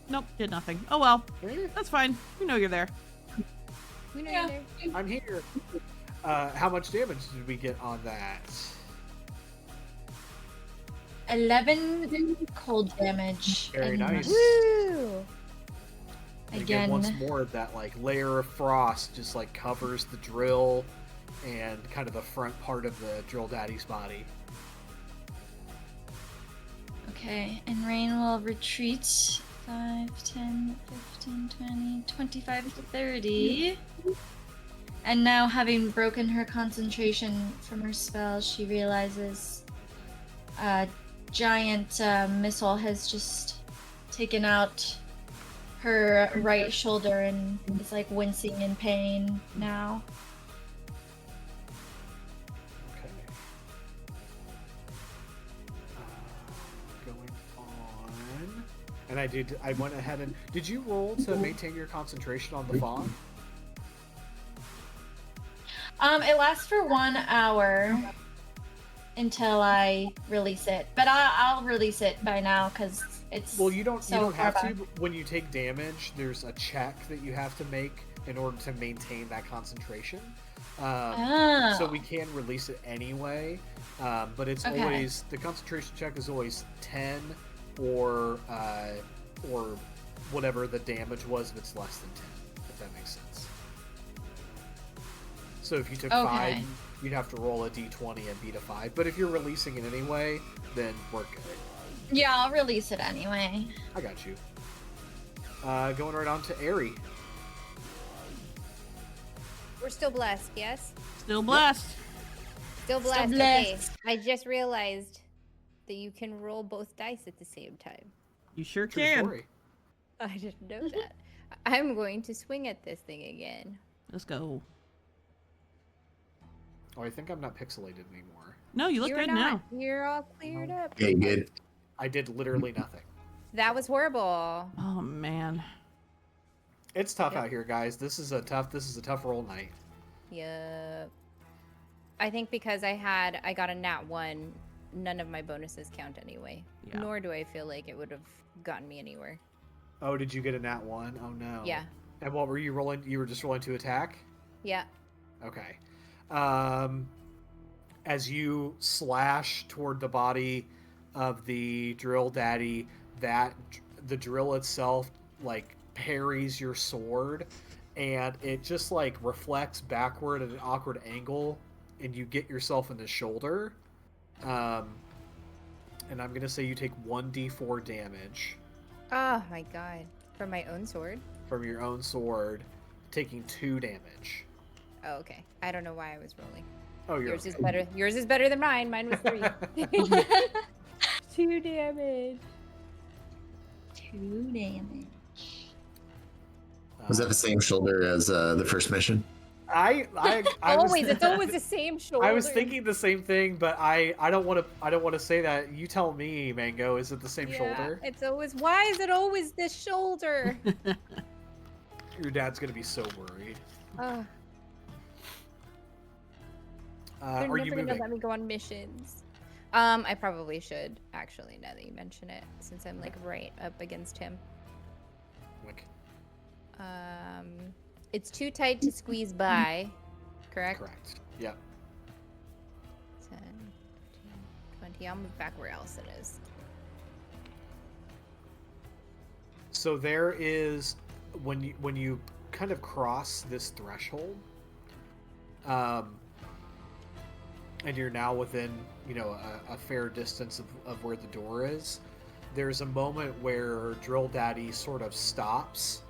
Nope, did nothing. Oh well, Eh, that's fine. We know you're there. We know Yeah. you're there. I'm here. How much damage did we get on that? 11 cold damage. Very and nice. Woo! Again. Once more, that like layer of frost just like covers the drill and kind of the front part of the drill daddy's body. Okay, and Rain will retreat 5, 10, 15, 20, 25, 30. And now, having broken her concentration from her spell, she realizes a giant missile has just taken out her right shoulder and is like wincing in pain now. Okay. Going on. And I went ahead and... Did you roll to maintain your concentration on the fog? It lasts for 1 hour until I release it. But I'll release it by now because it's Well, you don't so have far to. back. But when you take damage, there's a check that you have to make in order to maintain that concentration. Oh. So we can release it anyway, but it's Okay. always the concentration check is always 10 or whatever the damage was if it's less than 10. If that makes sense. So if you took 5, you'd have to roll a d20 and beat a 5. But if you're releasing it anyway, then we're good. Yeah, I'll release it anyway. I got you. Going right on to Aerie. We're still blessed, yes? Still blessed. Still blessed. blessed. Okay. I just realized that you can roll both dice at the same time. You sure True can. story. I didn't know that. I'm going to swing at this thing again. Let's go. Oh, I think I'm not pixelated anymore. No, you look You're good not. now. You're all cleared up. Okay, good. I did literally nothing. That was horrible. Oh man. It's tough Yep. out here, guys. This is a tough roll night. Yep. I think because I got a nat 1, none of my bonuses count anyway. Yeah. Nor do I feel like it would have gotten me anywhere. Oh, did you get a nat 1? Oh no. Yeah. And what were you rolling? You were just rolling to attack? Yeah. Okay. As you slash toward the body of the drill daddy, the drill itself like parries your sword, and it just like reflects backward at an awkward angle, and you get yourself in the shoulder. And I'm gonna say you take 1d4 damage Oh my god. From my own sword? from your own sword, taking 2 damage. Oh, okay. I don't know why I was rolling. Oh, you're Yours is okay. better. Yours is better than mine. Mine was 3. 2 damage. 2 damage. Was that the same shoulder as the first mission? I Always, was, it's always the same shoulder. I was thinking the same thing, but I don't want to say that. You tell me, Mango. Is it the same shoulder? It's always. Why is it always this shoulder? Your dad's gonna be so worried. Ugh, they're Are never you gonna moving? let me go on missions. I probably should actually. Now that you mention it, since I'm like right up against him. Like, It's too tight to squeeze by. Correct. correct. Yep. 10, 15, 20. I'll move back where else it is. So there is when you kind of cross this threshold, and you're now within a fair distance of where the door is. There's a moment where Drill Daddy sort of stops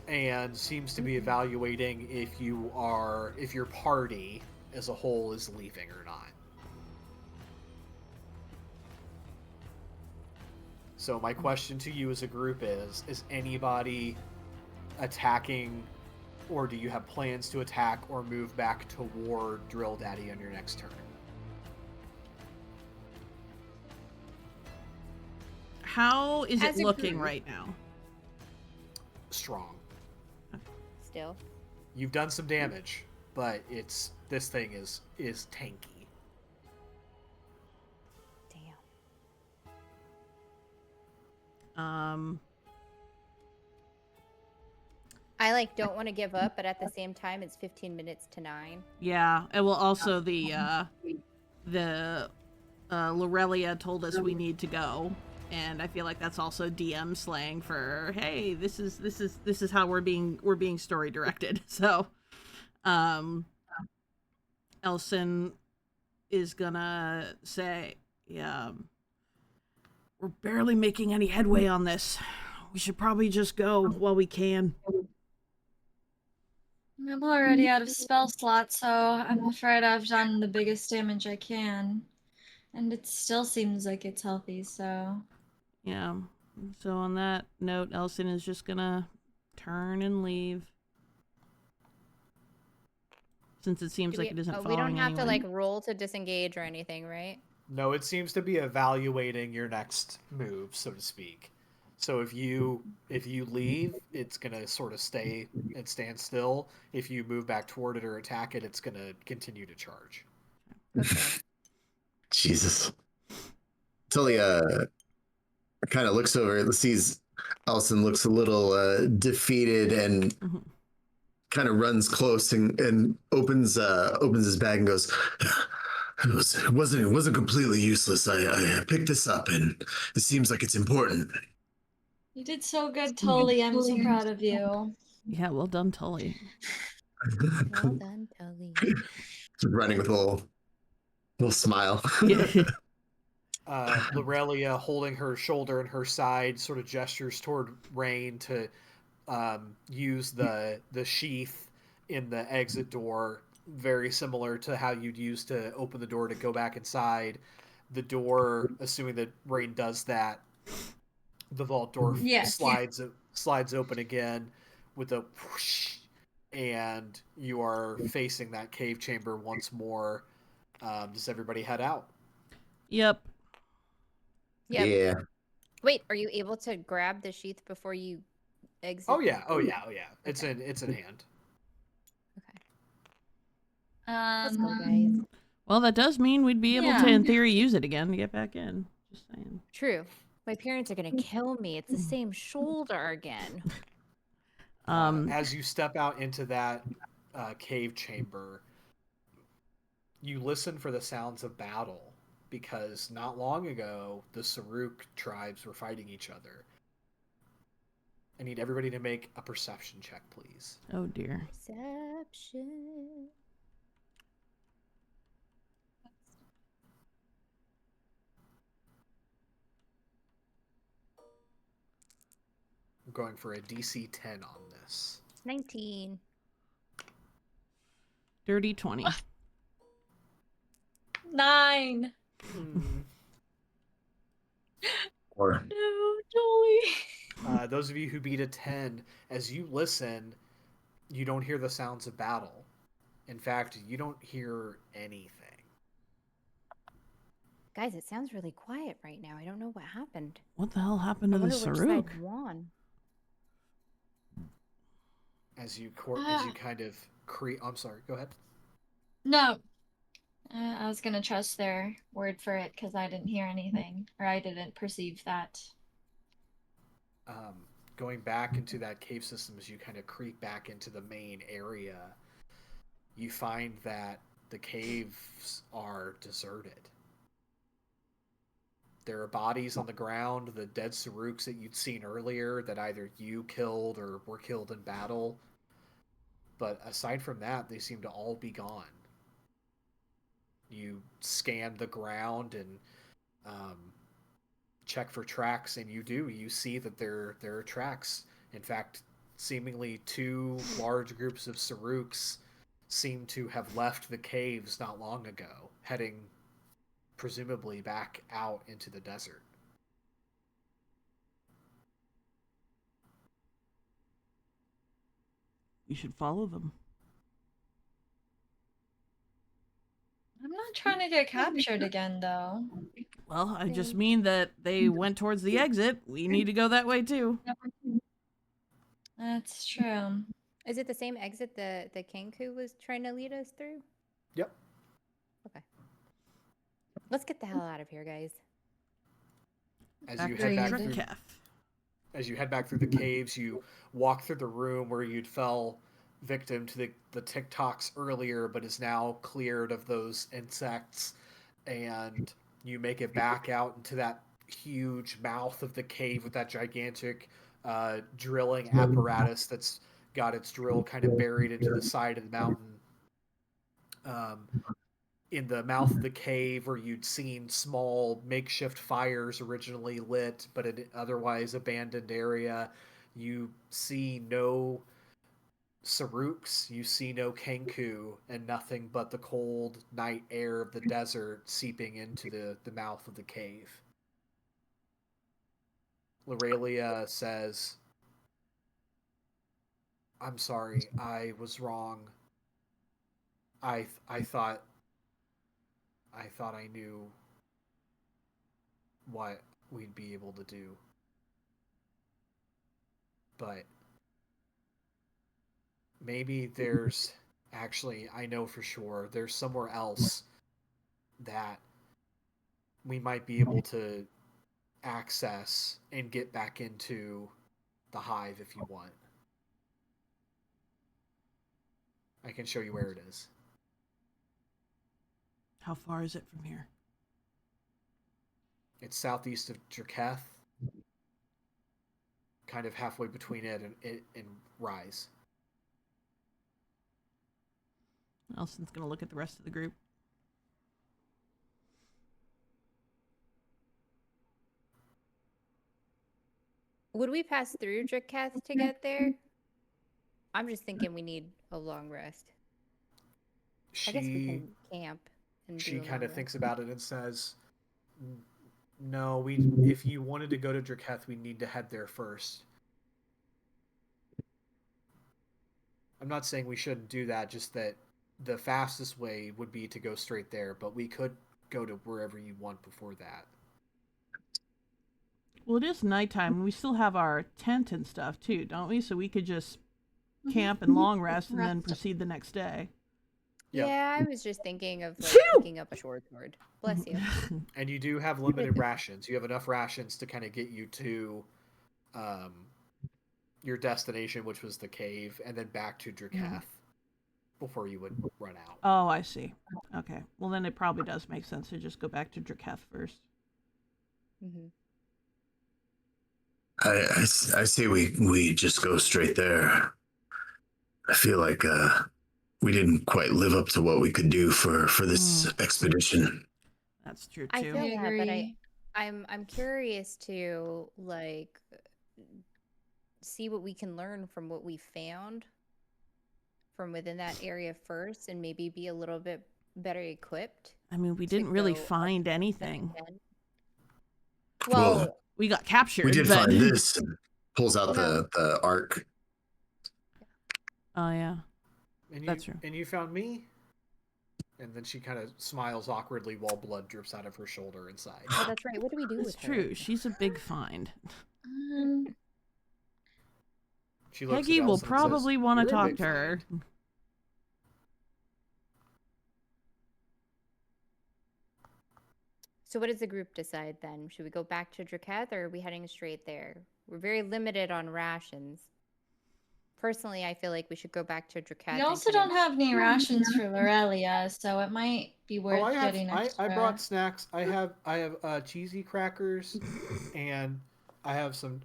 and seems to be evaluating if your party as a whole is leaving or not. So my question to you as a group is anybody attacking, or do you have plans to attack or move back toward Drill Daddy on your next turn? How is As it a looking group. right now? Strong. Still. You've done some damage, but this thing is tanky. Damn. I don't want to give up, but at the same time, it's 15 minutes to 9. Yeah, and well, also the Lorelia told us we need to go, and I feel like that's also DM slang for hey, this is how we're being story directed. So, Elson is gonna say, yeah, we're barely making any headway on this. We should probably just go while we can. I'm already out of spell slots, so I'm afraid I've done the biggest damage I can. And it still seems like it's healthy, so... Yeah. So on that note, Elson is just gonna turn and leave. Since it seems like it isn't following we don't have anyone. to roll to disengage or anything, right? No, it seems to be evaluating your next move, so to speak. So if you leave, it's gonna sort of stand still. If you move back toward it or attack it, it's gonna continue to charge. Okay. Jesus. Tully kind of looks over, sees Elson looks a little defeated, and kind of runs close and opens his bag and goes, it wasn't completely useless. I picked this up and it seems like it's important. You did so good, Tully. I'm so proud of you. Yeah, well done, Tully. Well done, Tully. Running with a little smile. Lorelia, holding her shoulder and her side, sort of gestures toward Rain to use the sheath in the exit door, very similar to how you'd use to open the door to go back inside. The door, assuming that Rain does that, the vault door slides open again with a whoosh, and you are facing that cave chamber once more. Does everybody head out? Yep. Yeah. Wait, are you able to grab the sheath before you exit? Oh yeah. It's in hand. Okay. Let's go, guys. Well, that does mean we'd be able to, in theory, use it again to get back in. Just saying. True. My parents are gonna kill me. It's the same shoulder again. As you step out into that cave chamber, you listen for the sounds of battle, because not long ago the Saruk tribes were fighting each other. I need everybody to make a perception check, please. Oh dear. Perception. I'm going for a DC 10 on this. 19. Dirty 20. 9. Or No, Tully. Those of you who beat a 10, as you listen, you don't hear the sounds of battle. In fact, you don't hear anything. Guys, it sounds really quiet right now. I don't know what happened. What the hell happened to the Which side Saruk? won. As you kind of creep. I'm sorry. Go ahead. No. I was gonna trust their word for it because I didn't hear anything, or I didn't perceive that. Going back into that cave system, as you kind of creep back into the main area, you find that the caves are deserted. There are bodies on the ground, the dead Saruks that you'd seen earlier that either you killed or were killed in battle. But aside from that, they seem to all be gone. You scan the ground and check for tracks, and you see that there are tracks. In fact, seemingly 2 large groups of Saruks seem to have left the caves not long ago, heading presumably back out into the desert. We should follow them. I'm not trying to get captured again, though. Well, I just mean that they went towards the exit. We need to go that way too. That's true. Is it the same exit the Kenku was trying to lead us through? Yep. Okay. Let's get the hell out of here, guys. As Back you to head back Drink through, Caf. as you head back through the caves, you walk through the room where you'd fell victim to the TikToks earlier, but is now cleared of those insects, and you make it back out into that huge mouth of the cave with that gigantic drilling apparatus that's got its drill kind of buried into the side of the mountain. In the mouth of the cave where you'd seen small makeshift fires originally lit, but an otherwise abandoned area, you see no Saruks, you see no Kenku, and nothing but the cold night air of the desert seeping into the mouth of the cave. Lorelia says, "I'm sorry, I was wrong. I thought I knew what we'd be able to do. But maybe there's actually, I know for sure, there's somewhere else that we might be able to access and get back into the hive if you want. I can show you where it is." How far is it from here? It's southeast of Draketh, kind of halfway between it and Rise. Nelson's gonna look at the rest of the group. Would we pass through Draketh to get there? I'm just thinking we need a long rest. I guess we can camp. And She do a kind of long thinks rest. about it and says, "No, if you wanted to go to Draketh, we need to head there first." I'm not saying we shouldn't do that, just that the fastest way would be to go straight there, but we could go to wherever you want before that. Well, it is nighttime, and we still have our tent and stuff too, don't we? So we could just camp and long rest and then proceed the next day. Yep. Yeah, I was just thinking of like picking up a short sword. Bless you. And you do have limited rations. You have enough rations to kind of get you to your destination, which was the cave, and then back to Draketh before you would run out. Oh, I see. Okay. Well, then it probably does make sense to just go back to Draketh first. Mm-hmm. I say we just go straight there. I feel like we didn't quite live up to what we could do for this expedition. That's true too. I feel I that, but agree. I'm curious to like see what we can learn from what we found from within that area first, and maybe be a little bit better equipped. I mean, we didn't really find anything. Well, We got captured. We did but... find this. And pulls out the arc. Oh yeah, And that's true. And you found me? And then she kind of smiles awkwardly while blood drips out of her shoulder inside. Oh, that's right. What do we do It's with true. her? She's a big find. She looks Peggy at will Elsa and probably says, want to "You're a talk big to her. find." So what does the group decide then? Should we go back to Draketh, or are we heading straight there? We're very limited on rations. Personally, I feel like we should go back to Draketh. We also don't have any rations for Lorelia, so it might be worth getting extra. I brought snacks. I have cheesy crackers, and I have some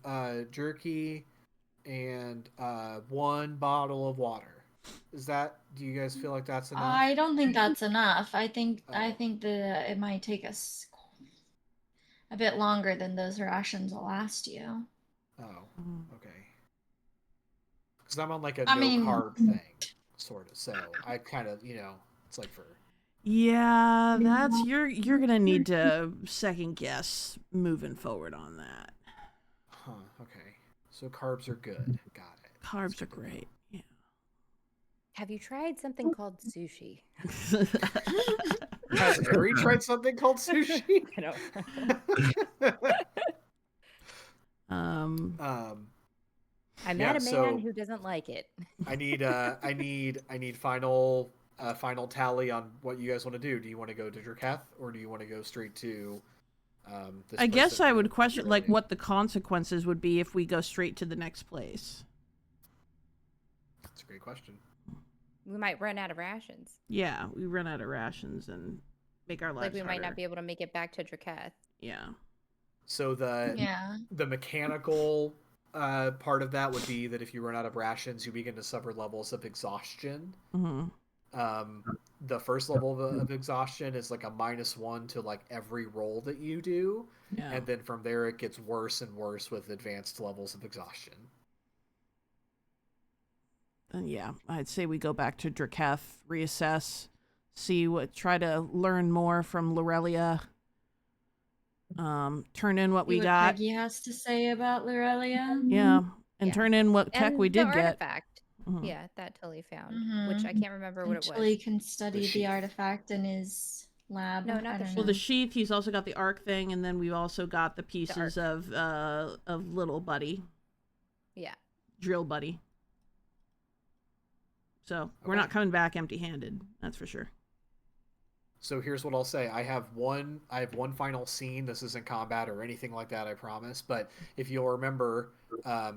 jerky, and 1 bottle of water. Do you guys feel like that's enough? I don't think that's enough. I think that it might take us a bit longer than those rations will last you. Oh, okay. Because I'm on like a no-carb thing, sort of. So I kind of, it's like for... Yeah, that's you're gonna need to second guess moving forward on that. Huh, okay. So carbs are good. Got it. Carbs are great. Yeah. Have you tried something called sushi? Has Ari tried something called sushi? I know. I met a man who doesn't like it. I need final tally on what you guys want to do. Do you want to go to Draketh or do you want to go straight to this I guess I would question like what what the consequences would be if we go straight to the next place. That's a great question. We might run out of rations. Yeah, we run out of rations and make our lives like we harder. might not be able to make it back to Draketh. Yeah. So the mechanical part of that would be that if you run out of rations, you begin to suffer levels of exhaustion. The first level of exhaustion is like a -1 to like every roll that you do, and then from there it gets worse and worse with advanced levels of exhaustion. And yeah, I'd say we go back to Draketh, reassess, try to learn more from Lorelia. Turn in what we got. Peggy has to say about Lorelia. Yeah, and turn in what tech we did get. Artifact. Yeah, that Tully found, which I can't remember what it was. Tully can study the artifact in his lab. No, not the sheath. Well, the sheath. He's also got the arc thing, and then we've also got the pieces of little Buddy. Yeah. Drill Buddy. So we're not coming back empty-handed. That's for sure. So here's what I'll say. I have one final scene. This isn't combat or anything like that, I promise. But if you'll remember,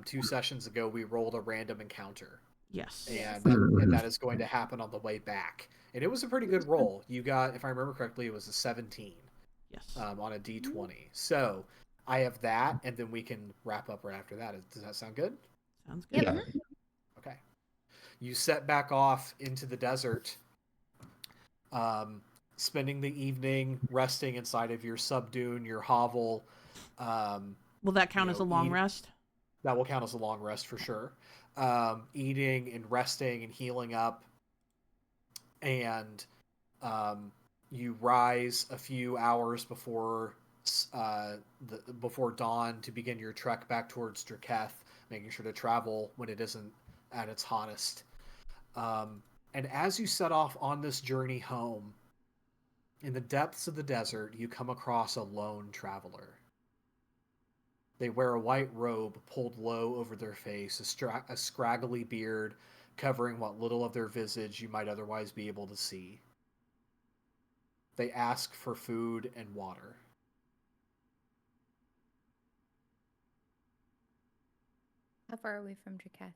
2 sessions ago, we rolled a random encounter. Yes. And that is going to happen on the way back. And it was a pretty good roll. You got, if I remember correctly, it was a 17. Yes. On a D20. So I have that, and then we can wrap up right after that. Does that sound good? Sounds good. Yeah. Okay. You set back off into the desert, spending the evening resting inside of your subdune, your hovel. Will that count as a long rest? That will count as a long rest for sure. Eating and resting and healing up. And you rise a few hours before dawn to begin your trek back towards Draketh, making sure to travel when it isn't at its hottest. And as you set off on this journey home, in the depths of the desert, you come across a lone traveler. They wear a white robe pulled low over their face, a scraggly beard covering what little of their visage you might otherwise be able to see. They ask for food and water. How far are we from Draketh?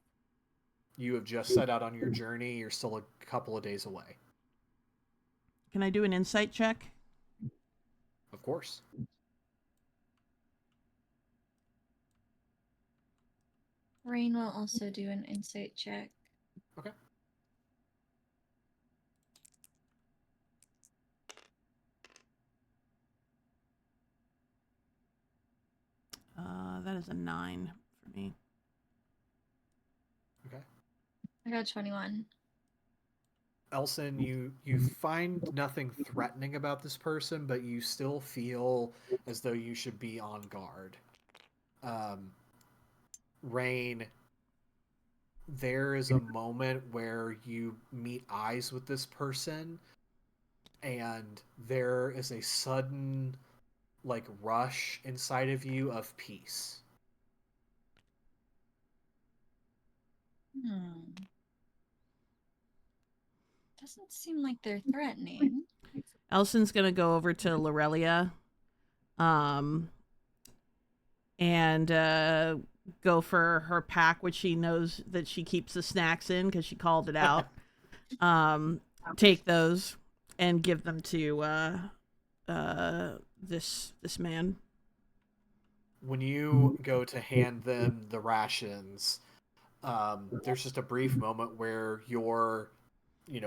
You have just set out on your journey. You're still a couple of days away. Can I do an insight check? Of course. Rain will also do an insight check. Okay. That is a 9 for me. Okay. I got 21. Elson, you find nothing threatening about this person, but you still feel as though you should be on guard. Rain, there is a moment where you meet eyes with this person, and there is a sudden, like, rush inside of you of peace. Doesn't seem like they're threatening. Elson's gonna go over to Lorelia, and go for her pack, which she knows that she keeps the snacks in because she called it out. Take those and give them to this man. When you go to hand them the rations, there's just a brief moment where your,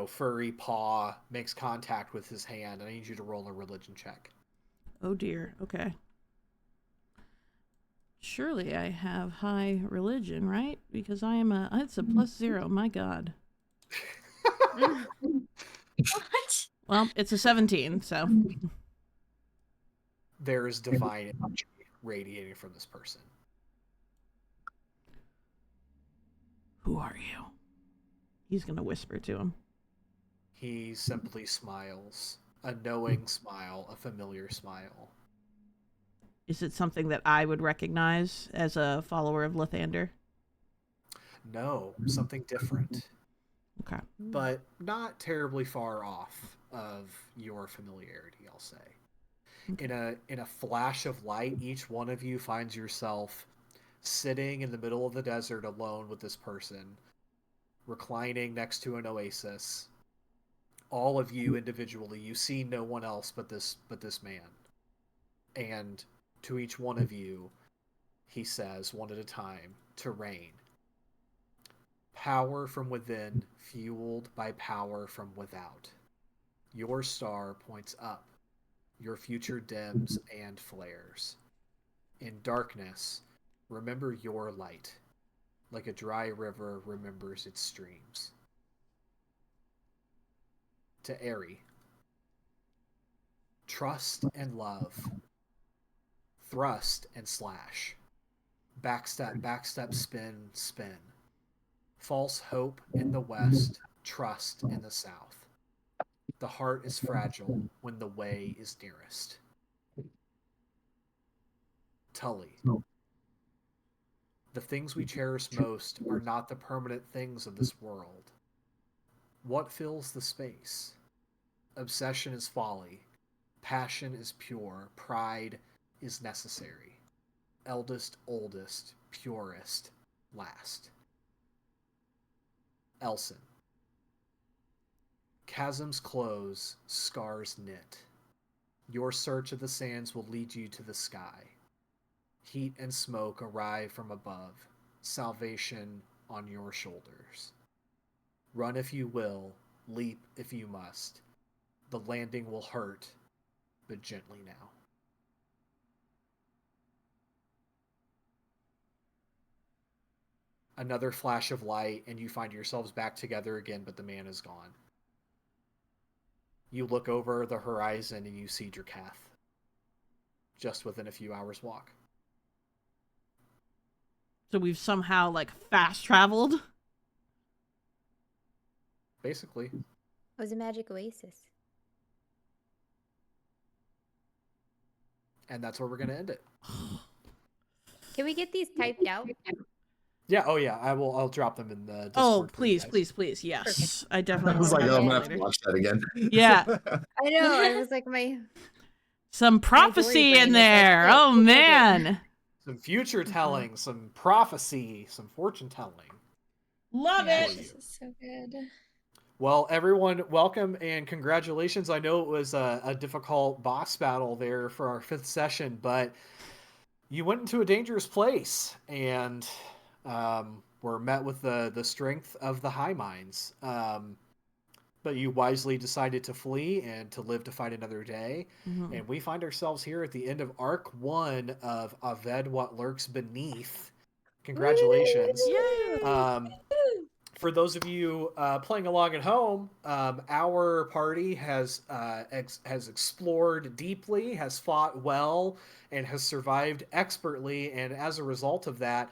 furry paw makes contact with his hand. I need you to roll a religion check. Oh dear. Okay. Surely I have high religion, right? Because it's a +0. My God. What? Well, it's a 17, so. There is divine energy radiating from this person. Who are you? He's gonna whisper to him. He simply smiles. A knowing smile, a familiar smile. Is it something that I would recognize as a follower of Lathander? No, something different. Okay. But not terribly far off of your familiarity, I'll say. Okay. In a flash of light, each one of you finds yourself sitting in the middle of the desert alone with this person, reclining next to an oasis. All of you individually, you see no one else but this man. And to each one of you, he says, one at a time, to reign. Power from within, fueled by power from without. Your star points up. Your future dims and flares. In darkness, remember your light, like a dry river remembers its streams. To Aerie, trust and love, thrust and slash, backstep, spin, spin. False hope in the west, trust in the south. The heart is fragile when the way is nearest. Tully. The things we cherish most are not the permanent things of this world. What fills the space? Obsession is folly. Passion is pure. Pride is necessary. Eldest, oldest, purest, last. Elson. Chasms close, scars knit. Your search of the sands will lead you to the sky. Heat and smoke arrive from above, salvation on your shoulders. Run if you will, leap if you must. The landing will hurt, but gently now. Another flash of light, and you find yourselves back together again, but the man is gone. You look over the horizon and you see Drakath, just within a few hours' walk. So we've somehow, like, fast traveled? Basically. It was a magic oasis. And that's where we're going to end it. Can we get these typed out? Yeah, oh yeah, I'll drop them in the Discord. Oh, please, please, yes. Perfect. I definitely I was want like, to I'm know gonna have to later. watch that again. Yeah. I know. I was like, my Some prophecy brain in is like, there. oh, Oh, okay. man. Some future telling, some prophecy, some fortune telling. Love Yeah, it. this is so good. Well, everyone, welcome and congratulations. I know it was a difficult boss battle there for our 5th session, but you went into a dangerous place and were met with the strength of the High Minds. But you wisely decided to flee and to live to fight another day. Mhm. And we find ourselves here at the end of Arc 1 of Avved What Lurks Beneath. Congratulations. Yay. For those of you playing along at home, our party has explored deeply, has fought well, and has survived expertly. And as a result of that,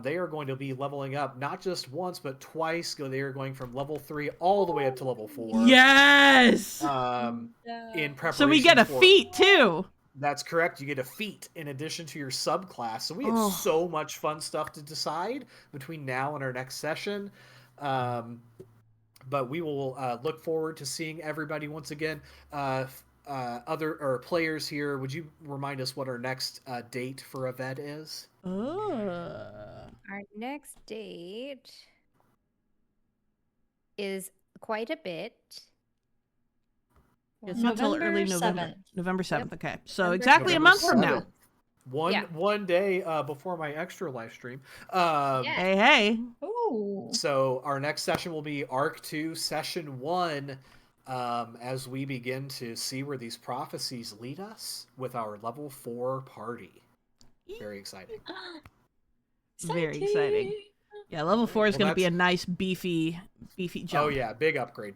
they are going to be leveling up not just once, but twice. They are going from level 3 all the way up to level 4. Yes. In preparation So we get a for feat, too. That's correct. You get a feat in addition to your subclass. So we have Oh. so much fun stuff to decide between now and our next session. But we will look forward to seeing everybody once again. Other players here, would you remind us what our next date for Avved is? Our next date is quite a bit. It's not till early November. 7th. November 7th. Yep. Okay. So November exactly a 7th. month from now. One day before my extra live stream. Yeah. Hey, hey. Ooh. So our next session will be Arc 2, Session 1, as we begin to see where these prophecies lead us with our level 4 party. Very exciting. Very exciting. Yeah, level 4 is going to be a nice, beefy jump. Oh yeah, big upgrade.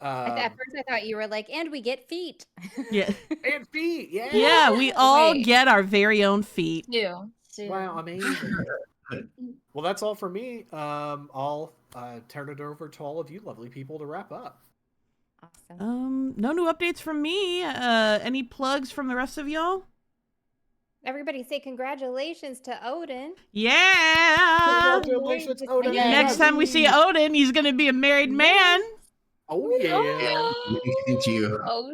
At first, I thought you were like, and we get feet. Yeah. And feet, yeah. Yeah, we all Wait. get our very own feet. Two. Wow, amazing. Well, that's all for me. I'll turn it over to all of you lovely people to wrap up. Awesome. No new updates from me. Any plugs from the rest of y'all? Everybody say congratulations to Odin. Yeah! Congratulations, Odin. Next time we see Odin, he's gonna be a married man. Oh, yeah. Thank you. Oh,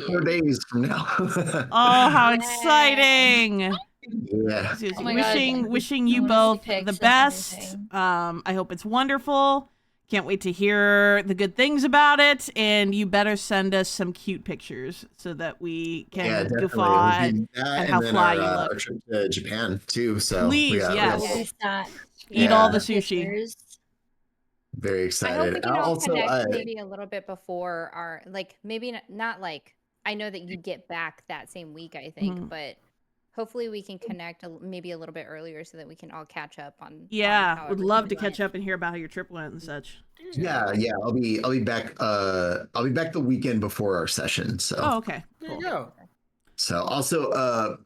4 days from now. Oh, how Yeah. exciting! Yeah. Oh my God. Wishing I you wanna see both pics the and best. everything. I hope it's wonderful. Can't wait to hear the good things about it, and you better send us some cute pictures so that we can goof off at how then fly you our look. trip to Japan too. So Please, yes. Release that. Eat all the sushi. Pictures. very I hope excited. we can all Also, connect maybe a little bit before our, like, maybe not like, I know that you get back that same week, I think, but hopefully we can connect maybe a little bit earlier so that we can all catch up on. Yeah, how would love to everything catch went. up and hear about how your trip went and such. yeah, I'll be back. I'll be back the weekend before our session. So. Oh, okay. There Cool. you go. So also,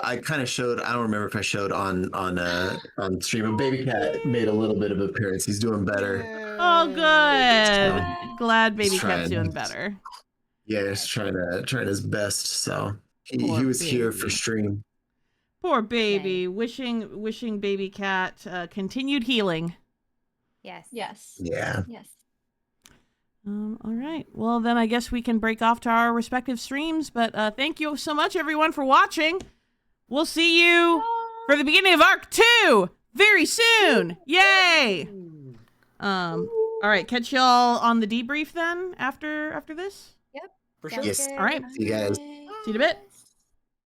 I kind of showed. I don't remember if I showed on stream. A baby cat made a little bit of appearance. He's doing better. Oh, good. So, Glad baby he's cat's trying. doing better. Yeah, he's trying his best. So Poor he was here baby. for stream. Poor baby. Wishing baby cat continued healing. Yes. Yes. Yeah. Yes. All right. Well, then I guess we can break off to our respective streams. But thank you so much, everyone, for watching. We'll see you for the beginning of Arc 2 very soon. Yay! All right. Catch y'all on the debrief then after this. Yep. For sure. Yes. Sounds All right. good. See you guys. See you in a bit.